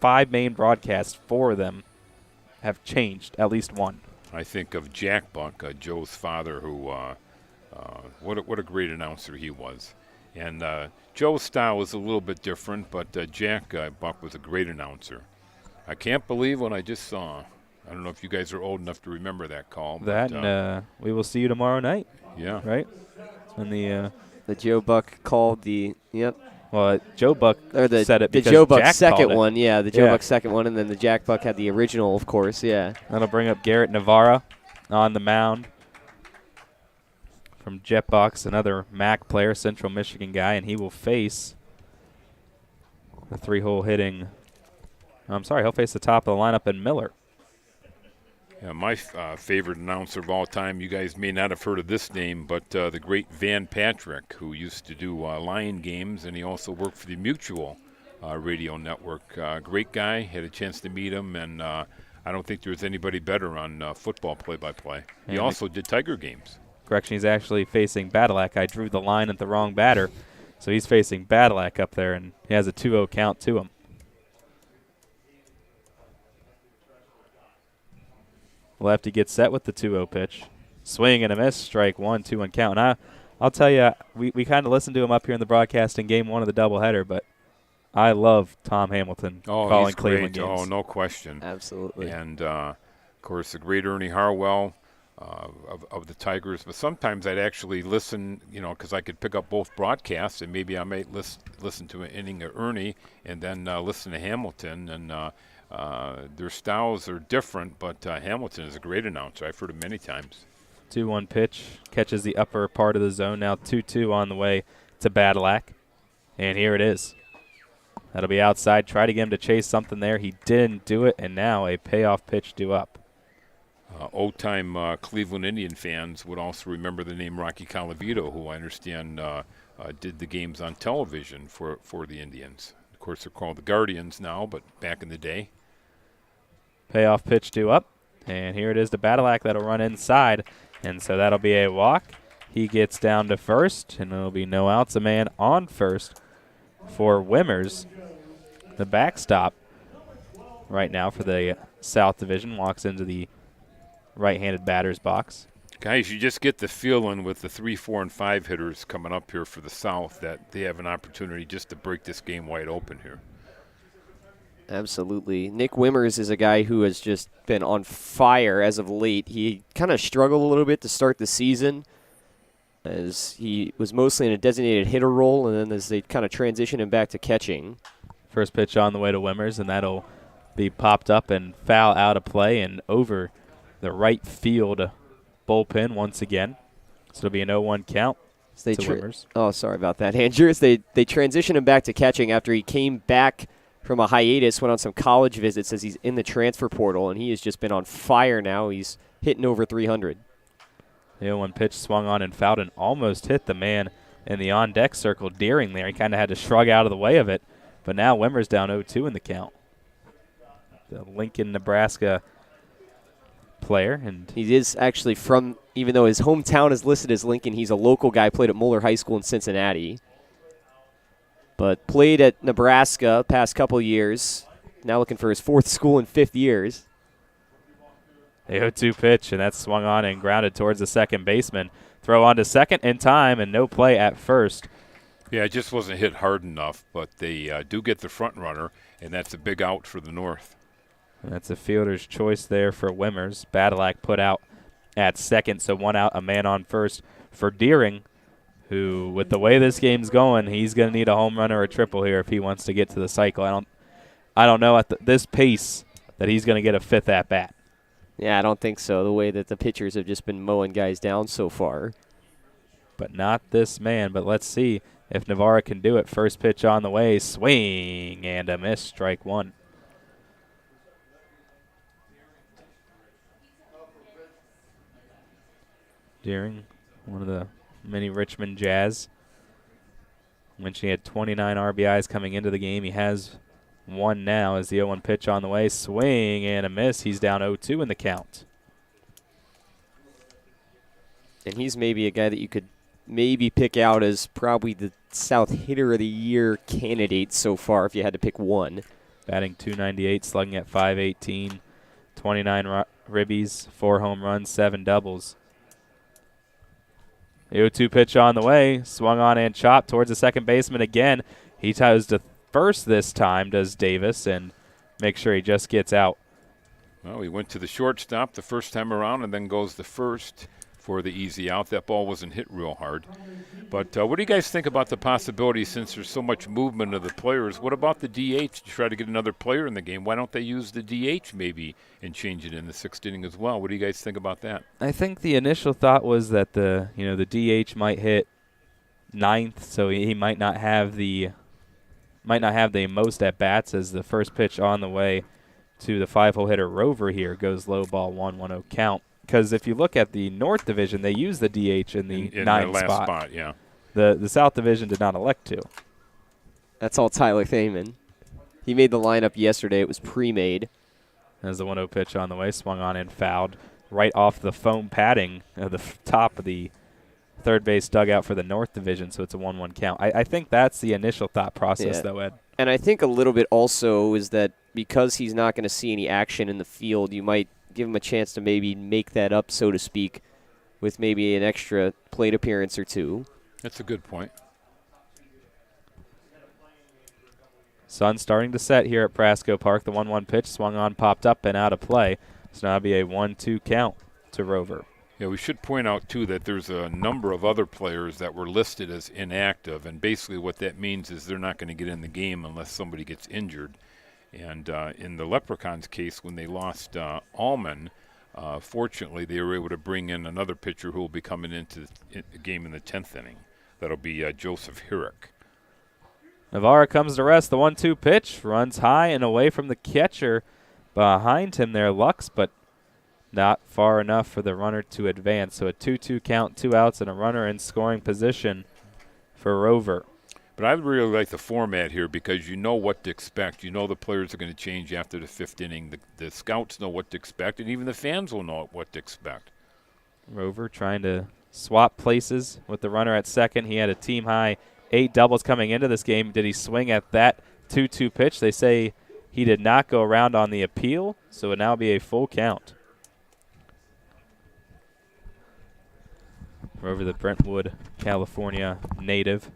5 main broadcasts, 4 of them have changed, at least one. I think of Jack Buck, Joe's father, who, what a great announcer he was. And Joe's style was a little bit different, but Jack Buck was a great announcer. I can't believe what I just saw. I don't know if you guys are old enough to remember that call. That, but, and we will see you tomorrow night. Yeah. Right? And the Joe Buck called the, yep. Well, Joe Buck said it because the Joe Buck Jack second called one, it. yeah, the Joe Buck second one, and then the Jack Buck had the original, of course, yeah. That'll bring up Garrett Navarra on the mound from Jetbox, another MAC player, Central Michigan guy, and he will face the 3-hole hitting. I'm sorry, he'll face the top of the lineup in Miller. Yeah, my favorite announcer of all time, you guys may not have heard of this name, but the great Van Patrick, who used to do Lion games, and he also worked for the Mutual radio network. Great guy, had a chance to meet him, and I don't think there was anybody better on football play-by-play. He also did Tiger games. Correction, he's actually facing Badalak. I drew the line at the wrong batter, so he's facing Badalak up there, and he has a 2-0 count to him. Lefty gets set with the 2-0 pitch. Swing and a miss, strike 1, 2-1 count. And I'll tell you, we kind of listened to him up here in the broadcast in game 1 of the doubleheader, but I love Tom Hamilton calling he's Cleveland great. games. Oh, no question. Absolutely. And, of course, the great Ernie Harwell, of the Tigers. But sometimes I'd actually listen, because I could pick up both broadcasts, and maybe I might listen to an inning of Ernie and then listen to Hamilton. And their styles are different, but Hamilton is a great announcer. I've heard him many times. 2-1 pitch, catches the upper part of the zone. Now 2-2 on the way to Badalack. And here it is. That'll be outside. Try to get him to chase something there. He didn't do it, and now a payoff pitch due up. Old-time Cleveland Indian fans would also remember the name Rocky Colavito, who I understand did the games on television for the Indians. Of course, they're called the Guardians now, but back in the day. Payoff pitch due up, and here it is to Badalack. That'll run inside, and so that'll be a walk. He gets down to first, and there'll be no outs. A man on first for Wimmers. The backstop right now for the South Division walks into the right-handed batter's box. Guys, you just get the feeling with the 3, 4, and 5 hitters coming up here for the South that they have an opportunity just to break this game wide open here. Absolutely. Nick Wimmers is a guy who has just been on fire as of late. He kind of struggled a little bit to start the season as he was mostly in a designated hitter role, and then as they kind of transitioned him back to catching. First pitch on the way to Wimmers, and that'll be popped up and foul out of play and over the right field bullpen once again. So it'll be an 0-1 count to Wimmers. Oh, sorry about that, Andrew. They transitioned him back to catching after he came back from a hiatus, went on some college visits as he's in the transfer portal, and he has just been on fire now. He's hitting over 300. The 0-1 pitch swung on and fouled and almost hit the man in the on-deck circle. Deering there, he kind of had to shrug out of the way of it. But now Wimmers down 0-2 in the count. The Lincoln, Nebraska player. And he is actually from, even though his hometown is listed as Lincoln, he's a local guy, played at Moeller High School in Cincinnati. But played at Nebraska past couple years. Now looking for his 4th school in 5th years. The 0-2 pitch, and that's swung on and grounded towards the second baseman. Throw on to second in time, and no play at first. Yeah, it just wasn't hit hard enough, but they do get the front runner, and that's a big out for the North. And that's a fielder's choice there for Wimmers. Badalack put out at second, so 1 out, a man on first for Deering, who, with the way this game's going, he's going to need a home run or a triple here if he wants to get to the cycle. I don't know at this pace that he's going to get a 5th at bat. Yeah, I don't think so, the way that the pitchers have just been mowing guys down so far. But not this man, but let's see if Navarra can do it. First pitch on the way, swing and a miss, strike 1. Deering, one of the many Richmond Jazz. Mentioned he had 29 RBIs coming into the game. He has 1 now as the 0-1 pitch on the way. Swing and a miss. He's down 0-2 in the count. And he's maybe a guy that you could maybe pick out as probably the South Hitter of the Year candidate so far if you had to pick one. Batting .298, slugging at .518, 29 ribbies, 4 home runs, 7 doubles. The 0-2 pitch on the way, swung on and chopped towards the second baseman again. He ties to first this time, does Davis, and make sure he just gets out. Well, he went to the shortstop the first time around and then goes the first for the easy out. That ball wasn't hit real hard. But what do you guys think about the possibility, since there's so much movement of the players? What about the DH to try to get another player in the game? Why don't they use the DH maybe and change it in the 6th inning as well? What do you guys think about that? I think the initial thought was that the DH might hit 9th, so he might not have the most at bats as the first pitch on the way to the 5-hole hitter Rover here goes low ball 1-1-0 count. Because if you look at the North Division, they use the DH in the 9th last spot. Yeah. The South Division did not elect to. That's all Tyler Thaman. He made the lineup yesterday. It was pre-made. As the 1-0 pitch on the way, swung on and fouled right off the foam padding of the top of the third base dugout for the North Division, so it's a 1-1 count. I think that's the initial thought process, though, Ed. And I think a little bit also is that because he's not going to see any action in the field, you might give him a chance to maybe make that up, so to speak, with maybe an extra plate appearance or 2. That's a good point. Sun starting to set here at Prasco Park. The 1-1 pitch swung on, popped up, and out of play. So now it'll be a 1-2 count to Rover. Yeah, we should point out, too, that there's a number of other players that were listed as inactive, and basically what that means is they're not going to get in the game unless somebody gets injured. And in the Leprechauns case, when they lost Allman, fortunately they were able to bring in another pitcher who will be coming into the game in the 10th inning. That'll be Joseph Herrick. Navarra comes to rest. The 1-2 pitch runs high and away from the catcher. Behind him there, Lux, but not far enough for the runner to advance. So a 2-2 count, 2 outs, and a runner in scoring position for Rover. But I really like the format here because you know what to expect. You know the players are going to change after the 5th inning. The scouts know what to expect, and even the fans will know what to expect. Rover trying to swap places with the runner at second. He had a team-high 8 doubles coming into this game. Did he swing at that 2-2 pitch? They say he did not go around on the appeal, so it will now be a full count. Rover, the Brentwood, California native,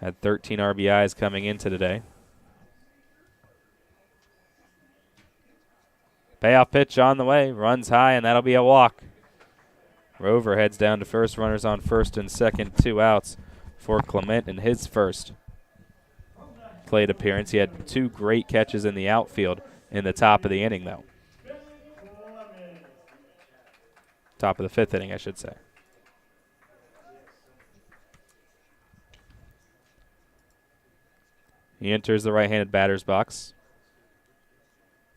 had 13 RBIs coming into today. Payoff pitch on the way, runs high, and that'll be a walk. Rover heads down to first, runners on first and second, 2 outs for Clement in his first plate appearance. He had 2 great catches in the outfield in the top of the inning, though. Top of the 5th inning, I should say. He enters the right-handed batter's box,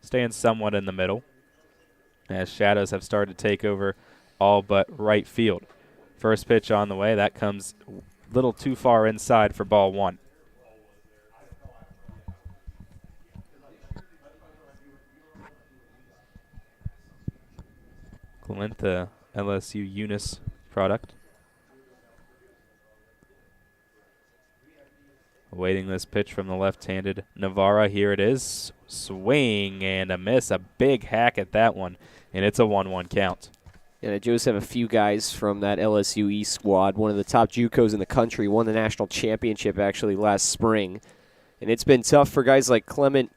staying somewhat in the middle, as shadows have started to take over all but right field. First pitch on the way. That comes a little too far inside for ball 1. Clement, the LSU Eunice product. Awaiting this pitch from the left-handed Navarra. Here it is. Swing and a miss. A big hack at that one, and it's a 1-1 count. And I just have a few guys from that LSU East squad. One of the top JUCOs in the country, won the national championship actually last spring. And it's been tough for guys like Clement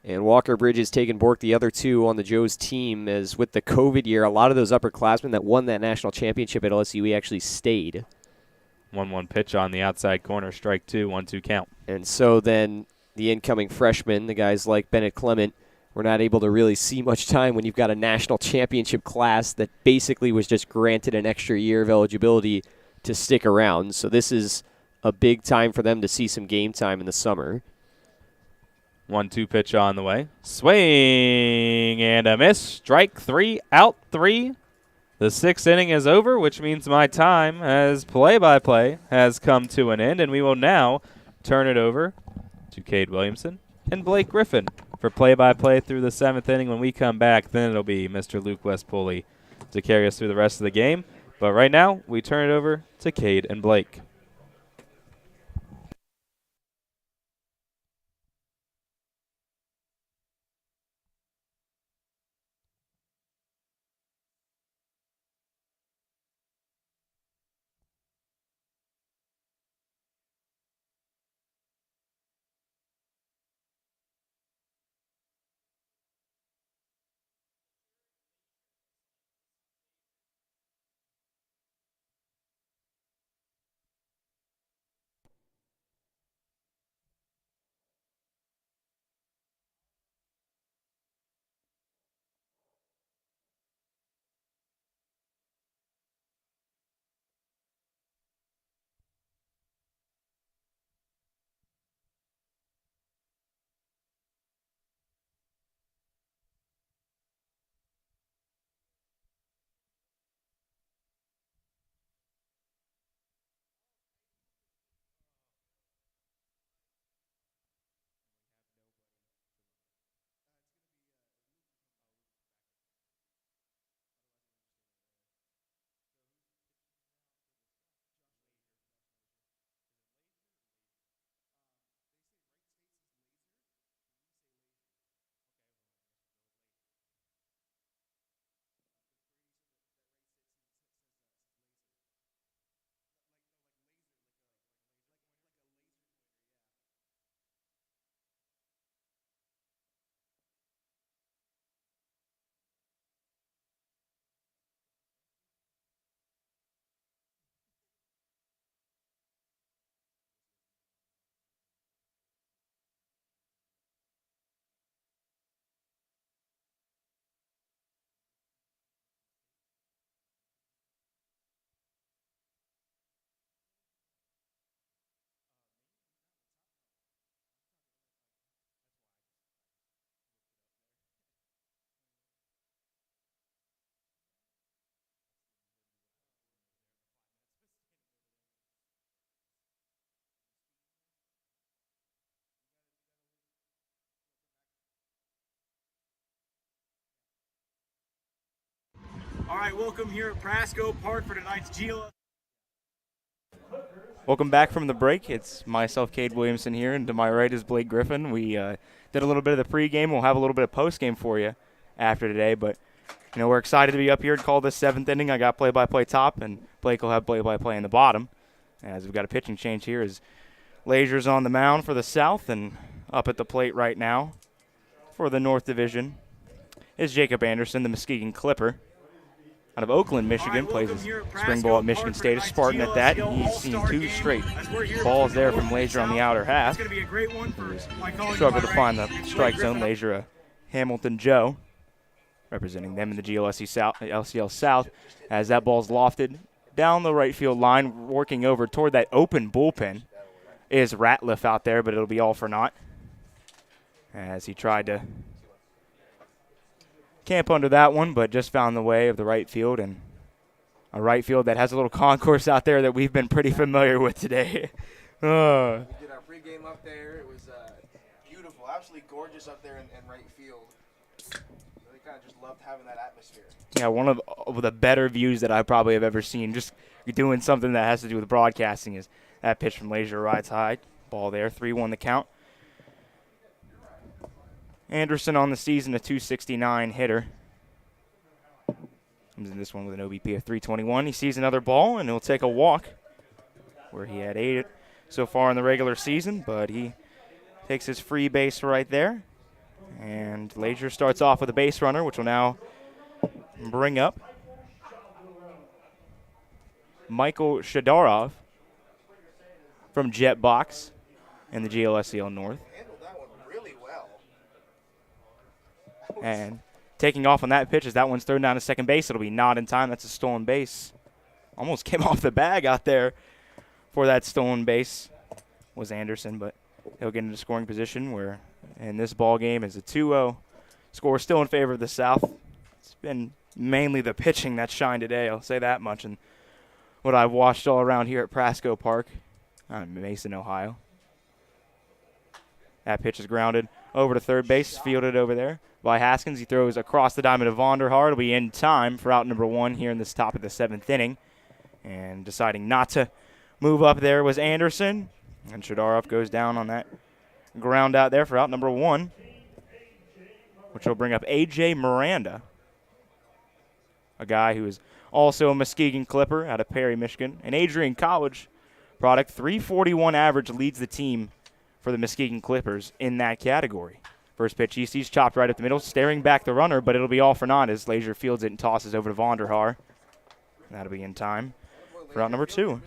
and Walker Bridges taking Bork, the other 2 on the Joe's team, as with the COVID year, a lot of those upperclassmen that won that national championship at LSU actually stayed. 1-1 pitch on the outside corner, strike 2, 1-2 count. And so then the incoming freshmen, the guys like Bennett Clement, were not able to really see much time when you've got a national championship class that basically was just granted an extra year of eligibility to stick around. So this is a big time for them to see some game time in the summer. 1-2 pitch on the way. Swing and a miss. Strike 3, out 3. The 6th inning is over, which means my time as play-by-play has come to an end, and we will now turn it over to Cade Williamson and Blake Griffin for play-by-play through the 7th inning. When we come back, then it'll be Mr. Luke Westpoley to carry us through the rest of the game. But right now, we turn it over to Cade and Blake. All right, welcome here at Prasco Park for tonight's GLS. Welcome back from the break. It's myself, Cade Williamson here, and to my right is Blake Griffin. We did a little bit of the pregame. We'll have a little bit of postgame for you after today, but we're excited to be up here to call this 7th inning. I got play-by-play top, and Blake will have play-by-play in the bottom. As we've got a pitching change here as Lazier's on the mound for the South, and up at the plate right now for the North Division is Jacob Anderson, the Muskegon Clipper. Out of Oakland, Michigan, plays his spring ball at Michigan State, a Spartan at that, and he's seen 2 straight balls there from Lazier on the outer half. Struggled to find the strike zone. Lazier, Hamilton Joe, representing them in the GLSCL South, as that ball's lofted down the right field line, working over toward that open bullpen is Ratliff out there, but it'll be all for naught, as he tried to camp under that one, but just found the way of the right field, and a right field that has a little concourse out there that we've been pretty familiar with today. We did our pregame up there. It was beautiful, absolutely gorgeous up there in right field. Really kind of just loved having that atmosphere. Yeah, one of the better views that I probably have ever seen, just doing something that has to do with broadcasting, is that pitch from Lazier rides high. Ball there, 3-1 the count. Anderson on the season, a .269 hitter. Comes in this one with an OBP of .321. He sees another ball, and he'll take a walk, where he had 8 so far in the regular season, but he takes his free base right there. And Lazier starts off with a base runner, which will now bring up Michael Shadarov from Jet Box in the GLSCL North. And taking off on that pitch as that one's thrown down to second base. It'll be not in time. That's a stolen base. Almost came off the bag out there for that stolen base was Anderson, but he'll get into scoring position where in this ball game is a 2-0 score still in favor of the South. It's been mainly the pitching that shined today, I'll say that much, and what I've watched all around here at Prasco Park in Mason, Ohio. That pitch is grounded over to third base, fielded over there by Haskins. He throws across the diamond to Vonderhaar. It'll be in time for out number 1 here in this top of the 7th inning. And deciding not to move up there was Anderson. And Shadarov goes down on that ground out there for out number 1, which will bring up A.J. Miranda, a guy who is also a Muskegon Clipper out of Perry, Michigan. An Adrian College product, .341 average, leads the team for the Muskegon Clippers in that category. First pitch, he sees chopped right up the middle, staring back the runner, but it'll be all for naught as Lazier fields it and tosses over to Vonderhaar. That'll be in time for out number 2.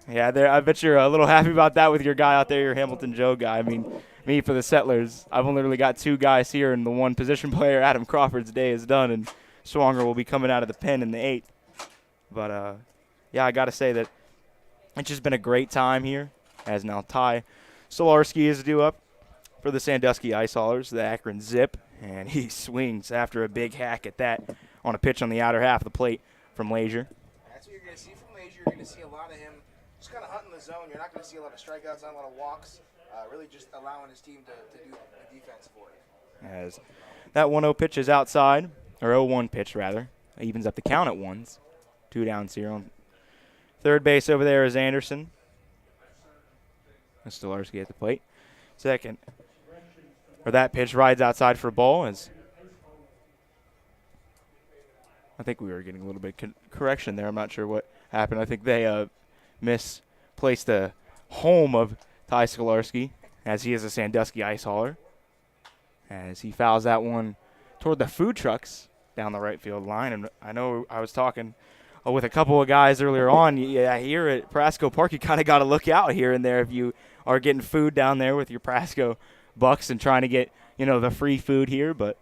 Yeah, I bet you're a little happy about that with your guy out there, your Hamilton Joe guy. I mean, me for the Settlers, I've only really got 2 guys here, and the one position player, Adam Crawford's day is done, and Swanger will be coming out of the pen in the 8th. But, yeah, I got to say that it's just been a great time here, as now Ty Solarski is due up for the Sandusky Ice Haulers, the Akron Zip, and he swings after a big hack at that on a pitch on the outer half of the plate from Lazier. That's what you're going to see from Lazier. You're going to see a lot of him just kind of hunting the zone. You're not going to see a lot of strikeouts, not a lot of walks, really just allowing his team to do the defense for him. As that 1-0 pitch is outside, or 0-1 pitch rather, evens up the count at 1s. 2 down, 0. On third base over there is Anderson. Stolarski at the plate. Second, or that pitch rides outside for a ball. As I think we were getting a little bit correction there. I'm not sure what happened. I think they misplaced the home of Ty Stolarski, as he is a Sandusky Ice Hauler, as he fouls that one toward the food trucks down the right field line. And I know I was talking with a couple of guys earlier on. Yeah, here at Prasco Park, you kind of got to look out here and there if you are getting food down there with your Prasco Bucks and trying to get, the free food here. But,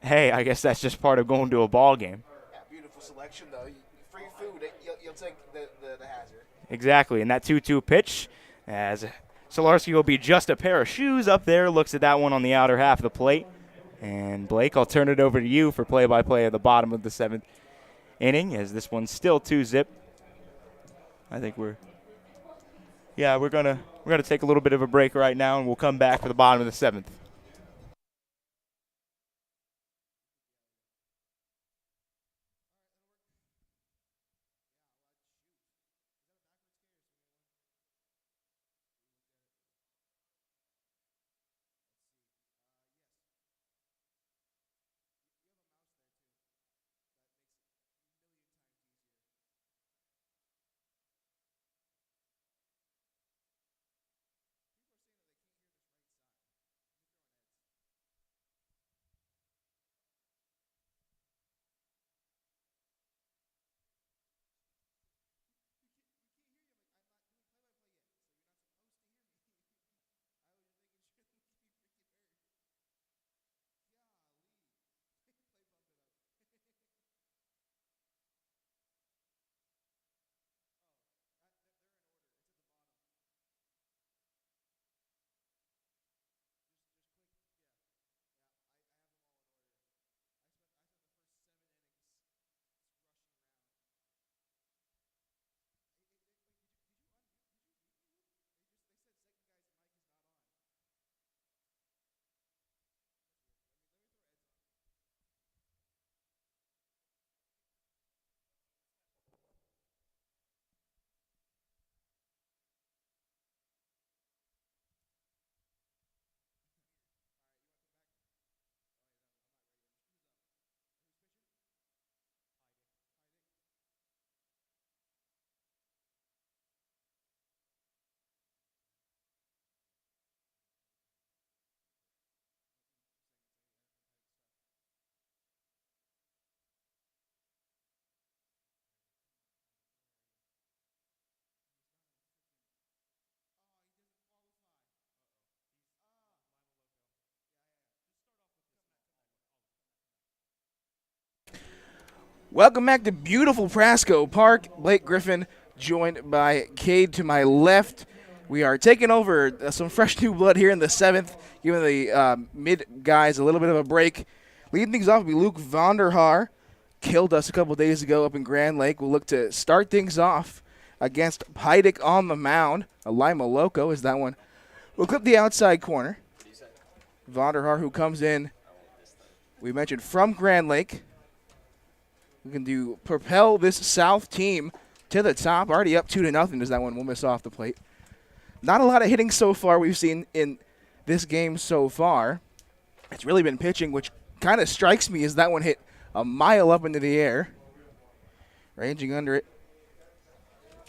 hey, I guess that's just part of going to a ball game. Yeah, beautiful selection, though. Free food, you'll take the hazard. Exactly, and that 2-2 pitch, as Solarski will be just a pair of shoes up there, looks at that one on the outer half of the plate. And, Blake, I'll turn it over to you for play-by-play at the bottom of the 7th inning, as this one's still 2-zip. I think we're gonna take a little bit of a break right now, and we'll come back for the bottom of the 7th. Welcome back to beautiful Prasco Park. Blake Griffin joined by Cade to my left. We are taking over some fresh new blood here in the 7th, giving the mid guys a little bit of a break. Leading things off will be Luke Vonderhaar. Killed us a couple days ago up in Grand Lake. We'll look to start things off against Paidik on the mound. A Lima Loco is that one. We'll clip the outside corner. Vonderhaar, who comes in, we mentioned, from Grand Lake. We can propel this South team to the top. Already up 2-0 is that one. We'll miss off the plate. Not a lot of hitting so far we've seen in this game so far. It's really been pitching, which kind of strikes me as that one hit a mile up into the air. Ranging under it.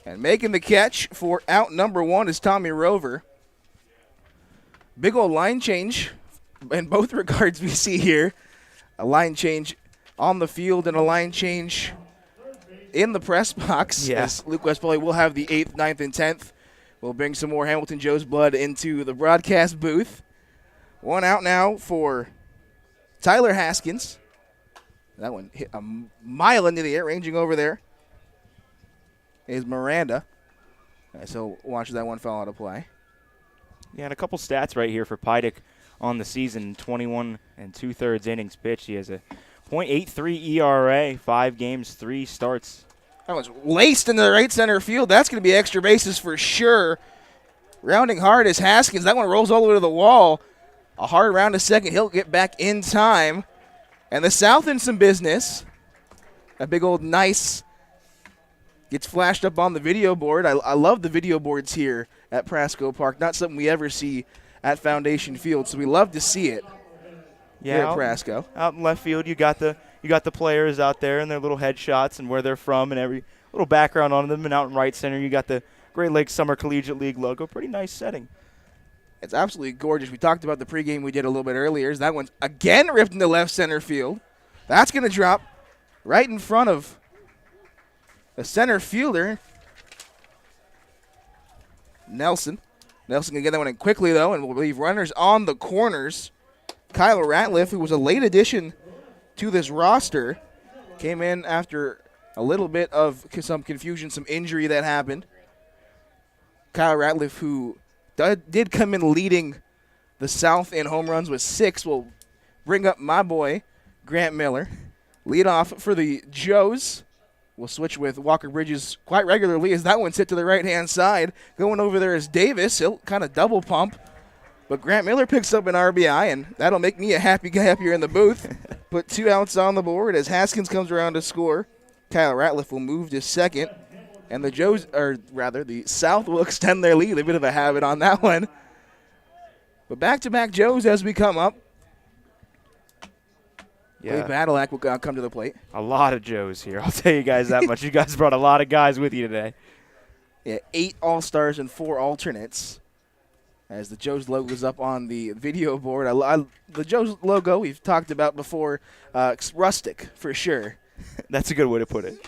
And making the catch for out number 1 is Tommy Rover. Big old line change in both regards we see here. A line change on the field and a line change in the press box. Yes. As Luke West Poly will have the 8th, 9th, and 10th. We'll bring some more Hamilton Joe's blood into the broadcast booth. One out now for Tyler Haskins. That one hit a mile into the air, ranging over there is Miranda. So watch that one fall out of play. Yeah, and a couple stats right here for Paidik on the season. 21 2/3 innings pitched. He has a .83 ERA, 5 games, 3 starts. That one's laced into the right center field. That's going to be extra bases for sure. Rounding hard is Haskins. That one rolls all the way to the wall. A hard round to second. He'll get back in time. And the South in some business. A big old nice gets flashed up on the video board. I love the video boards here at Prasco Park. Not something we ever see at Foundation Field, so we love to see it here at Prasco. Out in left field, you got the players out there and their little headshots and where they're from and every little background on them. And out in right center, you got the Great Lakes Summer Collegiate League logo. Pretty nice setting. It's absolutely gorgeous. We talked about the pregame we did a little bit earlier. That one's again ripped into left center field. That's going to drop right in front of the center fielder, Nelson. Nelson can get that one in quickly, though, and we'll leave runners on the corners. Kyle Ratliff, who was a late addition to this roster, came in after a little bit of some confusion, some injury that happened. Kyle Ratliff, who did come in leading the South in home runs with 6, will bring up my boy, Grant Miller. Lead off for the Joes. We'll switch with Walker Bridges quite regularly as that one's hit to the right-hand side. Going over there is Davis. He'll kind of double pump. But Grant Miller picks up an RBI, and that'll make me a happy guy up here in the booth. Put 2 outs on the board as Haskins comes around to score. Kyle Ratliff will move to second. And the South will extend their lead. A bit of a habit on that one. But back-to-back Joes as we come up. Yeah. Clay Badalak will come to the plate. A lot of Joes here. I'll tell you guys that much. You guys brought a lot of guys with you today. Yeah, 8 All-Stars and 4 alternates. As the Joes logo is up on the video board. The Joes logo we've talked about before. It's rustic for sure. That's a good way to put it.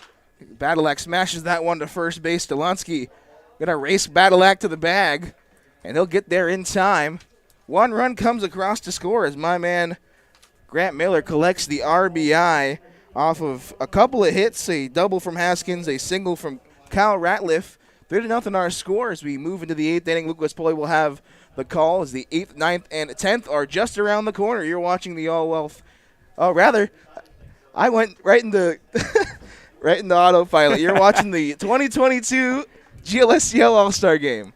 Badalak smashes that one to first base. Delonsky going to race Badalak to the bag, and he'll get there in time. 1 run comes across to score as my man Grant Miller collects the RBI off of a couple of hits, a double from Haskins, a single from Kyle Ratliff. 3-0 our score as we move into the 8th inning. Luke West Poly will have the call as the 8th, 9th, and 10th are just around the corner. You're watching the All-Wealth. Oh, rather, I went right into right into autopilot. You're watching the 2022 GLSCL All-Star Game.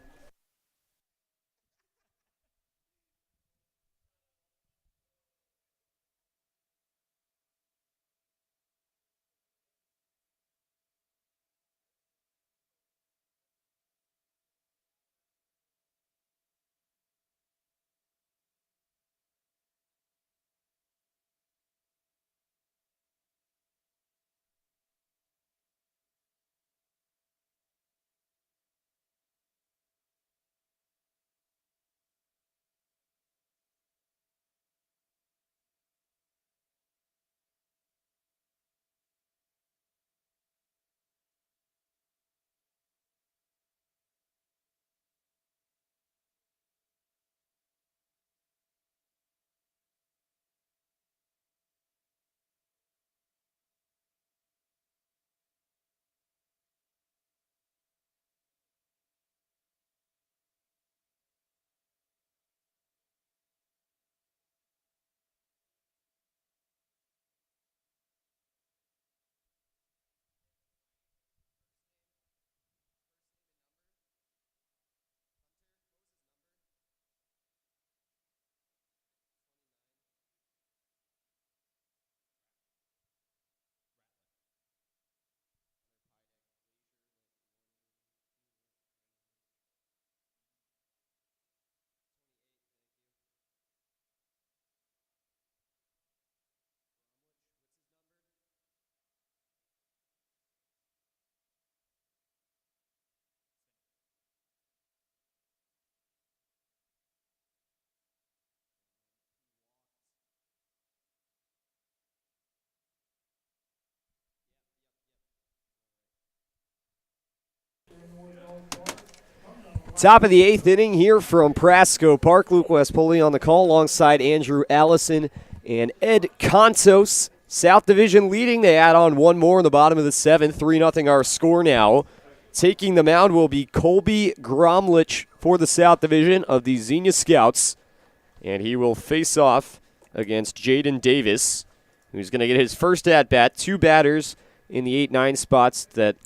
Top of the 8th inning here from Prasco Park. Luke Westpoli on the call alongside Andrew Allison and Ed Contos. South Division leading. They add on one more in the bottom of the 7th. 3-0 our score now. Taking the mound will be Colby Gromlich for the South Division of the Xenia Scouts. And he will face off against Jaden Davis, who's going to get his first at-bat. 2 batters in the 8-9 spots that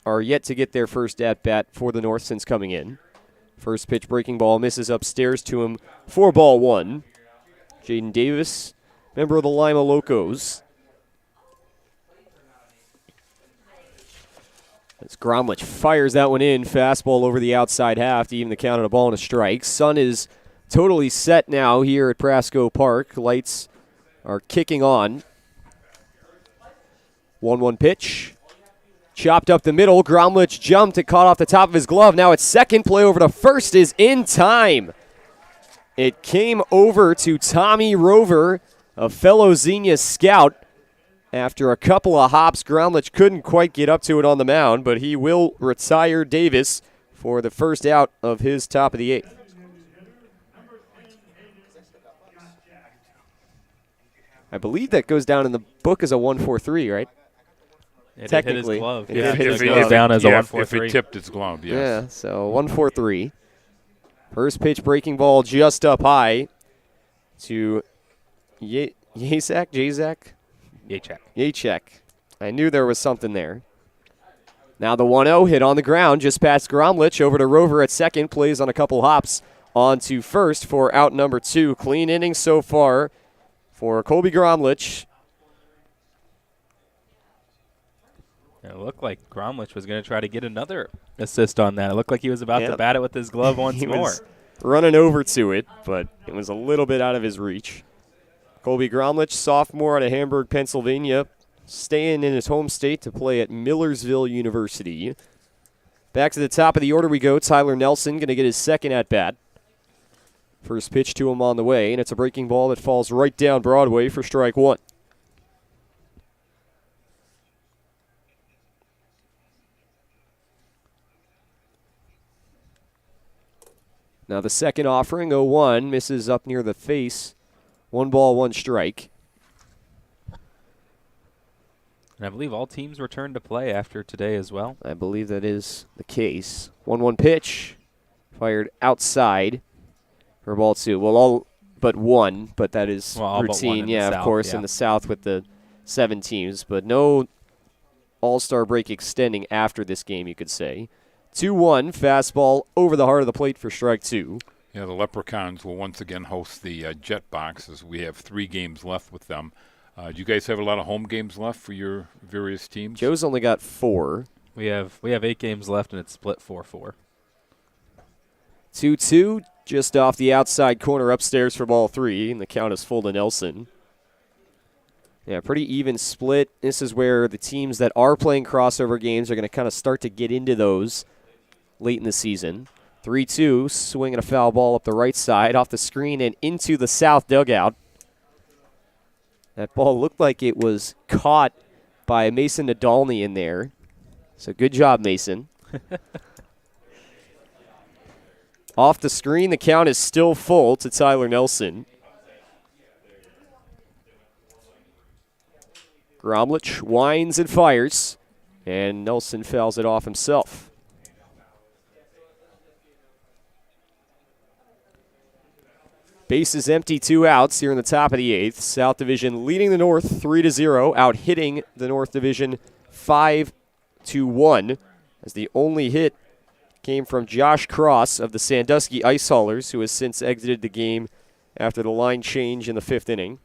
are yet to get their first at-bat for the North since coming in. First pitch breaking ball misses upstairs to him for ball 1. Jaden Davis, member of the Lima Locos. As Gromlich fires that one in, fastball over the outside half to even the count on a ball and a strike. Sun is totally set now here at Prasco Park. Lights are kicking on. 1-1 pitch. Chopped up the middle. Gromlich jumped. It caught off the top of his glove. Now it's second. Play over to first is in time. It came over to Tommy Rover, a fellow Xenia scout. After a couple of hops, Gromlich couldn't quite get up to it on the mound, but he will retire Davis for the first out of his top of the 8th. I believe that goes down in the book as a 1-4-3, right? It Technically, hit his glove. it Yeah, hit his it glove. goes down as a 1-4-3. If he tipped his glove, yes. Yeah, so 1-4-3. First pitch breaking ball just up high to Jacek. I knew there was something there. Now the 1-0 hit on the ground just past Gromlich over to Rover at second. Plays on a couple hops on to first for out number 2. Clean inning so far for Colby Gromlich. It looked like Gromlich was going to try to get another assist on that. It looked like he was about to bat it with his glove once he more. Was running over to it, but it was a little bit out of his reach. Colby Gromlich, sophomore out of Hamburg, Pennsylvania, staying in his home state to play at Millersville University. Back to the top of the order we go. Tyler Nelson going to get his second at-bat. First pitch to him on the way, and it's a breaking ball that falls right down Broadway for strike 1. Now the second offering, 0-1, misses up near the face. 1 ball, 1 strike. And I believe all teams returned to play after today as well. I believe that is the case. 1-1 pitch, fired outside for ball 2. Well, all but 1, but that is routine. Yeah, of course, in the South with the 7 teams. But no all-star break extending after this game, you could say. 2-1, fastball over the heart of the plate for strike 2. Yeah, the Leprechauns will once again host the Jet Box as we have 3 games left with them. Do you guys have a lot of home games left for your various teams? Joe's only got 4. We have 8 games left, and it's split 4-4. 2-2, just off the outside corner upstairs for ball 3, and the count is full to Nelson. Yeah, pretty even split. This is where the teams that are playing crossover games are going to kind of start to get into those late in the season. 3-2, swinging a foul ball up the right side, off the screen and into the south dugout. That ball looked like it was caught by Mason Nadolny in there. So good job, Mason. Off the screen, the count is still full to Tyler Nelson. Gromlich winds and fires, and Nelson fouls it off himself. Base is empty, 2 outs here in the top of the 8th. South Division leading the North 3-0, out hitting the North Division 5-1, as the only hit came from Josh Cross of the Sandusky Ice Haulers, who has since exited the game after the line change in the 5th inning.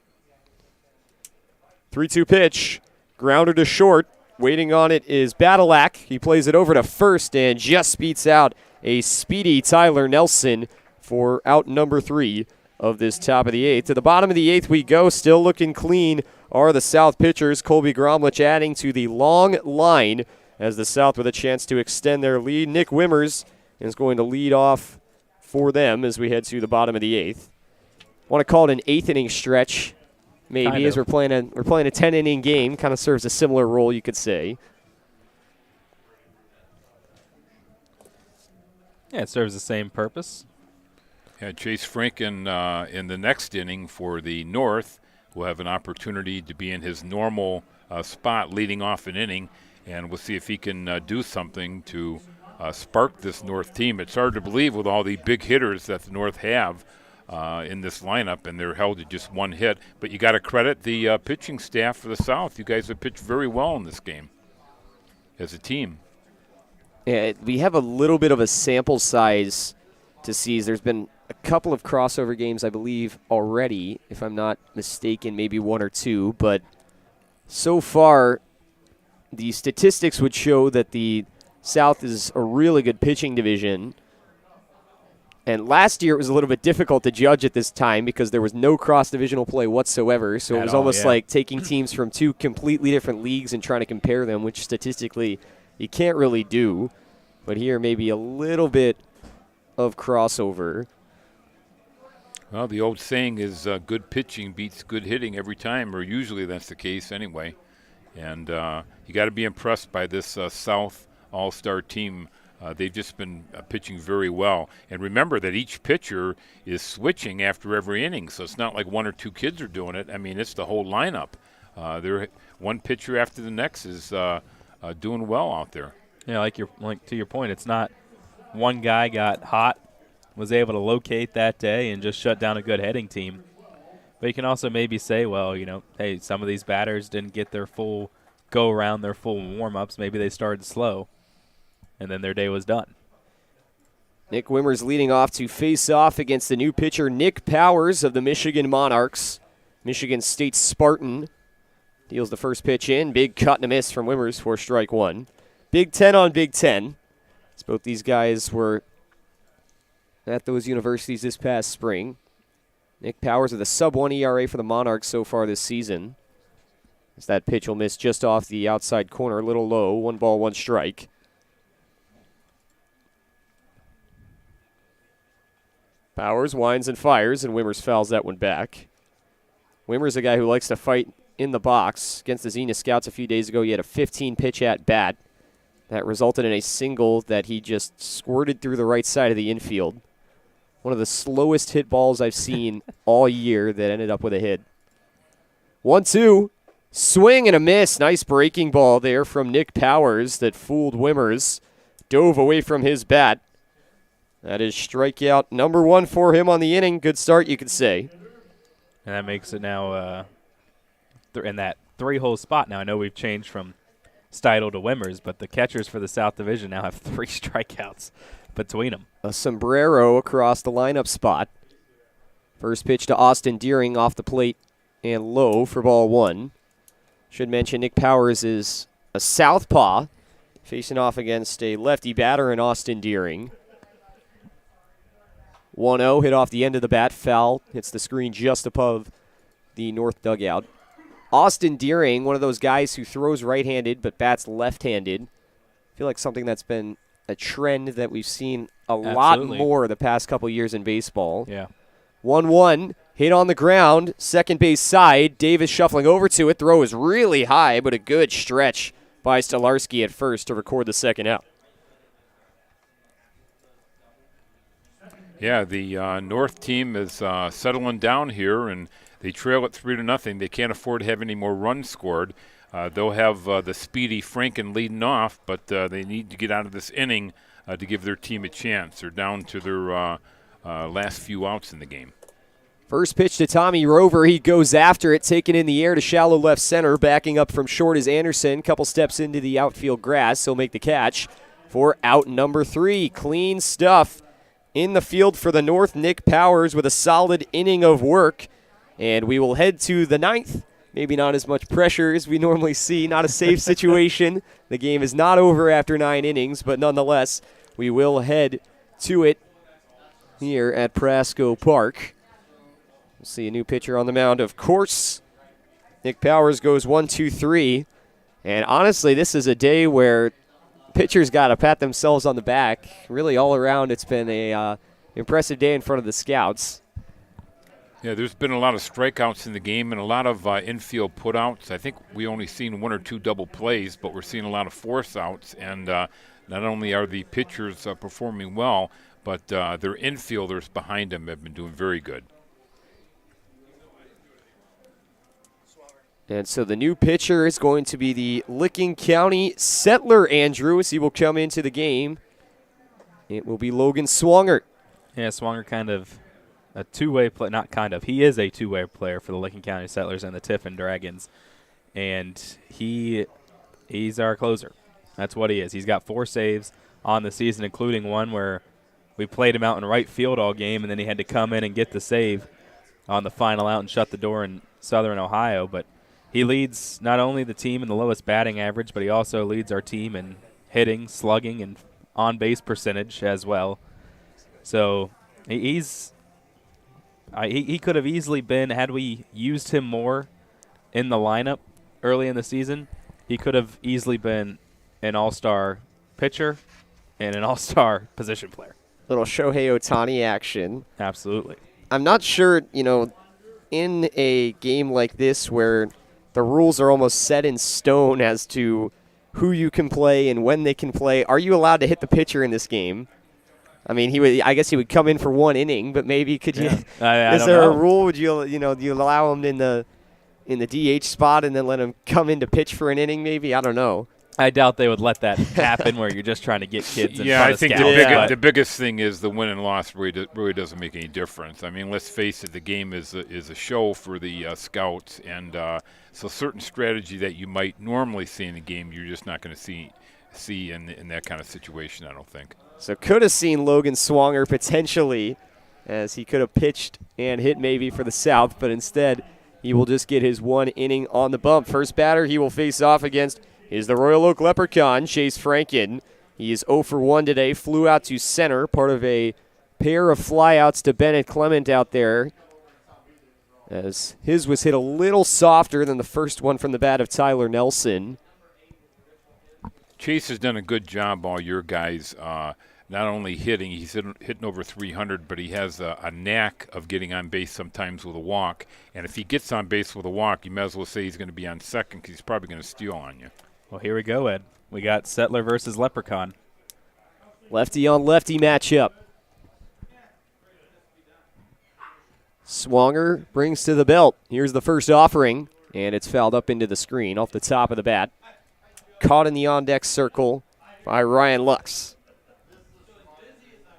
3-2 pitch, grounder to short. Waiting on it is Badalak. He plays it over to first and just beats out a speedy Tyler Nelson for out number 3 of this top of the 8th. To the bottom of the 8th we go. Still looking clean are the South pitchers. Colby Gromlich adding to the long line as the South with a chance to extend their lead. Nick Wimmers is going to lead off for them as we head to the bottom of the 8th. Want to call it an 8th inning stretch, maybe, kind of. As we're playing a 10-inning game. Kind of serves a similar role, you could say. Yeah, it serves the same purpose. Yeah, Chase Franken in the next inning for the North will have an opportunity to be in his normal spot leading off an inning, and we'll see if he can do something to spark this North team. It's hard to believe with all the big hitters that the North have in this lineup, and they're held to just one hit. But you got to credit the pitching staff for the South. You guys have pitched very well in this game as a team. Yeah, we have a little bit of a sample size to seize. There's been a couple of crossover games, I believe, already, if I'm not mistaken, maybe one or two. But so far, the statistics would show that the South is a really good pitching division. And last year it was a little bit difficult to judge at this time because there was no cross-divisional play whatsoever. So it was almost like taking teams from two completely different leagues and trying to compare them, which statistically you can't really do. But here maybe a little bit of crossover. Well, the old saying is good pitching beats good hitting every time, or usually that's the case anyway. And you got to be impressed by this South All-Star team. They've just been pitching very well. And remember that each pitcher is switching after every inning, so it's not like one or two kids are doing it. I mean, it's the whole lineup. One pitcher after the next is doing well out there. Yeah, like to your point, it's not one guy got hot, was able to locate that day and just shut down a good hitting team. But you can also maybe say, well, hey, some of these batters didn't get their full go around, their full warm-ups. Maybe they started slow, and then their day was done. Nick Wimmers leading off to face off against the new pitcher, Nick Powers of the Michigan Monarchs. Michigan State Spartan deals the first pitch in. Big cut and a miss from Wimmers for strike one. Big Ten on Big Ten. As both these guys were at those universities this past spring. Nick Powers with a sub-1 ERA for the Monarchs so far this season. As that pitch will miss just off the outside corner, a little low. 1 ball, 1 strike. Powers winds and fires, and Wimmers fouls that one back. Wimmers a guy who likes to fight in the box. Against the Zenith Scouts a few days ago, he had a 15-pitch at-bat that resulted in a single that he just squirted through the right side of the infield. One of the slowest hit balls I've seen all year that ended up with a hit. 1-2. Swing and a miss. Nice breaking ball there from Nick Powers that fooled Wimmers. Dove away from his bat. That is strikeout number 1 for him on the inning. Good start, you could say. And that makes it now in that 3-hole spot. Now, I know we've changed from Steidel to Wimmers, but the catchers for the South Division now have 3 strikeouts between them. A sombrero across the lineup spot. First pitch to Austin Deering off the plate and low for ball 1. Should mention Nick Powers is a southpaw facing off against a lefty batter in Austin Deering. 1-0 hit off the end of the bat, foul. Hits the screen just above the north dugout. Austin Deering, one of those guys who throws right-handed but bats left-handed. I feel like something that's been a trend that we've seen a lot more the past couple years in baseball. Yeah. 1-1, hit on the ground, second base side. Davis shuffling over to it. Throw is really high, but a good stretch by Stolarski at first to record the second out. Yeah, the North team is settling down here, and they trail it 3-0. They can't afford to have any more runs scored. They'll have the speedy Franken leading off, but they need to get out of this inning to give their team a chance. They're down to their last few outs in the game. First pitch to Tommy Rover. He goes after it, taken in the air to shallow left center. Backing up from short is Anderson. Couple steps into the outfield grass. He'll make the catch for out number 3. Clean stuff in the field for the North. Nick Powers with a solid inning of work. And we will head to the 9th. Maybe not as much pressure as we normally see. Not a safe situation. The game is not over after 9 innings, but nonetheless, we will head to it here at Prasco Park. We'll see a new pitcher on the mound, of course. Nick Powers goes 1-2-3. And honestly, this is a day where pitchers got to pat themselves on the back. Really all around, it's been a impressive day in front of the scouts. Yeah, there's been a lot of strikeouts in the game and a lot of infield putouts. I think we only seen 1 or 2 double plays, but we're seeing a lot of force outs. And not only are the pitchers performing well, but their infielders behind them have been doing very good. And so the new pitcher is going to be the Licking County Settler Andrews. He will come into the game. It will be Logan Swanger. Yeah, Swanger kind of a two-way play. Not kind of. He is a two-way player for the Licking County Settlers and the Tiffin Dragons. And he's our closer. That's what he is. He's got 4 saves on the season, including one where we played him out in right field all game, and then he had to come in and get the save on the final out and shut the door in Southern Ohio. But he leads not only the team in the lowest batting average, but he also leads our team in hitting, slugging, and on-base percentage as well. So he could have easily been, had we used him more in the lineup early in the season, he could have easily been an all-star pitcher and an all-star position player. Little Shohei Ohtani action. Absolutely. I'm not sure, in a game like this where the rules are almost set in stone as to who you can play and when they can play, are you allowed to hit the pitcher in this game? I mean, I guess he would come in for 1 inning, but maybe could you? I is don't there know. a rule? Would you, do you allow him in the DH spot and then let him come in to pitch for an inning? Maybe, I don't know. I doubt they would let that happen where you're just trying to get kids in Yeah, front I of think scouts. the biggest thing is the win and loss really doesn't make any difference. I mean, let's face it, the game is a show for the scouts, and so certain strategy that you might normally see in the game, you're just not going to see in that kind of situation, I don't think. So could have seen Logan Swanger potentially, as he could have pitched and hit maybe for the South, but instead he will just get his 1 inning on the bump. First batter he will face off against is the Royal Oak Leprechaun, Chase Franken. He is 0 for 1 today, flew out to center, part of a pair of flyouts to Bennett Clement out there, as his was hit a little softer than the first one from the bat of Tyler Nelson. Chase has done a good job all year, guys. Not only hitting, he's hitting over 300, but he has a knack of getting on base sometimes with a walk. And if he gets on base with a walk, you might as well say he's going to be on second because he's probably going to steal on you. Well, here we go, Ed. We got Settler versus Leprechaun. Lefty on lefty matchup. Swanger brings to the belt. Here's the first offering, and it's fouled up into the screen off the top of the bat. Caught in the on-deck circle by Ryan Lux.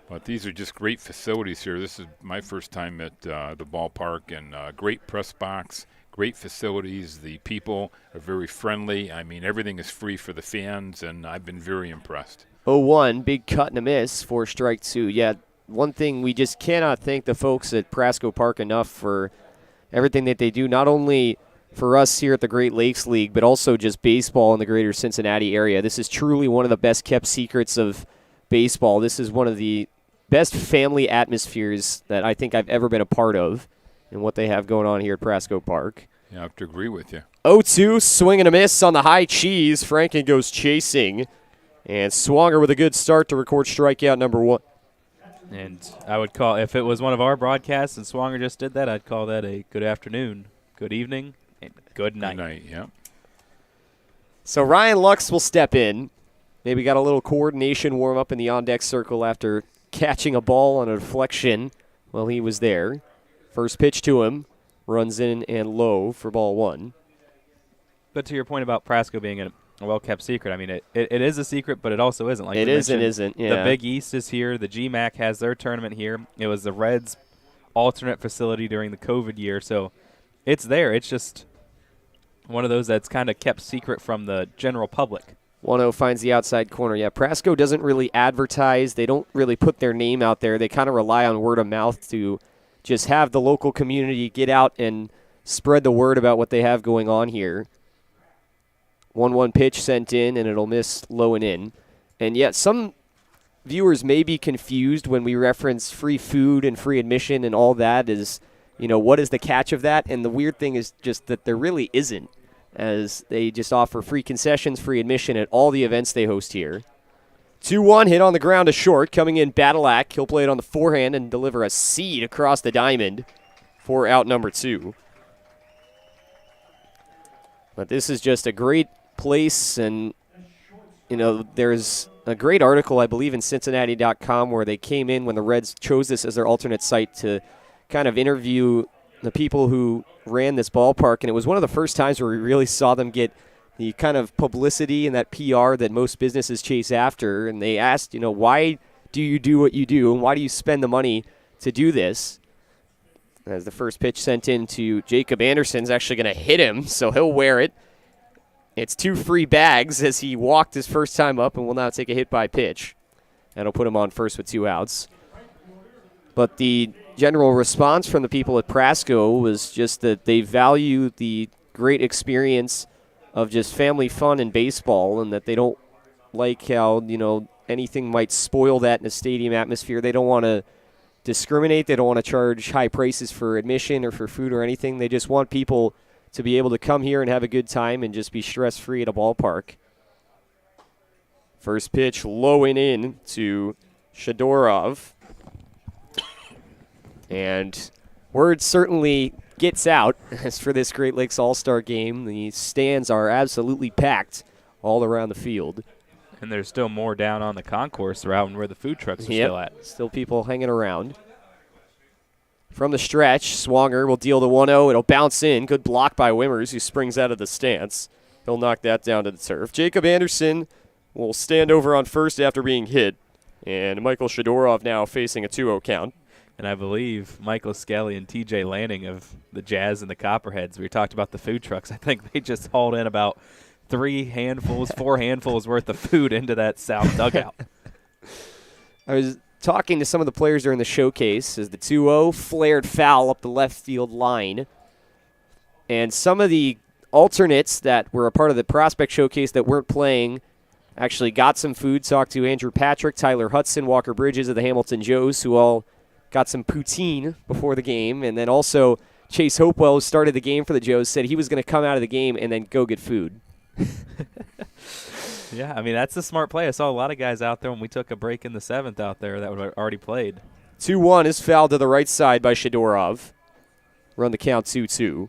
But these are just great facilities here. This is my first time at the ballpark, and great press box, great facilities. The people are very friendly. I mean, everything is free for the fans, and I've been very impressed. 0-1, big cut and a miss for strike 2. Yeah, one thing we just cannot thank the folks at Prasco Park enough for everything that they do, not only for us here at the Great Lakes League, but also just baseball in the greater Cincinnati area. This is truly one of the best kept secrets of baseball. This is one of the best family atmospheres that I think I've ever been a part of in what they have going on here at Prasco Park. Yeah, I have to agree with you. 0-2, swing and a miss on the high cheese. Franken goes chasing. And Swanger with a good start to record strikeout number 1. And I would call, if it was one of our broadcasts and Swanger just did that, I'd call that a good afternoon, good evening, and good night. Good night, yeah. So Ryan Lux will step in. Maybe got a little coordination warm up in the on-deck circle after catching a ball on a deflection while he was there. First pitch to him, runs in and low for ball 1. But to your point about Prasco being a well-kept secret, I mean, it is a secret, but it also isn't. Like it you is and mentioned, isn't, yeah. The Big East is here. The GMAC has their tournament here. It was the Reds' alternate facility during the COVID year, so it's there. It's just one of those that's kind of kept secret from the general public. 1-0 finds the outside corner. Yeah, Prasco doesn't really advertise. They don't really put their name out there. They kind of rely on word of mouth to just have the local community get out and spread the word about what they have going on here. 1-1 pitch sent in, and it'll miss low and in. And yet some viewers may be confused when we reference free food and free admission and all that is, what is the catch of that? And the weird thing is just that there really isn't, as they just offer free concessions, free admission at all the events they host here. 2-1, hit on the ground to short. Coming in, Badalak. He'll play it on the forehand and deliver a seed across the diamond for out number 2. But this is just a great place and you know, there's a great article, I believe, in Cincinnati.com where they came in when the Reds chose this as their alternate site to kind of interview the people who ran this ballpark. And it was one of the first times where we really saw them get the kind of publicity and that PR that most businesses chase after. And they asked, you know, why do you do what you do, and why do you spend the money to do this? As the first pitch sent in to Jacob Anderson's actually going to hit him, so he'll wear it. It's 2 free bags as he walked his first time up and will now take a hit by pitch. That'll put him on first with 2 outs. But the general response from the people at Prasco was just that they value the great experience of just family fun in baseball, and that they don't like how, you know, anything might spoil that in a stadium atmosphere. They don't want to discriminate. They don't want to charge high prices for admission or for food or anything. They just want people to be able to come here and have a good time and just be stress-free at a ballpark. First pitch low and in to Shadorov. And word certainly gets out as for this Great Lakes All-Star game. The stands are absolutely packed all around the field. And there's still more down on the concourse around where the food trucks are still at. Still people hanging around. From the stretch, Swanger will deal the 1-0. It'll bounce in. Good block by Wimmers, who springs out of the stance. He'll knock that down to the turf. Jacob Anderson will stand over on first after being hit. And Michael Shadorov now facing a 2-0 count. And I believe Michael Skelly and TJ Lanning of the Jazz and the Copperheads, we talked about the food trucks. I think they just hauled in about 4 handfuls worth of food into that south dugout. I was talking to some of the players during the showcase as the 2-0 flared foul up the left field line. And some of the alternates that were a part of the prospect showcase that weren't playing actually got some food. Talked to Andrew Patrick, Tyler Hudson, Walker Bridges of the Hamilton Joes, who all got some poutine before the game. And then also Chase Hopewell, who started the game for the Joes, said he was going to come out of the game and then go get food. Yeah, I mean, that's a smart play. I saw a lot of guys out there when we took a break in the 7th out there that were already played. 2-1 is fouled to the right side by Shadorov. Run the count 2-2.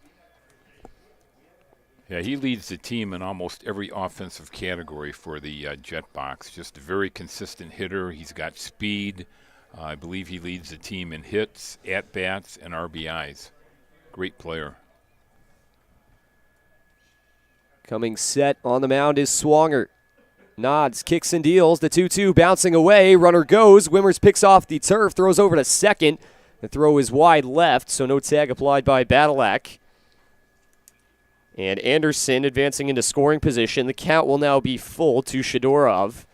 Yeah, he leads the team in almost every offensive category for the Jetbox. Just a very consistent hitter. He's got speed. I believe he leads the team in hits, at-bats, and RBIs. Great player. Coming set on the mound is Swanger. Nods, kicks and deals. The 2-2 bouncing away. Runner goes. Wimmers picks off the turf, throws over to second. The throw is wide left, so no tag applied by Badalak. And Anderson advancing into scoring position. The count will now be full to Shadorov.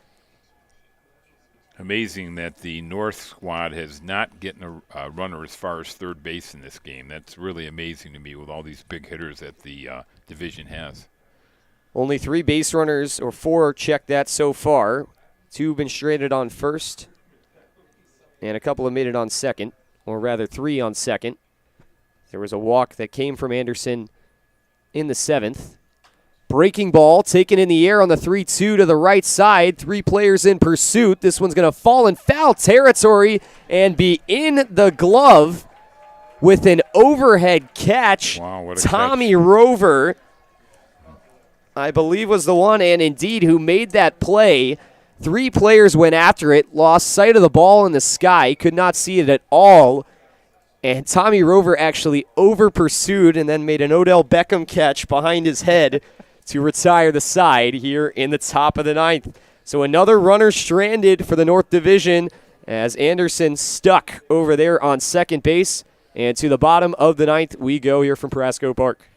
Amazing that the North squad has not gotten a runner as far as third base in this game. That's really amazing to me with all these big hitters that the division has. Only 3 base runners, or 4, checked that so far. 2 been stranded on first, and a couple have made it on second, or rather 3 on second. There was a walk that came from Anderson in the 7th. Breaking ball taken in the air on the 3-2 to the right side. 3 players in pursuit. This one's going to fall in foul territory and be in the glove with an overhead catch. Wow, what a Tommy catch. Rover, I believe, was the one, and indeed who made that play. 3 players went after it, lost sight of the ball in the sky, could not see it at all. And Tommy Rover actually over-pursued and then made an Odell Beckham catch behind his head to retire the side here in the top of the 9th. So another runner stranded for the North Division as Anderson stuck over there on second base. And to the bottom of the 9th we go here from Prasco Park.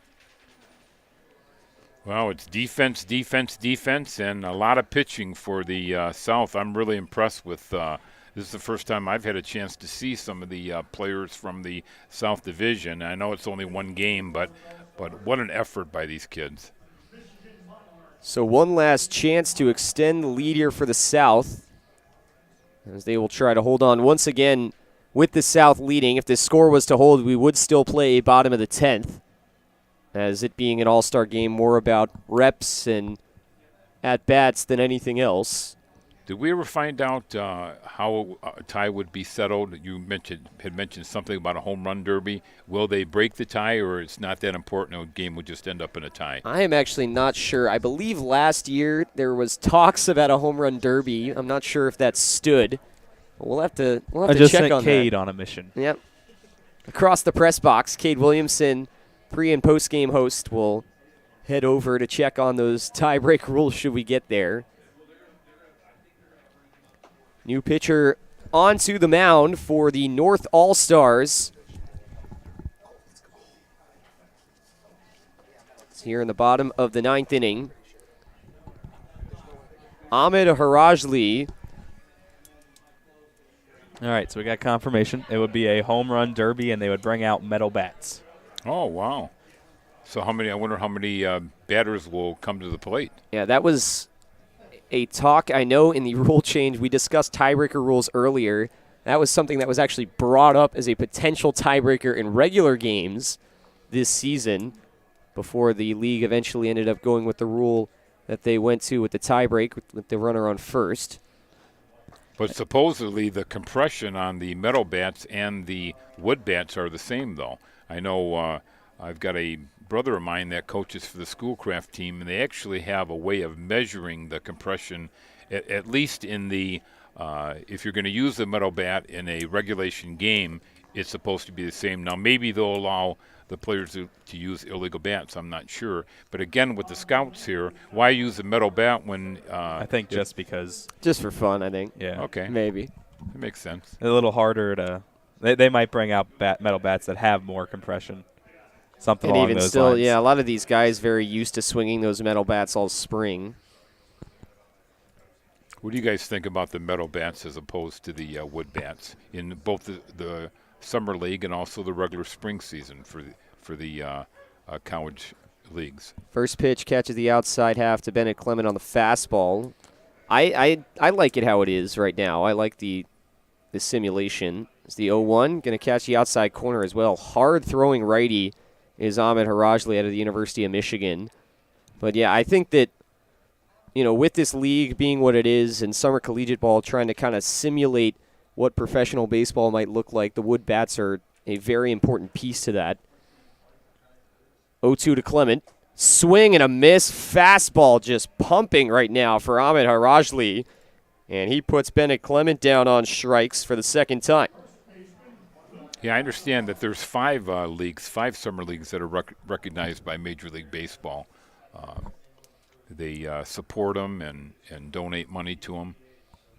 Well, it's defense, defense, defense, and a lot of pitching for the South. I'm really impressed with this is the first time I've had a chance to see some of the players from the South Division. I know it's only one game, but what an effort by these kids. So one last chance to extend the lead here for the South, as they will try to hold on once again with the South leading. If this score was to hold, we would still play bottom of the 10th, as it being an all-star game more about reps and at-bats than anything else. Did we ever find out how a tie would be settled? You had mentioned something about a home run derby. Will they break the tie, or it's not that important? A game would just end up in a tie. I am actually not sure. I believe last year there was talks about a home run derby. I'm not sure if that stood. We'll have to check on that. Cade on a mission. Yep. Across the press box, Cade Williamson, pre- and post-game host, will head over to check on those tie-break rules should we get there. New pitcher onto the mound for the North All-Stars. It's here in the bottom of the 9th inning. Ahmed Harajli. All right, so we got confirmation. It would be a home run derby, and they would bring out metal bats. Oh, wow. So I wonder how many batters will come to the plate. Yeah, that was a talk. I know in the rule change, we discussed tiebreaker rules earlier. That was something that was actually brought up as a potential tiebreaker in regular games this season before the league eventually ended up going with the rule that they went to with the tiebreak with the runner on first. But supposedly the compression on the metal bats and the wood bats are the same, though. I know I've got a brother of mine that coaches for the Schoolcraft team, and they actually have a way of measuring the compression, at least in the if you're going to use the metal bat in a regulation game, it's supposed to be the same. Now, maybe they'll allow the players to use illegal bats. I'm not sure. But again, with the scouts here, why use a metal bat when I think just because. Just for fun, I think. Yeah. Okay. Maybe. It makes sense. A little harder to. They might bring out metal bats that have more compression. Something and along even those still, lines. yeah, a lot of these guys very used to swinging those metal bats all spring. What do you guys think about the metal bats as opposed to the wood bats in both the summer league and also the regular spring season for the college leagues? First pitch catches the outside half to Bennett Clement on the fastball. I like it how it is right now. I like the simulation. It's the 0-1, going to catch the outside corner as well. Hard throwing righty is Ahmed Harajli out of the University of Michigan. But yeah, I think that, you know, with this league being what it is and summer collegiate ball trying to kind of simulate what professional baseball might look like, the wood bats are a very important piece to that. 0-2 to Clement. Swing and a miss. Fastball just pumping right now for Ahmed Harajli. And he puts Bennett Clement down on strikes for the second time. Yeah, I understand that there's 5 summer leagues that are recognized by Major League Baseball. They support them and donate money to them.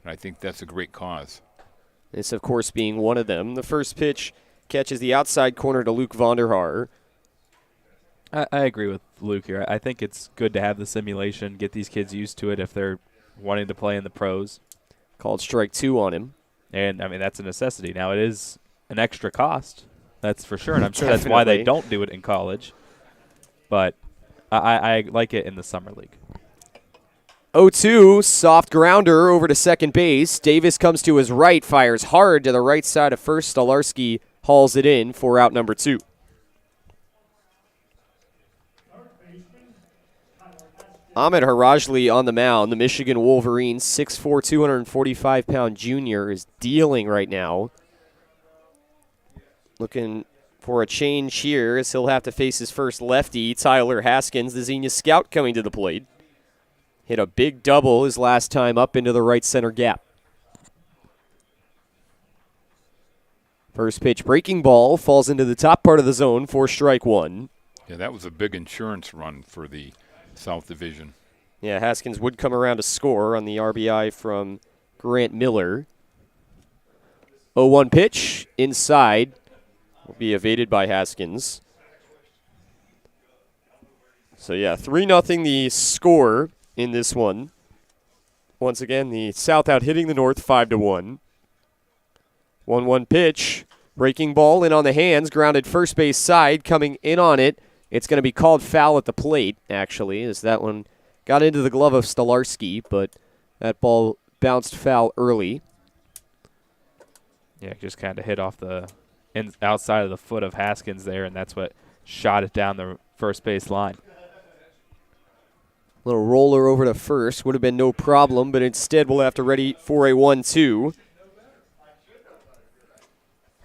And I think that's a great cause. This, of course, being one of them. The first pitch catches the outside corner to Luke Vonderhaar. I agree with Luke here. I think it's good to have the simulation, get these kids used to it if they're wanting to play in the pros. Called strike 2 on him. And, I mean, that's a necessity. Now, it is an extra cost, that's for sure, and I'm sure that's why they don't do it in college. But I like it in the summer league. 0-2, soft grounder over to second base. Davis comes to his right, fires hard to the right side of first. Stolarski hauls it in for out number 2. Ahmed Harajli on the mound. The Michigan Wolverines, 6'4", 245-pound junior, is dealing right now. Looking for a change here as he'll have to face his first lefty, Tyler Haskins, the Xenia scout, coming to the plate. Hit a big double his last time up into the right center gap. First pitch breaking ball falls into the top part of the zone for strike 1. Yeah, that was a big insurance run for the South Division. Yeah, Haskins would come around to score on the RBI from Grant Miller. 0-1 pitch inside will be evaded by Haskins. So yeah, 3-0 the score in this one. Once again, the South out hitting the North 5-1. 1-1 pitch. Breaking ball in on the hands. Grounded first base side. Coming in on it. It's going to be called foul at the plate, actually, as that one got into the glove of Stolarski, but that ball bounced foul early. Yeah, just kind of hit off the outside of the foot of Haskins there, and that's what shot it down the first base line. Little roller over to first. Would have been no problem, but instead we'll have to ready for a 1-2.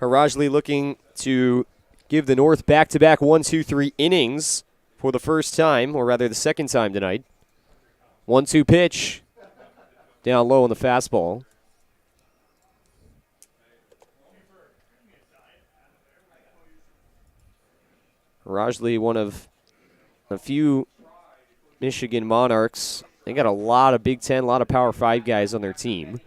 Harajli looking to give the North back-to-back 1-2-3 innings for the first time, or rather the second time tonight. 1-2 pitch. Down low on the fastball. Harajli, one of a few Michigan Monarchs. They got a lot of Big Ten, a lot of Power 5 guys on their team.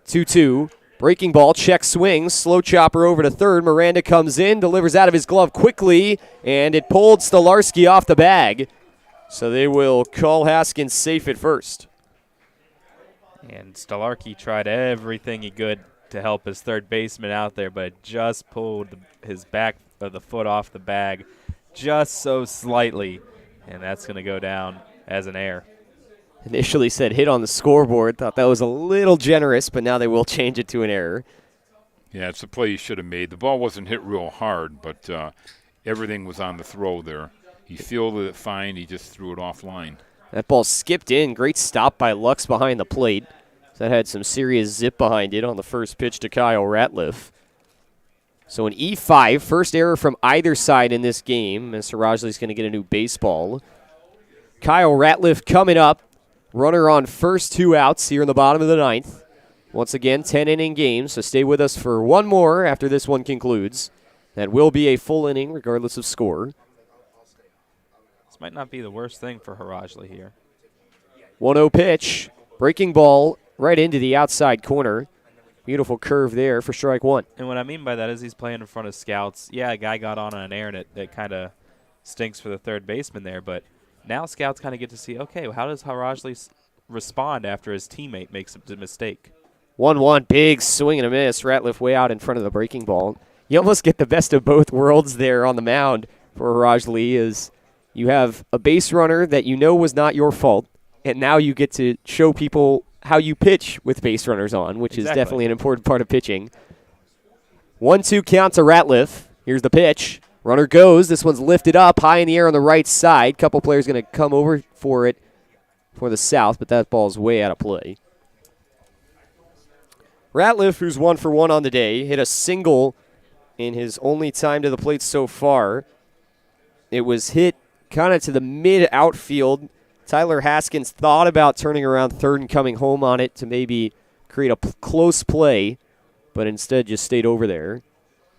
2-2. Breaking ball, check swing, slow chopper over to third. Miranda comes in, delivers out of his glove quickly, and it pulled Stolarski off the bag. So they will call Haskins safe at first. And Stolarski tried everything he could to help his third baseman out there, but just pulled his back of the foot off the bag just so slightly, and that's going to go down as an error. Initially said hit on the scoreboard. Thought that was a little generous, but now they will change it to an error. Yeah, it's a play he should have made. The ball wasn't hit real hard, but everything was on the throw there. He fielded it fine. He just threw it offline. That ball skipped in. Great stop by Lux behind the plate. That had some serious zip behind it on the first pitch to Kyle Ratliff. So an E5, first error from either side in this game. Mr. Rajley's going to get a new baseball. Kyle Ratliff coming up. Runner on first, 2 outs here in the bottom of the 9th. Once again, 10-inning game, so stay with us for one more after this one concludes. That will be a full inning regardless of score. This might not be the worst thing for Harajli here. 1-0 pitch. Breaking ball right into the outside corner. Beautiful curve there for strike one. And what I mean by that is he's playing in front of scouts. Yeah, a guy got on an error, and it kind of stinks for the third baseman there, but now scouts kind of get to see, okay, well, how does Harajli respond after his teammate makes a mistake? 1-1, big swing and a miss. Ratliff way out in front of the breaking ball. You almost get the best of both worlds there on the mound for Harajli, is you have a base runner that you know was not your fault, and now you get to show people how you pitch with base runners on, which is definitely an important part of pitching. 1-2 count to Ratliff. Here's the pitch. Runner goes. This one's lifted up high in the air on the right side. Couple players going to come over for it for the south, but that ball's way out of play. Ratliff, who's 1 for 1 on the day, hit a single in his only time to the plate so far. It was hit kind of to the mid-outfield. Tyler Haskins thought about turning around third and coming home on it to maybe create a close play, but instead just stayed over there.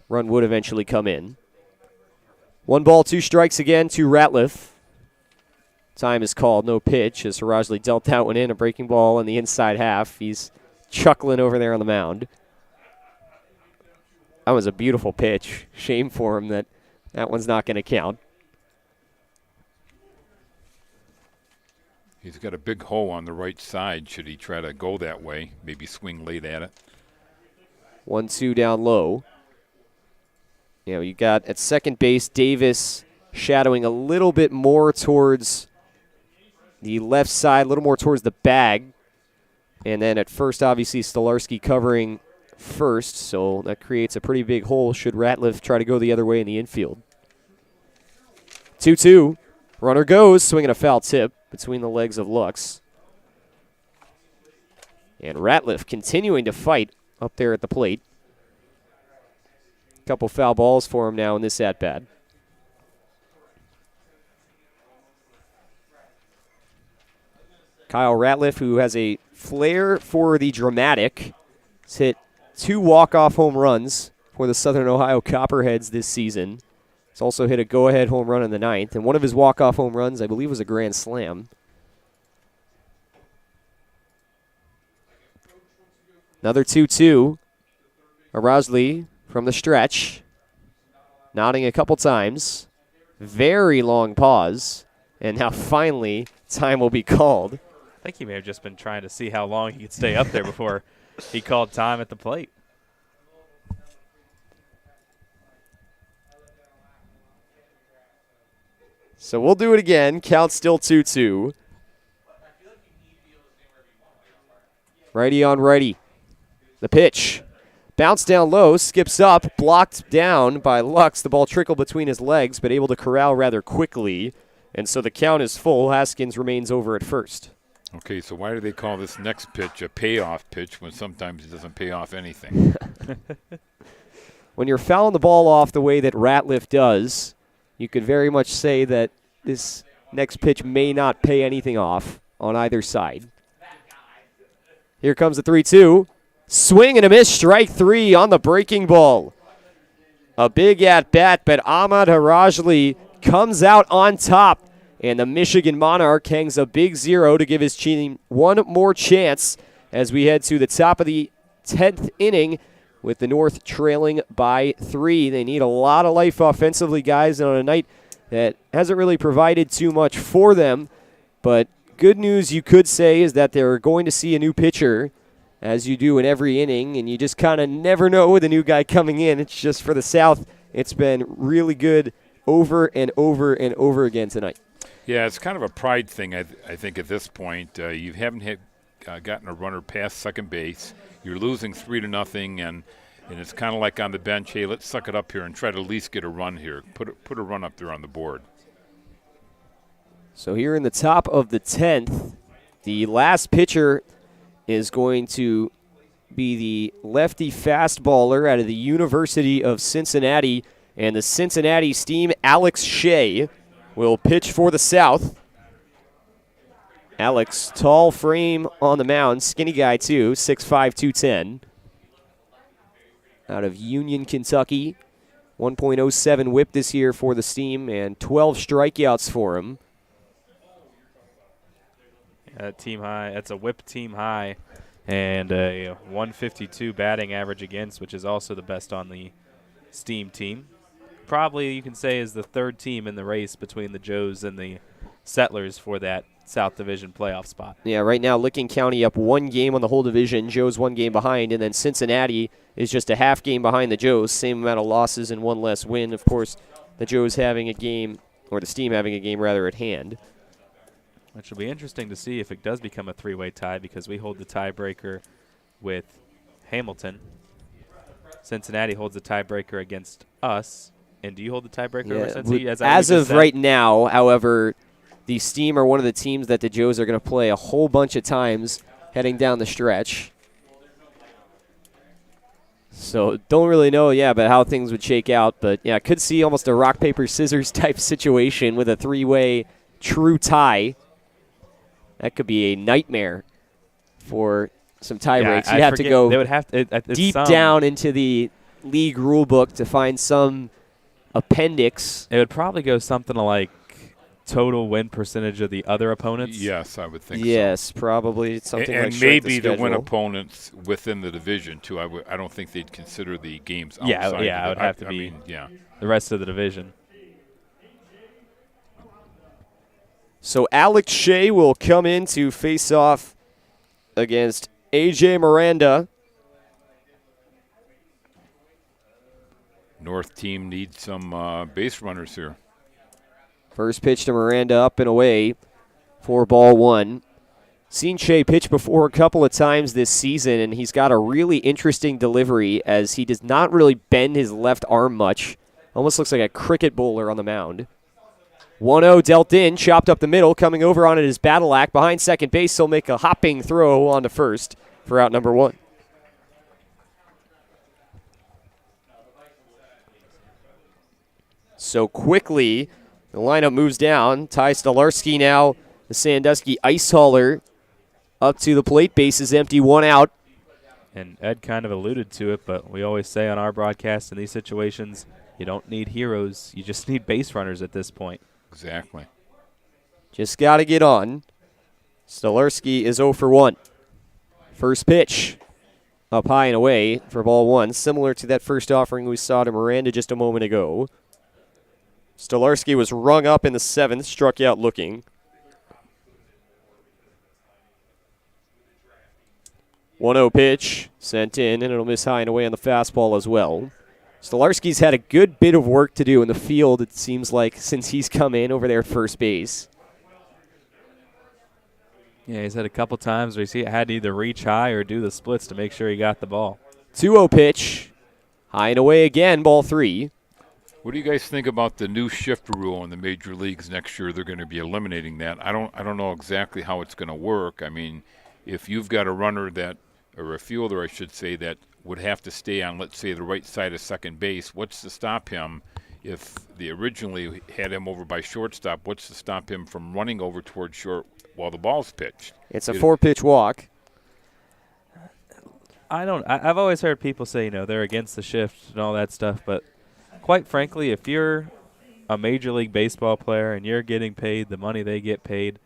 Run would eventually come in. 1 ball, 2 strikes again to Ratliff. Time is called, no pitch, as Harajli dealt that one in, a breaking ball in the inside half. He's chuckling over there on the mound. That was a beautiful pitch. Shame for him that one's not going to count. He's got a big hole on the right side. Should he try to go that way? Maybe swing late at it. 1-2 down low. You know, you got at second base Davis shadowing a little bit more towards the left side, a little more towards the bag. And then at first, obviously, Stolarski covering first, so that creates a pretty big hole should Ratliff try to go the other way in the infield. 2-2. Runner goes, swinging a foul tip between the legs of Lux. And Ratliff continuing to fight up there at the plate. Couple foul balls for him now in this at-bat. Kyle Ratliff, who has a flair for the dramatic, has hit 2 walk-off home runs for the Southern Ohio Copperheads this season. He's also hit a go-ahead home run in the 9th, and one of his walk-off home runs, I believe, was a grand slam. Another 2-2. Harajli from the stretch, nodding a couple times. Very long pause, and now finally time will be called. I think he may have just been trying to see how long he could stay up there before he called time at the plate. So we'll do it again. Count still 2-2. Righty on righty. The pitch. Bounce down low, skips up, blocked down by Lux. The ball trickled between his legs, but able to corral rather quickly. And so the count is full. Haskins remains over at first. Okay, so why do they call this next pitch a payoff pitch when sometimes it doesn't pay off anything? When you're fouling the ball off the way that Ratliff does, you could very much say that this next pitch may not pay anything off on either side. Here comes the 3-2. Swing and a miss, strike 3 on the breaking ball. A big at-bat, but Ahmad Harajli comes out on top. And the Michigan Monarch hangs a big 0 to give his team one more chance as we head to the top of the 10th inning with the North trailing by 3. They need a lot of life offensively, guys, and on a night that hasn't really provided too much for them. But good news, you could say, is that they're going to see a new pitcher, as you do in every inning, and you just kind of never know with a new guy coming in. It's just for the South, it's been really good over and over and over again tonight. Yeah, it's kind of a pride thing, I think, at this point. You haven't gotten a runner past second base. You're losing 3-0, and it's kind of like on the bench, hey, let's suck it up here and try to at least get a run here. Put a run up there on the board. So here in the top of the 10th, the last pitcher is going to be the lefty fastballer out of the University of Cincinnati, and the Cincinnati Steam, Alex Shea, will pitch for the South. Alex, tall frame on the mound, skinny guy too, 6'5", 210. Out of Union, Kentucky. 1.07 whip this year for the Steam and 12 strikeouts for him. Team high. That's a whip team high and a 152 batting average against, which is also the best on the Steam team. Probably you can say is the third team in the race between the Joes and the Settlers for that South Division playoff spot. Yeah, right now Licking County up 1 game on the whole division. Joes 1 game behind, and then Cincinnati is just a half game behind the Joes. Same amount of losses and 1 less win. Of course, the Joes having a game, or the Steam having a game rather at hand. Which will be interesting to see if it does become a 3-way tie because we hold the tiebreaker with Hamilton. Cincinnati holds the tiebreaker against us. And do you hold the tiebreaker over Cincinnati? As of right now, however, the Steam are one of the teams that the Joes are going to play a whole bunch of times heading down the stretch. So don't really know, about how things would shake out. But, yeah, could see almost a rock, paper, scissors type situation with a 3-way true tie. That could be a nightmare for some tie breaks. You'd have to go deep down into the league rule book to find some appendix. It would probably go something like total win percentage of the other opponents. Yes, I would think so. Yes, probably something like and maybe the win opponents within the division, too. I don't think they'd consider the games outside. Yeah, it would have to be the rest of the division. So Alex Shea will come in to face off against A.J. Miranda. North team needs some base runners here. First pitch to Miranda, up and away for ball 1. Seen Shea pitch before a couple of times this season, and he's got a really interesting delivery as he does not really bend his left arm much. Almost looks like a cricket bowler on the mound. 1-0 dealt in, chopped up the middle, coming over on it is Battle Act. Behind second base, he'll make a hopping throw on to first for out number 1. So quickly, the lineup moves down. Ty Stolarski now, the Sandusky ice hauler, up to the plate. Base is empty, 1 out. And Ed kind of alluded to it, but we always say on our broadcast in these situations, you don't need heroes. You just need base runners at this point. Exactly. Just got to get on. Stolarski is 0 for 1. First pitch up high and away for ball 1, similar to that first offering we saw to Miranda just a moment ago. Stolarski was rung up in the 7th, struck out looking. 1-0 pitch sent in, and it'll miss high and away on the fastball as well. Stolarski's had a good bit of work to do in the field, it seems like, since he's come in over there at first base. Yeah, he's had a couple times where he had to either reach high or do the splits to make sure he got the ball. 2-0 pitch. High and away again, ball 3. What do you guys think about the new shift rule in the major leagues next year? They're going to be eliminating that. I don't know exactly how it's going to work. I mean, if you've got a runner that, or a fielder, I should say, that would have to stay on, let's say, the right side of second base, what's to stop him? If they originally had him over by shortstop, what's to stop him from running over towards short while the ball's pitched? It's a 4-pitch walk. I've always heard people say, they're against the shift and all that stuff, but quite frankly, if you're a Major League Baseball player and you're getting paid the money they get paid,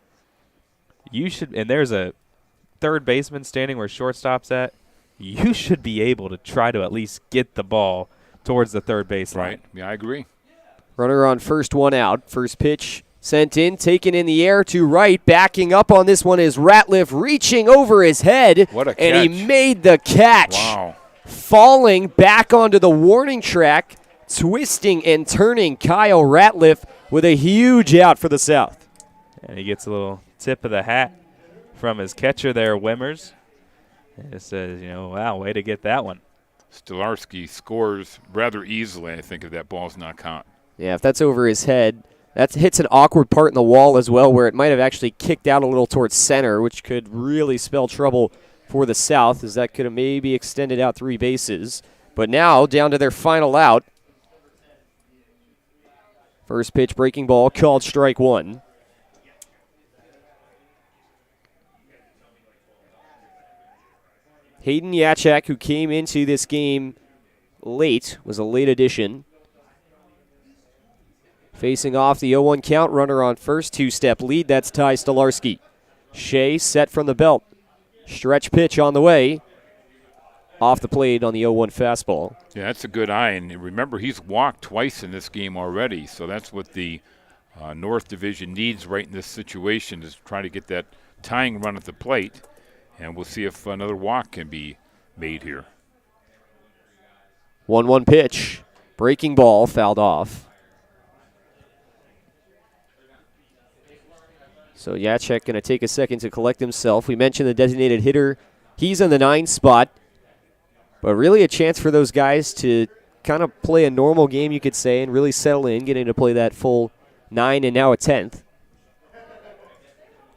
you should, and there's a third baseman standing where shortstop's at, you should be able to try to at least get the ball towards the third base line. Right. Yeah, I agree. Runner on first, one out. First pitch sent in, taken in the air to right. Backing up on this one is Ratliff, reaching over his head. What a catch. And he made the catch. Wow. Falling back onto the warning track, twisting and turning Kyle Ratliff with a huge out for the South. And he gets a little tip of the hat from his catcher there, Wimmers. And it says, wow, way to get that one. Stolarski scores rather easily, I think, if that ball's not caught. Yeah, if that's over his head, that hits an awkward part in the wall as well, where it might have actually kicked out a little towards center, which could really spell trouble for the South, as that could have maybe extended out 3 bases. But now, down to their final out. First pitch breaking ball, called strike 1. Hayden Yachak, who came into this game late, was a late addition. Facing off the 0-1 count, runner on first, 2-step lead. That's Ty Stolarski. Shea set from the belt. Stretch pitch on the way. Off the plate on the 0-1 fastball. Yeah, that's a good eye. And remember, he's walked twice in this game already, so that's what the North Division needs right in this situation, is try to get that tying run at the plate. And we'll see if another walk can be made here. 1-1 pitch. Breaking ball, fouled off. So Yachek going to take a second to collect himself. We mentioned the designated hitter. He's in the 9 spot. But really a chance for those guys to kind of play a normal game, you could say, and really settle in, getting to play that full 9 and now a 10th.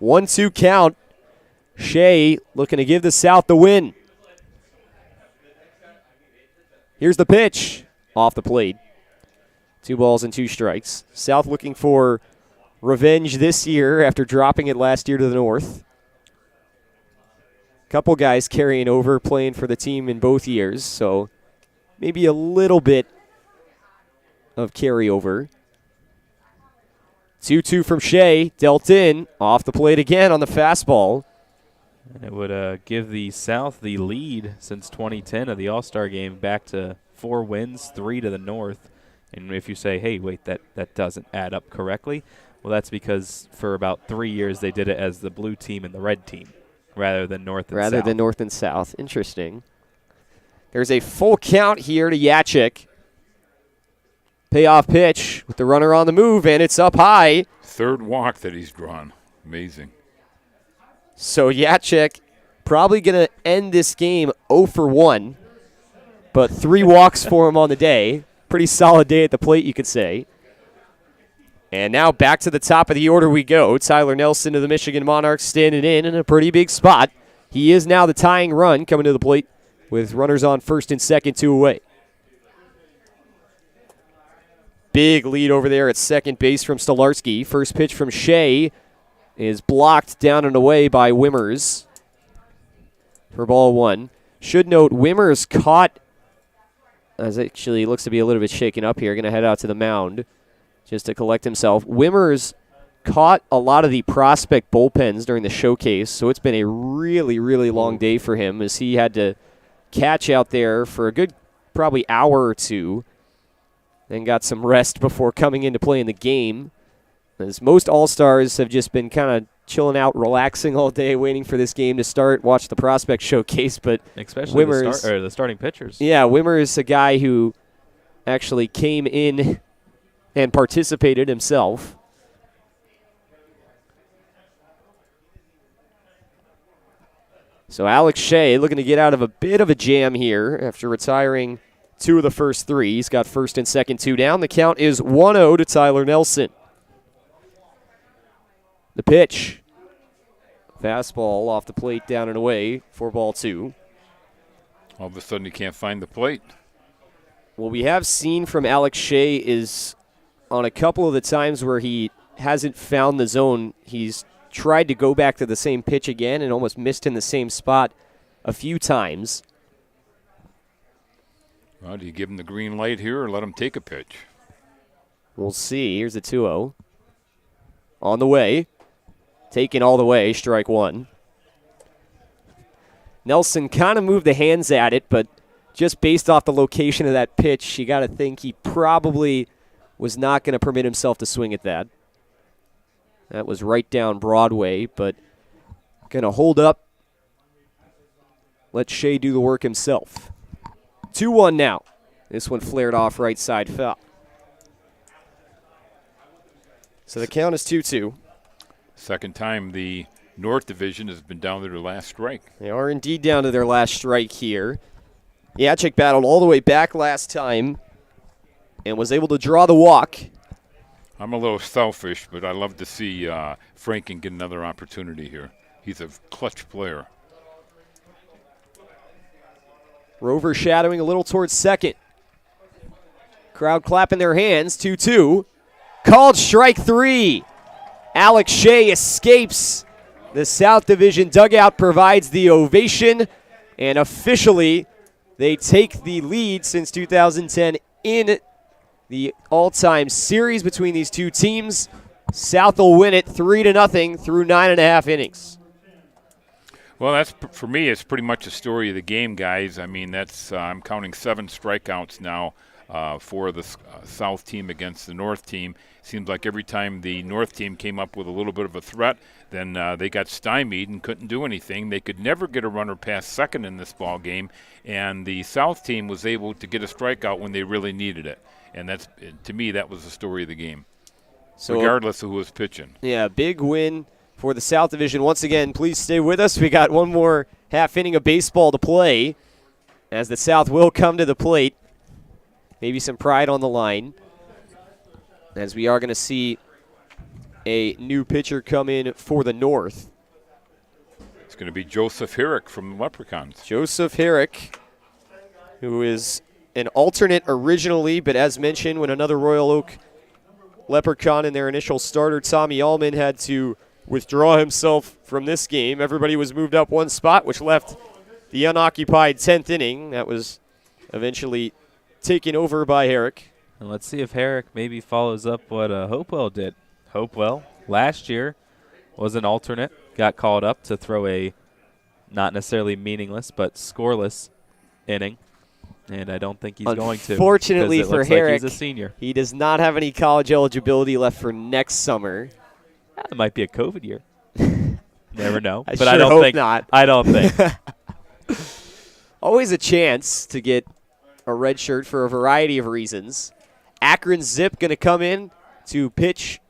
1-2 count. Shea looking to give the South the win. Here's the pitch. Off the plate. 2 balls and 2 strikes. South looking for revenge this year after dropping it last year to the North. Couple guys carrying over, playing for the team in both years, so maybe a little bit of carryover. 2-2 from Shea, dealt in, off the plate again on the fastball. And it would give the South the lead since 2010 of the All-Star game, back to 4 wins, 3 to the North. And if you say, hey, wait, that doesn't add up correctly, well, that's because for about 3 years they did it as the blue team and the red team rather than North and South. Rather than North and South. Interesting. There's a full count here to Yachik. Payoff pitch with the runner on the move, and it's up high. 3rd walk that he's drawn. Amazing. So Yachik probably going to end this game 0 for 1, but 3 walks for him on the day. Pretty solid day at the plate, you could say. And now back to the top of the order we go. Tyler Nelson of the Michigan Monarchs standing in a pretty big spot. He is now the tying run coming to the plate with runners on first and second, 2 away. Big lead over there at second base from Stolarski. First pitch from Shea is blocked down and away by Wimmers for ball 1. Should note, Wimmers caught, as actually looks to be a little bit shaken up here, going to head out to the mound just to collect himself. Wimmers caught a lot of the prospect bullpens during the showcase, so it's been a really, really long day for him as he had to catch out there for a good probably hour or 2, then got some rest before coming in to play in the game. As most All-Stars have just been kind of chilling out, relaxing all day, waiting for this game to start, watch the prospect showcase, but especially Wimmers, the starting pitchers. Yeah, Wimmers, a guy who actually came in and participated himself. So Alex Shea looking to get out of a bit of a jam here after retiring 2 of the first 3. He's got first and second 2 down. The count is 1-0 to Tyler Nelson. The pitch. Fastball off the plate, down and away for ball 2. All of a sudden, he can't find the plate. What we have seen from Alex Shea is on a couple of the times where he hasn't found the zone, he's tried to go back to the same pitch again and almost missed in the same spot a few times. Well, do you give him the green light here or let him take a pitch? We'll see. Here's a 2-0. On the way. Taken all the way, strike 1. Nelson kind of moved the hands at it, but just based off the location of that pitch, you got to think he probably was not going to permit himself to swing at that. That was right down Broadway, but going to hold up. Let Shea do the work himself. 2-1 now. This one flared off right side foul. So the count is 2-2. Second time the North Division has been down to their last strike. They are indeed down to their last strike here. Yachik battled all the way back last time and was able to draw the walk. I'm a little selfish, but I love to see Franken get another opportunity here. He's a clutch player. Rover shadowing a little towards second. Crowd clapping their hands. 2-2. Called strike 3. Alex Shea escapes. The South Division dugout provides the ovation. And officially, they take the lead since 2010 in the all-time series between these two teams. South will win it 3-0 through 9.5 innings. Well, that's for me. It's pretty much the story of the game, guys. I mean, that's I'm counting 7 strikeouts now for the South team against the North team. Seems like every time the North team came up with a little bit of a threat, then they got stymied and couldn't do anything. They could never get a runner past second in this ball game, and the South team was able to get a strikeout when they really needed it. And that's, to me, that was the story of the game, so regardless of who was pitching. Yeah, big win for the South Division. Once again, please stay with us. We got one more half inning of baseball to play as the South will come to the plate. Maybe some pride on the line, as we are going to see a new pitcher come in for the North. It's going to be Joseph Herrick from the Leprechauns. Joseph Herrick, who is an alternate originally, but as mentioned, when another Royal Oak Leprechaun and their initial starter, Tommy Allman, had to withdraw himself from this game, everybody was moved up one spot, which left the unoccupied 10th inning. That was eventually taken over by Herrick. And let's see if Herrick maybe follows up what Hopewell did. Hopewell last year was an alternate, got called up to throw a not necessarily meaningless but scoreless inning, and I don't think he's going to. Unfortunately for Herrick, like he's a senior. He does not have any college eligibility left for next summer. It might be a COVID year. Never know. I but sure I don't hope think not. I don't think. Always a chance to get a red shirt for a variety of reasons. Akron Zip going to come in to pitch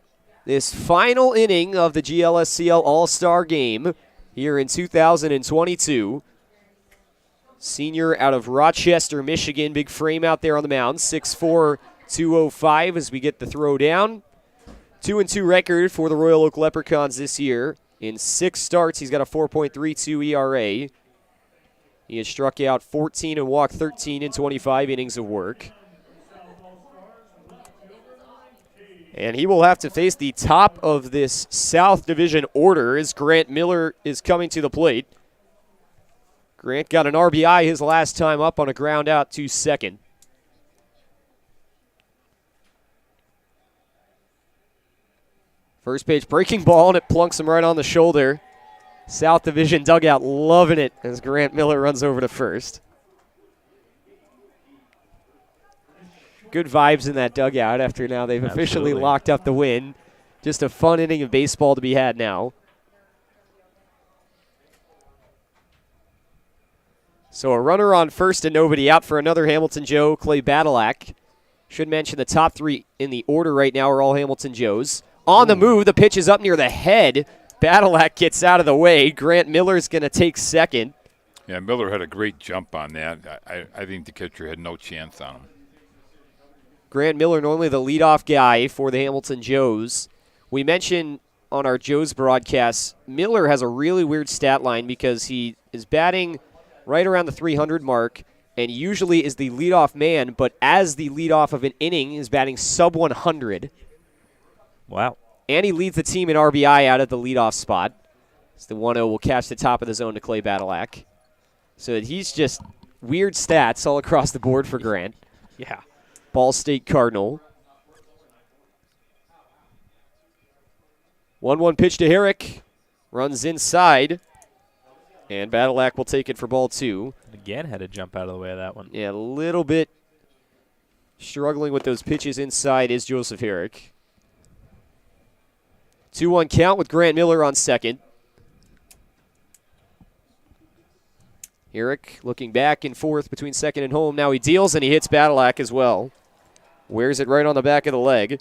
this final inning of the GLSCL All-Star Game here in 2022. Senior out of Rochester, Michigan. Big frame out there on the mound. 6'4", 205 as we get the throw down. 2-2 record for the Royal Oak Leprechauns this year. In 6 starts, he's got a 4.32 ERA. He has struck out 14 and walked 13 in 25 innings of work. And he will have to face the top of this South Division order as Grant Miller is coming to the plate. Grant got an RBI his last time up on a ground out to second. First pitch breaking ball, and it plunks him right on the shoulder. South Division dugout loving it as Grant Miller runs over to first. Good vibes in that dugout after now they've officially locked up the win. Just a fun inning of baseball to be had now. So a runner on first and nobody out for another Hamilton Joe, Clay Badalak. Should mention the top 3 in the order right now are all Hamilton Joes. On the move, the pitch is up near the head. Badalak gets out of the way. Grant Miller's going to take second. Yeah, Miller had a great jump on that. I think the catcher had no chance on him. Grant Miller, normally the leadoff guy for the Hamilton Joes. We mentioned on our Joes broadcast, Miller has a really weird stat line because he is batting right around the 300 mark and usually is the leadoff man, but as the leadoff of an inning is batting sub 100. Wow. And he leads the team in RBI out of the leadoff spot. So the 1-0 will catch the top of the zone to Clay Badalak. So he's just weird stats all across the board for Grant. Yeah. Ball State Cardinal. 1-1 pitch to Herrick. Runs inside. And Badalak will take it for ball 2. Again, had to jump out of the way of that one. Yeah, a little bit struggling with those pitches inside is Joseph Herrick. 2-1 count with Grant Miller on second. Herrick looking back and forth between second and home. Now he deals and he hits Badalak as well. Wears it right on the back of the leg.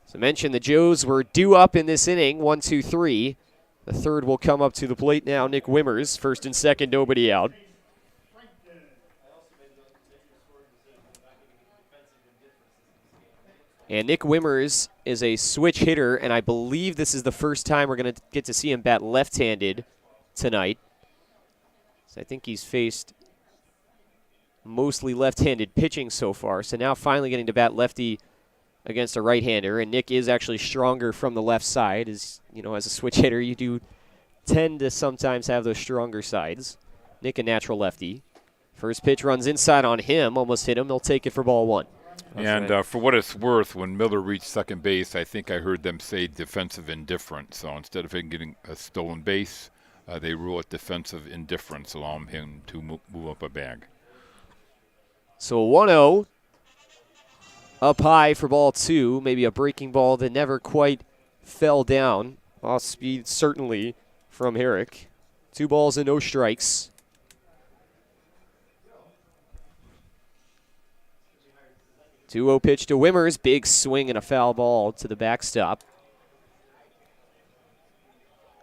So mentioned the Joes were due up in this inning, 1-2-3. The third will come up to the plate now. Nick Wimmers, first and second, nobody out. And Nick Wimmers is a switch hitter, and I believe this is the first time we're going to get to see him bat left-handed tonight. So I think he's faced mostly left-handed pitching so far. So now finally getting to bat lefty against a right-hander. And Nick is actually stronger from the left side. As you know, as a switch hitter, you do tend to sometimes have those stronger sides. Nick, a natural lefty. First pitch runs inside on him. Almost hit him. They'll take it for ball 1. And for what it's worth, when Miller reached second base, I think I heard them say defensive indifference. So instead of him getting a stolen base, they rule it defensive indifference, allowing him to move up a bag. So 1-0 up high for ball 2. Maybe a breaking ball that never quite fell down. Off speed, certainly, from Herrick. 2 balls and no strikes. Two-0 pitch to Wimmers. Big swing and a foul ball to the backstop.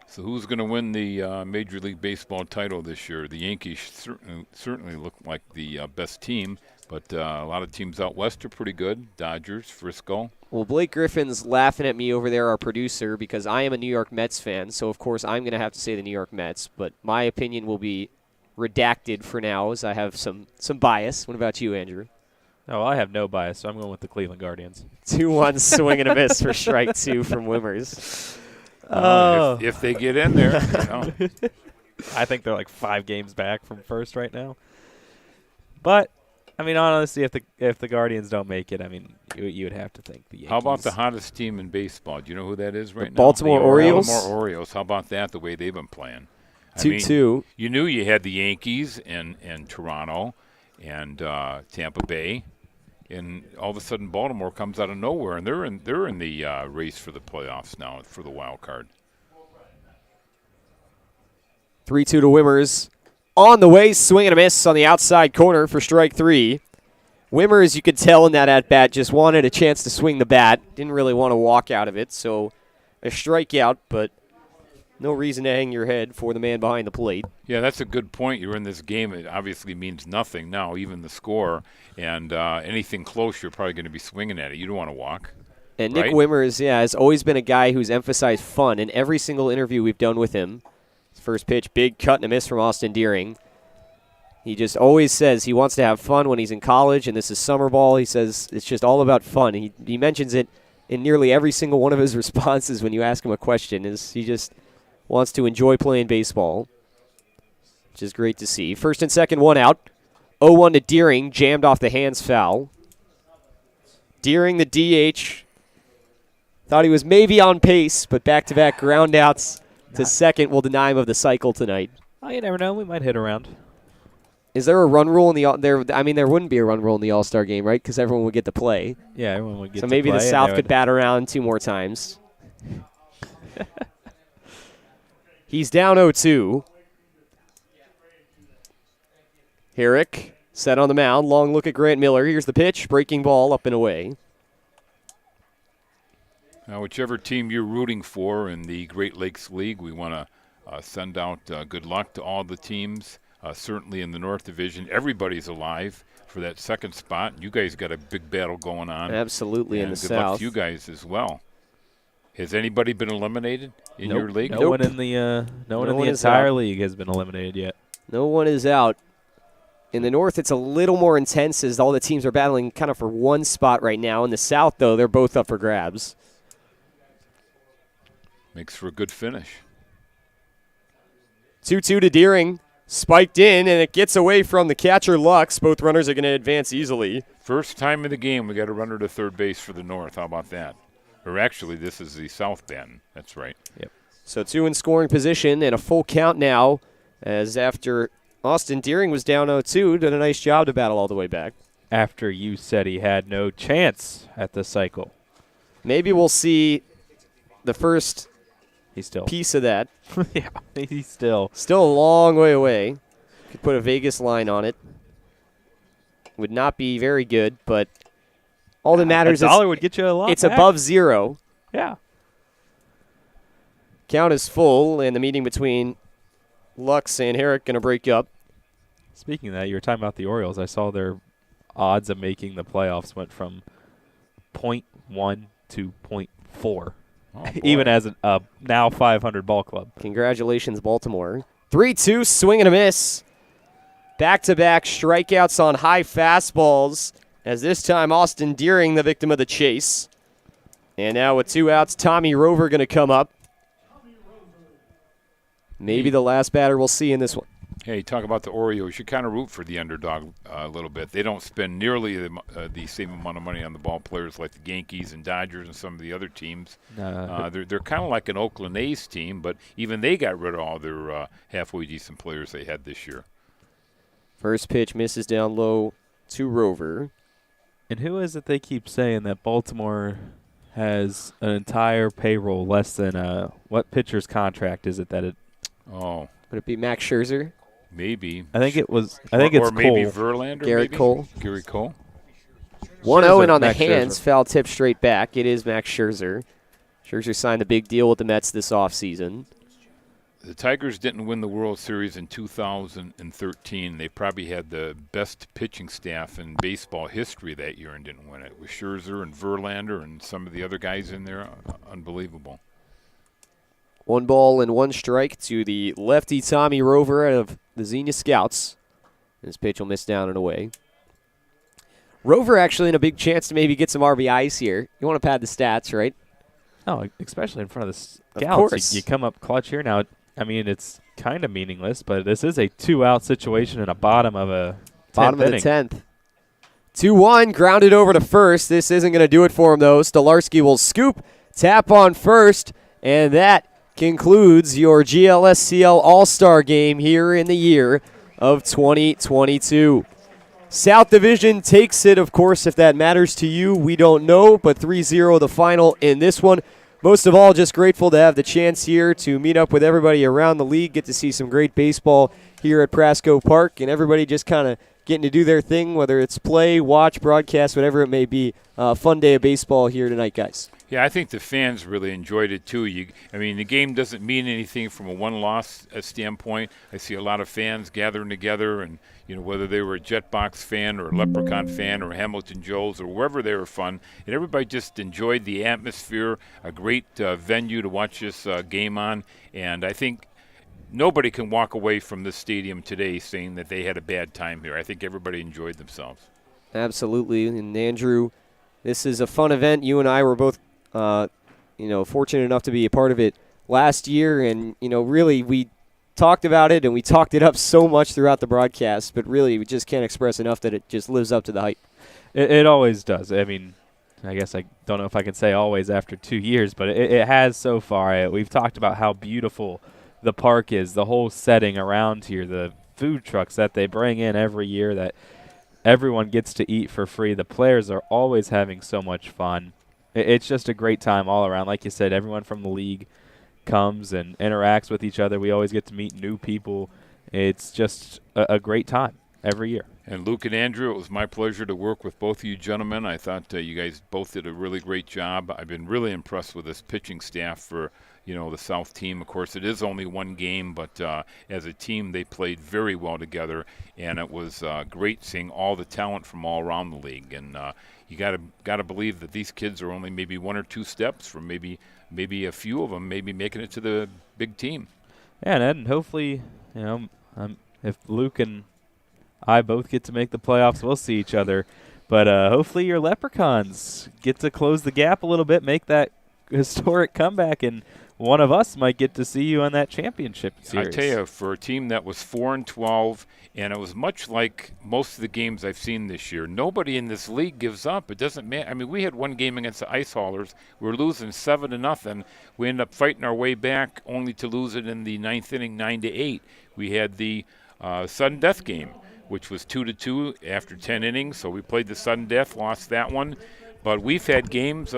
So who's going to win the Major League Baseball title this year? The Yankees certainly look like the best team, but a lot of teams out west are pretty good. Dodgers, Frisco. Well, Blake Griffin's laughing at me over there, our producer, because I am a New York Mets fan, so of course I'm going to have to say the New York Mets, but my opinion will be redacted for now as I have some bias. What about you, Andrew? Oh, well, I have no bias, so I'm going with the Cleveland Guardians. 2-1 swing and a miss for strike 2 from Wimmers. If they get in there. You know. I think they're like 5 games back from first right now. But, I mean, honestly, if the Guardians don't make it, I mean, you would have to think the Yankees. How about the hottest team in baseball? Do you know who that is right now? Baltimore Orioles? Baltimore Orioles. How about that, the way they've been playing? 2-2. You knew you had the Yankees and Toronto and Tampa Bay. And all of a sudden, Baltimore comes out of nowhere, and they're in the race for the playoffs now for the wild card. 3-2 to Wimmers. On the way, swing and a miss on the outside corner for strike 3. Wimmers, you could tell in that at-bat, just wanted a chance to swing the bat. Didn't really want to walk out of it, so a strikeout, but no reason to hang your head for the man behind the plate. Yeah, that's a good point. You're in this game. It obviously means nothing now, even the score. And anything close, you're probably going to be swinging at it. You don't want to walk. And right? Nick Wimmers, has always been a guy who's emphasized fun in every single interview we've done with him. First pitch, big cut and a miss from Austin Deering. He just always says he wants to have fun when he's in college, and this is summer ball. He says it's just all about fun. He mentions it in nearly every single one of his responses when you ask him a question. Is he just wants to enjoy playing baseball, which is great to see. First and second, 1 out. 0-1 to Deering, jammed off the hands foul. Deering, the DH, thought he was maybe on pace, but back-to-back ground outs to second will deny him of the cycle tonight. Oh, you never know. We might hit around. Is there a run rule in the there? I mean, there wouldn't be a run rule in the All-Star game, right? Because everyone would get to play. Yeah, everyone would get so to maybe play. the South could bat around 2 more times. He's down 0-2. Herrick set on the mound. Long look at Grant Miller. Here's the pitch. Breaking ball up and away. Now, whichever team you're rooting for in the Great Lakes League, we want to send out good luck to all the teams. Certainly in the North Division, everybody's alive for that second spot. You guys got a big battle going on. Absolutely, and in the good luck South. to you guys as well. Has anybody been eliminated in your league? No one in the entire league has been eliminated yet. No one is out. In the North, it's a little more intense as all the teams are battling kind of for one spot right now. In the South, though, they're both up for grabs. Makes for a good finish. 2-2 to Deering. Spiked in, and it gets away from the catcher, Lux. Both runners are going to advance easily. First time in the game, we got a runner to third base for the North. How about that? Or actually, this is the South Bend. That's right. Yep. So 2 in scoring position and a full count now, as after Austin Deering was down 0-2, did a nice job to battle all the way back. After you said he had no chance at the cycle. Maybe we'll see the first still piece of that. Yeah, he's still a long way away. Could put a Vegas line on it. Would not be very good, but all that matters is $1 would get you a lot. It's above 0. Yeah. Count is full, and the meeting between Lux and Herrick going to break up. Speaking of that, you were talking about the Orioles. I saw their odds of making the playoffs went from 0.1 to 0.4. Oh, even as a now 500 ball club. Congratulations, Baltimore. 3-2, swing and a miss. Back-to-back strikeouts on high fastballs, as this time Austin Deering, the victim of the chase. And now with 2 outs, Tommy Rover going to come up. Maybe the last batter we'll see in this one. Hey, talk about the Orioles. You kind of root for the underdog a little bit. They don't spend nearly the same amount of money on the ball players like the Yankees and Dodgers and some of the other teams. They're kind of like an Oakland A's team, but even they got rid of all their halfway decent players they had this year. First pitch misses down low to Rover. And who is it they keep saying that Baltimore has an entire payroll less than what pitcher's contract is it that it? Oh, would it be Max Scherzer? Maybe. I think it was. I think it's or maybe Cole. Verlander. Garrett maybe? Cole. Gary Cole. 1-0 and on the Max hands, Scherzer. foul tip straight back. It is Max Scherzer. Scherzer signed a big deal with the Mets this offseason. The Tigers didn't win the World Series in 2013. They probably had the best pitching staff in baseball history that year and didn't win it. With Scherzer and Verlander and some of the other guys in there, unbelievable. 1 ball and 1 strike to the lefty Tommy Rover out of the Xenia Scouts. His pitch will miss down and away. Rover actually in a big chance to maybe get some RBIs here. You want to pad the stats, right? Oh, especially in front of the Of Scouts. course. You come up clutch here now. I mean, it's kind of meaningless, but this is a 2-out situation in a bottom of a 10th Bottom of the inning. 10th. 2-1, grounded over to first. This isn't going to do it for him, though. Stolarski will scoop, tap on first, and that concludes your GLSCL All-Star game here in the year of 2022. South Division takes it, of course, if that matters to you. We don't know, but 3-0 the final in this one. Most of all, just grateful to have the chance here to meet up with everybody around the league, get to see some great baseball here at Prasco Park, and everybody just kind of getting to do their thing, whether it's play, watch, broadcast, whatever it may be. Fun day of baseball here tonight, guys. Yeah, I think the fans really enjoyed it too. I mean, the game doesn't mean anything from a one-loss standpoint. I see a lot of fans gathering together, and whether they were a Jetbox fan or a Leprechaun fan or Hamilton Joe's or wherever they were fun, and everybody just enjoyed the atmosphere. A great venue to watch this game on, and I think nobody can walk away from this stadium today saying that they had a bad time here. I think everybody enjoyed themselves. Absolutely, and Andrew, this is a fun event. You and I were both fortunate enough to be a part of it last year, and really we talked about it and we talked it up so much throughout the broadcast, but really we just can't express enough that it just lives up to the hype. It always does. I mean, I guess I don't know if I can say always after 2 years, but it has so far. We've talked about how beautiful the park is, the whole setting around here, the food trucks that they bring in every year that everyone gets to eat for free. The players are always having so much fun. It's just a great time all around. Like you said, everyone from the league comes and interacts with each other. We always get to meet new people. It's just a great time every year. And Luke and Andrew, it was my pleasure to work with both of you gentlemen. I thought you guys both did a really great job. I've been really impressed with this pitching staff for the South team. Of course, it is only one game, but as a team, they played very well together, and it was great seeing all the talent from all around the league. And you gotta believe that these kids are only maybe one or two steps from maybe a few of them maybe making it to the big team. Yeah, and Ed, and hopefully, if Luke and I both get to make the playoffs, we'll see each other. But hopefully your Leprechauns get to close the gap a little bit, make that historic comeback, and one of us might get to see you on that championship series. I tell you, for a team that was 4-12, and it was much like most of the games I've seen this year, nobody in this league gives up. It doesn't matter. I mean, we had one game against the Ice Haulers. We were losing 7-0. We ended up fighting our way back, only to lose it in the ninth inning, 9-8. We had the sudden death game, which was 2-2 after 10 innings. So we played the sudden death, lost that one. But we've had games.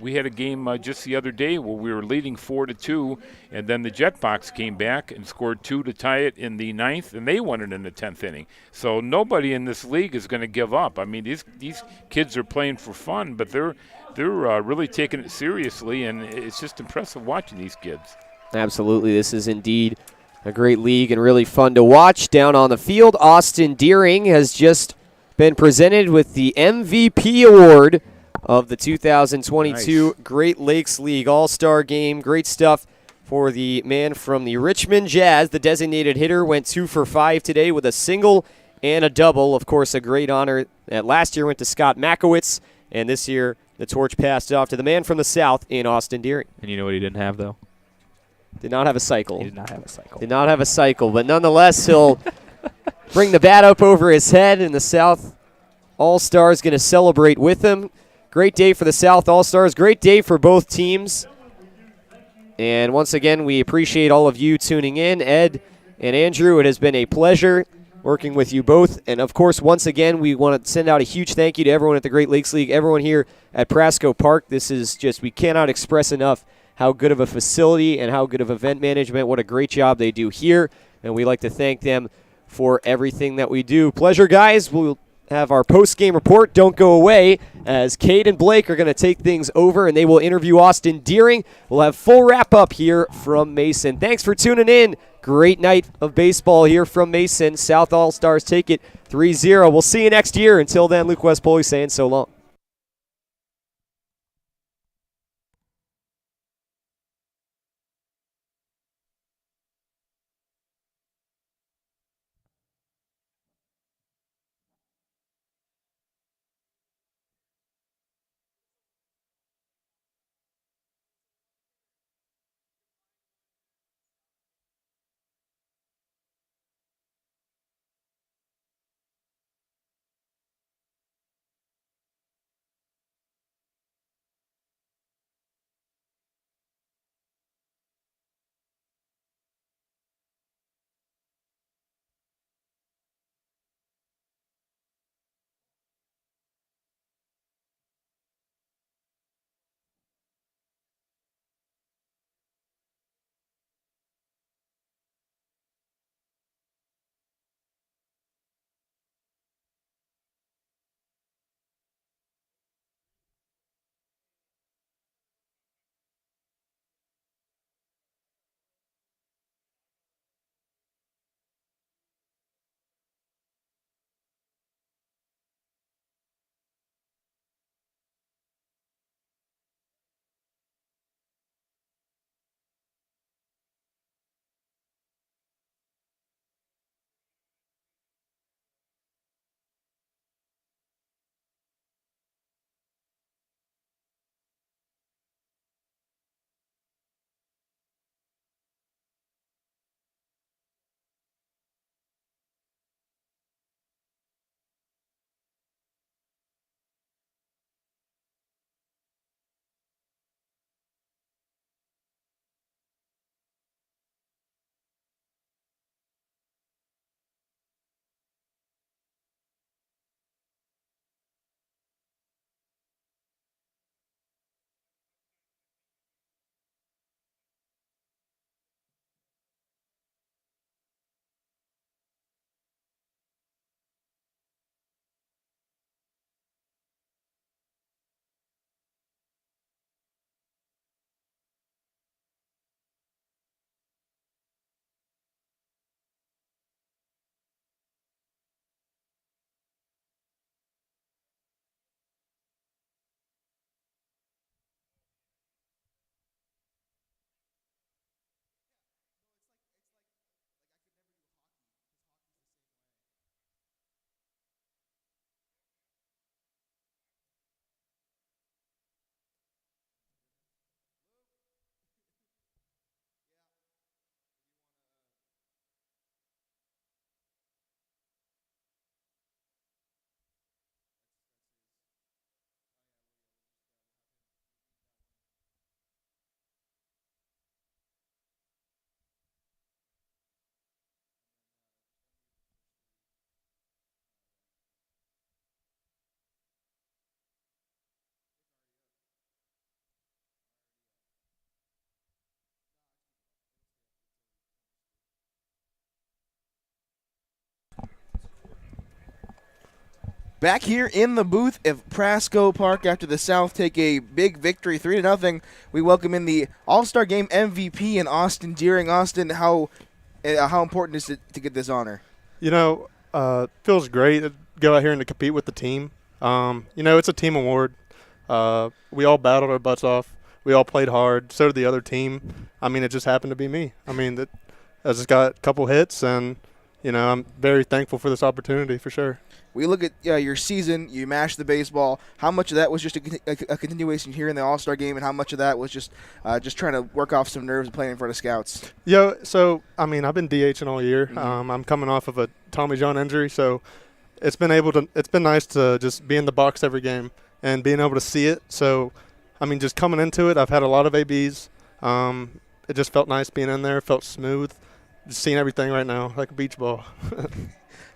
We had a game just the other day where we were leading 4-2, and then the Jetbox came back and scored 2 to tie it in the ninth, and they won it in the 10th inning. So nobody in this league is going to give up. I mean, these kids are playing for fun, but they're really taking it seriously, and it's just impressive watching these kids. Absolutely, this is indeed a great league and really fun to watch. Down on the field, Austin Deering has just been presented with the MVP award of the 2022 Nice. Great Lakes League All-Star Game. Great stuff for the man from the Richmond Jazz. The designated hitter went 2 for 5 today with a single and a double. Of course, a great honor that last year went to Scott Makowitz, and this year the torch passed off to the man from the South in Austin Deering. And you know what he didn't have, though? Did not have a cycle. He did not have a cycle. Did not have a cycle, but nonetheless, he'll bring the bat up over his head, and the South All-Stars going to celebrate with him. Great day for the South All-Stars. Great day for both teams. And once again, we appreciate all of you tuning in. Ed and Andrew, it has been a pleasure working with you both. And, of course, once again, we want to send out a huge thank you to everyone at the Great Lakes League, everyone here at Prasco Park. This is just, we cannot express enough how good of a facility and how good of event management, what a great job they do here. And we like to thank them for everything that we do. Pleasure, guys. We'll have our post-game report. Don't go away, as Cade and Blake are going to take things over, and they will interview Austin Deering. We'll have full wrap-up here from Mason. Thanks for tuning in. Great night of baseball here from Mason. South All-Stars take it 3-0. We'll see you next year. Until then, Luke Westpoli saying so long. back here in the booth at Prasco Park after the South take a big victory, 3-0. We welcome in the All-Star Game MVP in Austin Deering. Austin, how important is it to get this honor? Feels great to go out here and to compete with the team. It's a team award. We all battled our butts off. We all played hard. So did the other team. It just happened to be me. I just got a couple hits, and, I'm very thankful for this opportunity for sure. We look at your season. You mashed the baseball. How much of that was just a continuation here in the All-Star Game, and how much of that was just trying to work off some nerves and playing in front of scouts? I've been DHing all year. Mm-hmm. I'm coming off of a Tommy John injury, so it's been nice to just be in the box every game and being able to see it. So, just coming into it, I've had a lot of ABs. It just felt nice being in there. It felt smooth. Just seeing everything right now like a beach ball.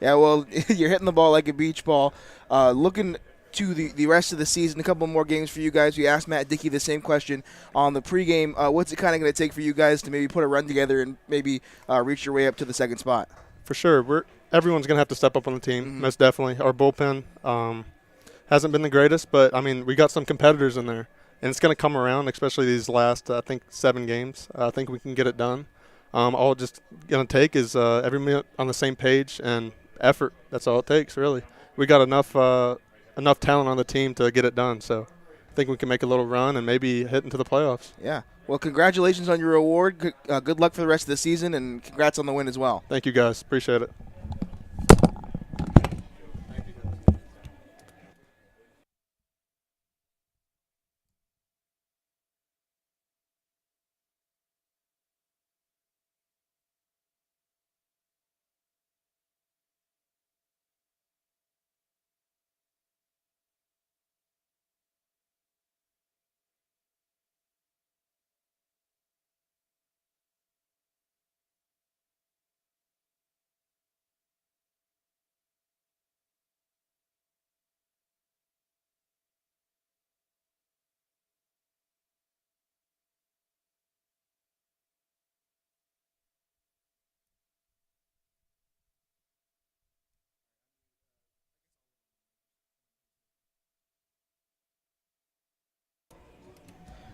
Yeah, well, you're hitting the ball like a beach ball. Looking to the rest of the season, a couple more games for you guys. We asked Matt Dickey the same question on the pregame. What's it kind of going to take for you guys to maybe put a run together and maybe reach your way up to the second spot? For sure. Everyone's going to have to step up on the team, most definitely. Our bullpen hasn't been the greatest, but, we got some competitors in there. And it's going to come around, especially these last, 7 games. I think we can get it done. All it's just going to take is everyone on the same page and effort. That's all it takes, really. We got enough talent on the team to get it done. So I think we can make a little run and maybe hit into the playoffs. Yeah. Well, congratulations on your award. Good luck for the rest of the season, and congrats on the win as well. Thank you, guys. Appreciate it.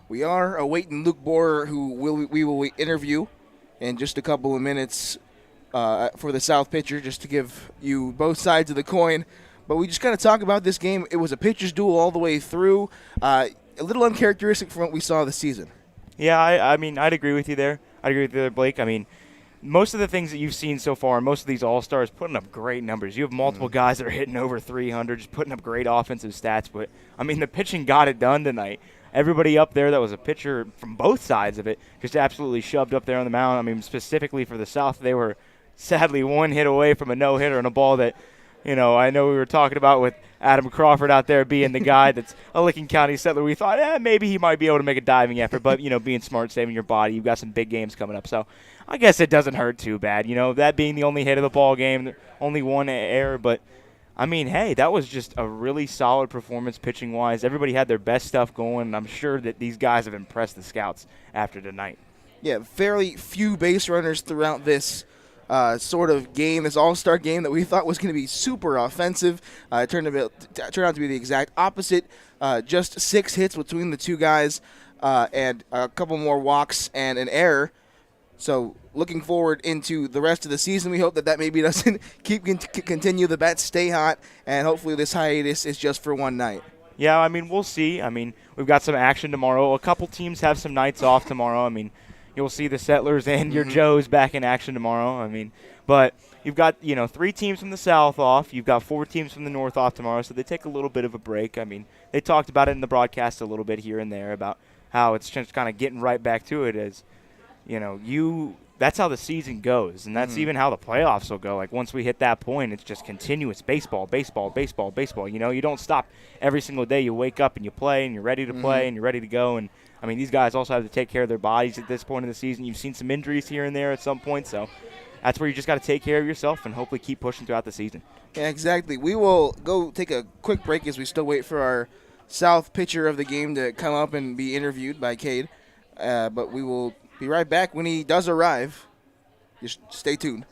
We are awaiting Luke Borer, who we will interview in just a couple of minutes for the South pitcher, just to give you both sides of the coin. But we just kind of talk about this game. It was a pitcher's duel all the way through. A little uncharacteristic from what we saw this season. Yeah, I'd agree with you there. I'd agree with you there, Blake. Most of the things that you've seen so far, most of these All-Stars putting up great numbers. You have multiple guys that are hitting over 300, just putting up great offensive stats. But, the pitching got it done tonight. Everybody up there that was a pitcher from both sides of it just absolutely shoved up there on the mound. Specifically for the South, they were sadly one hit away from a no-hitter and a ball that, I know we were talking about with Adam Crawford out there being the guy that's a Licking County settler. We thought, maybe he might be able to make a diving effort. But, being smart, saving your body, you've got some big games coming up. So I guess it doesn't hurt too bad. That being the only hit of the ball game, only one error. But, hey, that was just a really solid performance pitching-wise. Everybody had their best stuff going, and I'm sure that these guys have impressed the scouts after tonight. Yeah, fairly few base runners throughout this sort of game, this all-star game that we thought was going to be super offensive. It turned out to be the exact opposite. Just 6 hits between the two guys and a couple more walks and an error. So looking forward into the rest of the season, we hope that maybe doesn't continue. The bats stay hot, and hopefully this hiatus is just for one night. Yeah, we'll see. We've got some action tomorrow. A couple teams have some nights off tomorrow. You'll see the Settlers and your Joes back in action tomorrow. But you've got, 3 teams from the South off. You've got 4 teams from the North off tomorrow, so they take a little bit of a break. They talked about it in the broadcast a little bit here and there about how it's just kind of getting right back to it as, that's how the season goes, and that's even how the playoffs will go. Like, once we hit that point, it's just continuous baseball. You don't stop every single day. You wake up and you play, and you're ready to play, and you're ready to go. And, these guys also have to take care of their bodies at this point in the season. You've seen some injuries here and there at some point, so that's where you just got to take care of yourself and hopefully keep pushing throughout the season. Yeah, exactly. We will go take a quick break as we still wait for our South pitcher of the game to come up and be interviewed by Cade. But we will be right back when he does arrive. Just stay tuned.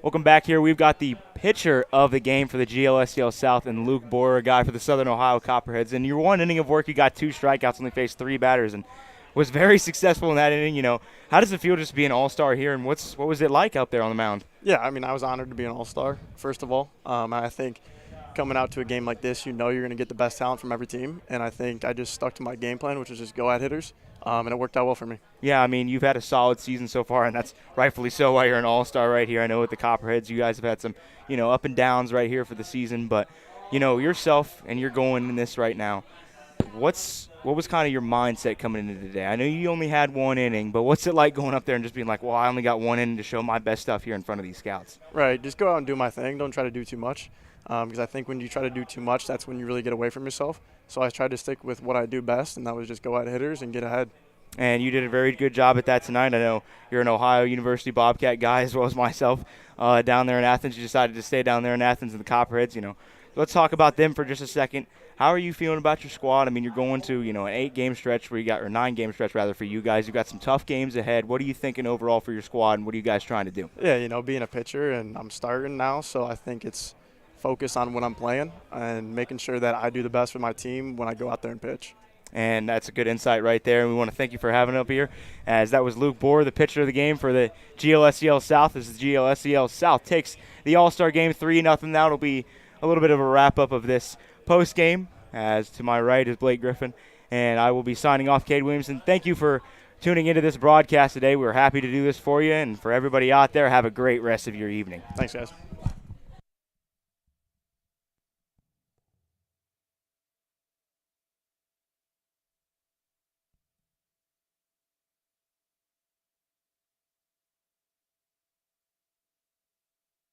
Welcome back here. We've got the pitcher of the game for the GLSCL South and Luke Borer, a guy for the Southern Ohio Copperheads. In your one inning of work, you got 2 strikeouts, only faced 3 batters, and was very successful in that inning. You know, how does it feel just to be an all-star here, and what was it like out there on the mound? Yeah, I mean, I was honored to be an all-star, first of all. I think coming out to a game like this, you know you're going to get the best talent from every team, and I think I just stuck to my game plan, which was just go at hitters, and it worked out well for me. Yeah, I mean, you've had a solid season so far, and that's rightfully so why you're an all-star right here. I know with the Copperheads, you guys have had some, you know, up and downs right here for the season, but, you know, yourself, and you're going in this right now, what was kind of your mindset coming into today? I know you only had 1 inning, but what's it like going up there and just being like, well, I only got 1 inning to show my best stuff here in front of these scouts? Right, just go out and do my thing. Don't try to do too much, because I think when you try to do too much, that's when you really get away from yourself. So I tried to stick with what I do best, and that was just go at hitters and get ahead. And you did a very good job at that tonight. I know you're an Ohio University Bobcat guy as well as myself down there in Athens. You decided to stay down there in Athens and the Copperheads. You know, let's talk about them for just a second. How are you feeling about your squad? I mean, you're going to, you know, an 8-game stretch where you got, or 9-game stretch rather for you guys. You've got some tough games ahead. What are you thinking overall for your squad, and what are you guys trying to do? Yeah, you know, being a pitcher, and I'm starting now, so I think it's focus on what I'm playing and making sure that I do the best for my team when I go out there and pitch. And that's a good insight right there. And we want to thank you for having up here, as that was Luke Borer, the pitcher of the game for the GLSCL South. As the GLSCL South takes the All-Star game 3-0. That'll be a little bit of a wrap-up of this post-game. As to my right is Blake Griffin, and I will be signing off. Cade Williamson, thank you for tuning into this broadcast today. We're happy to do this for you, and for everybody out there, have a great rest of your evening. Thanks, guys.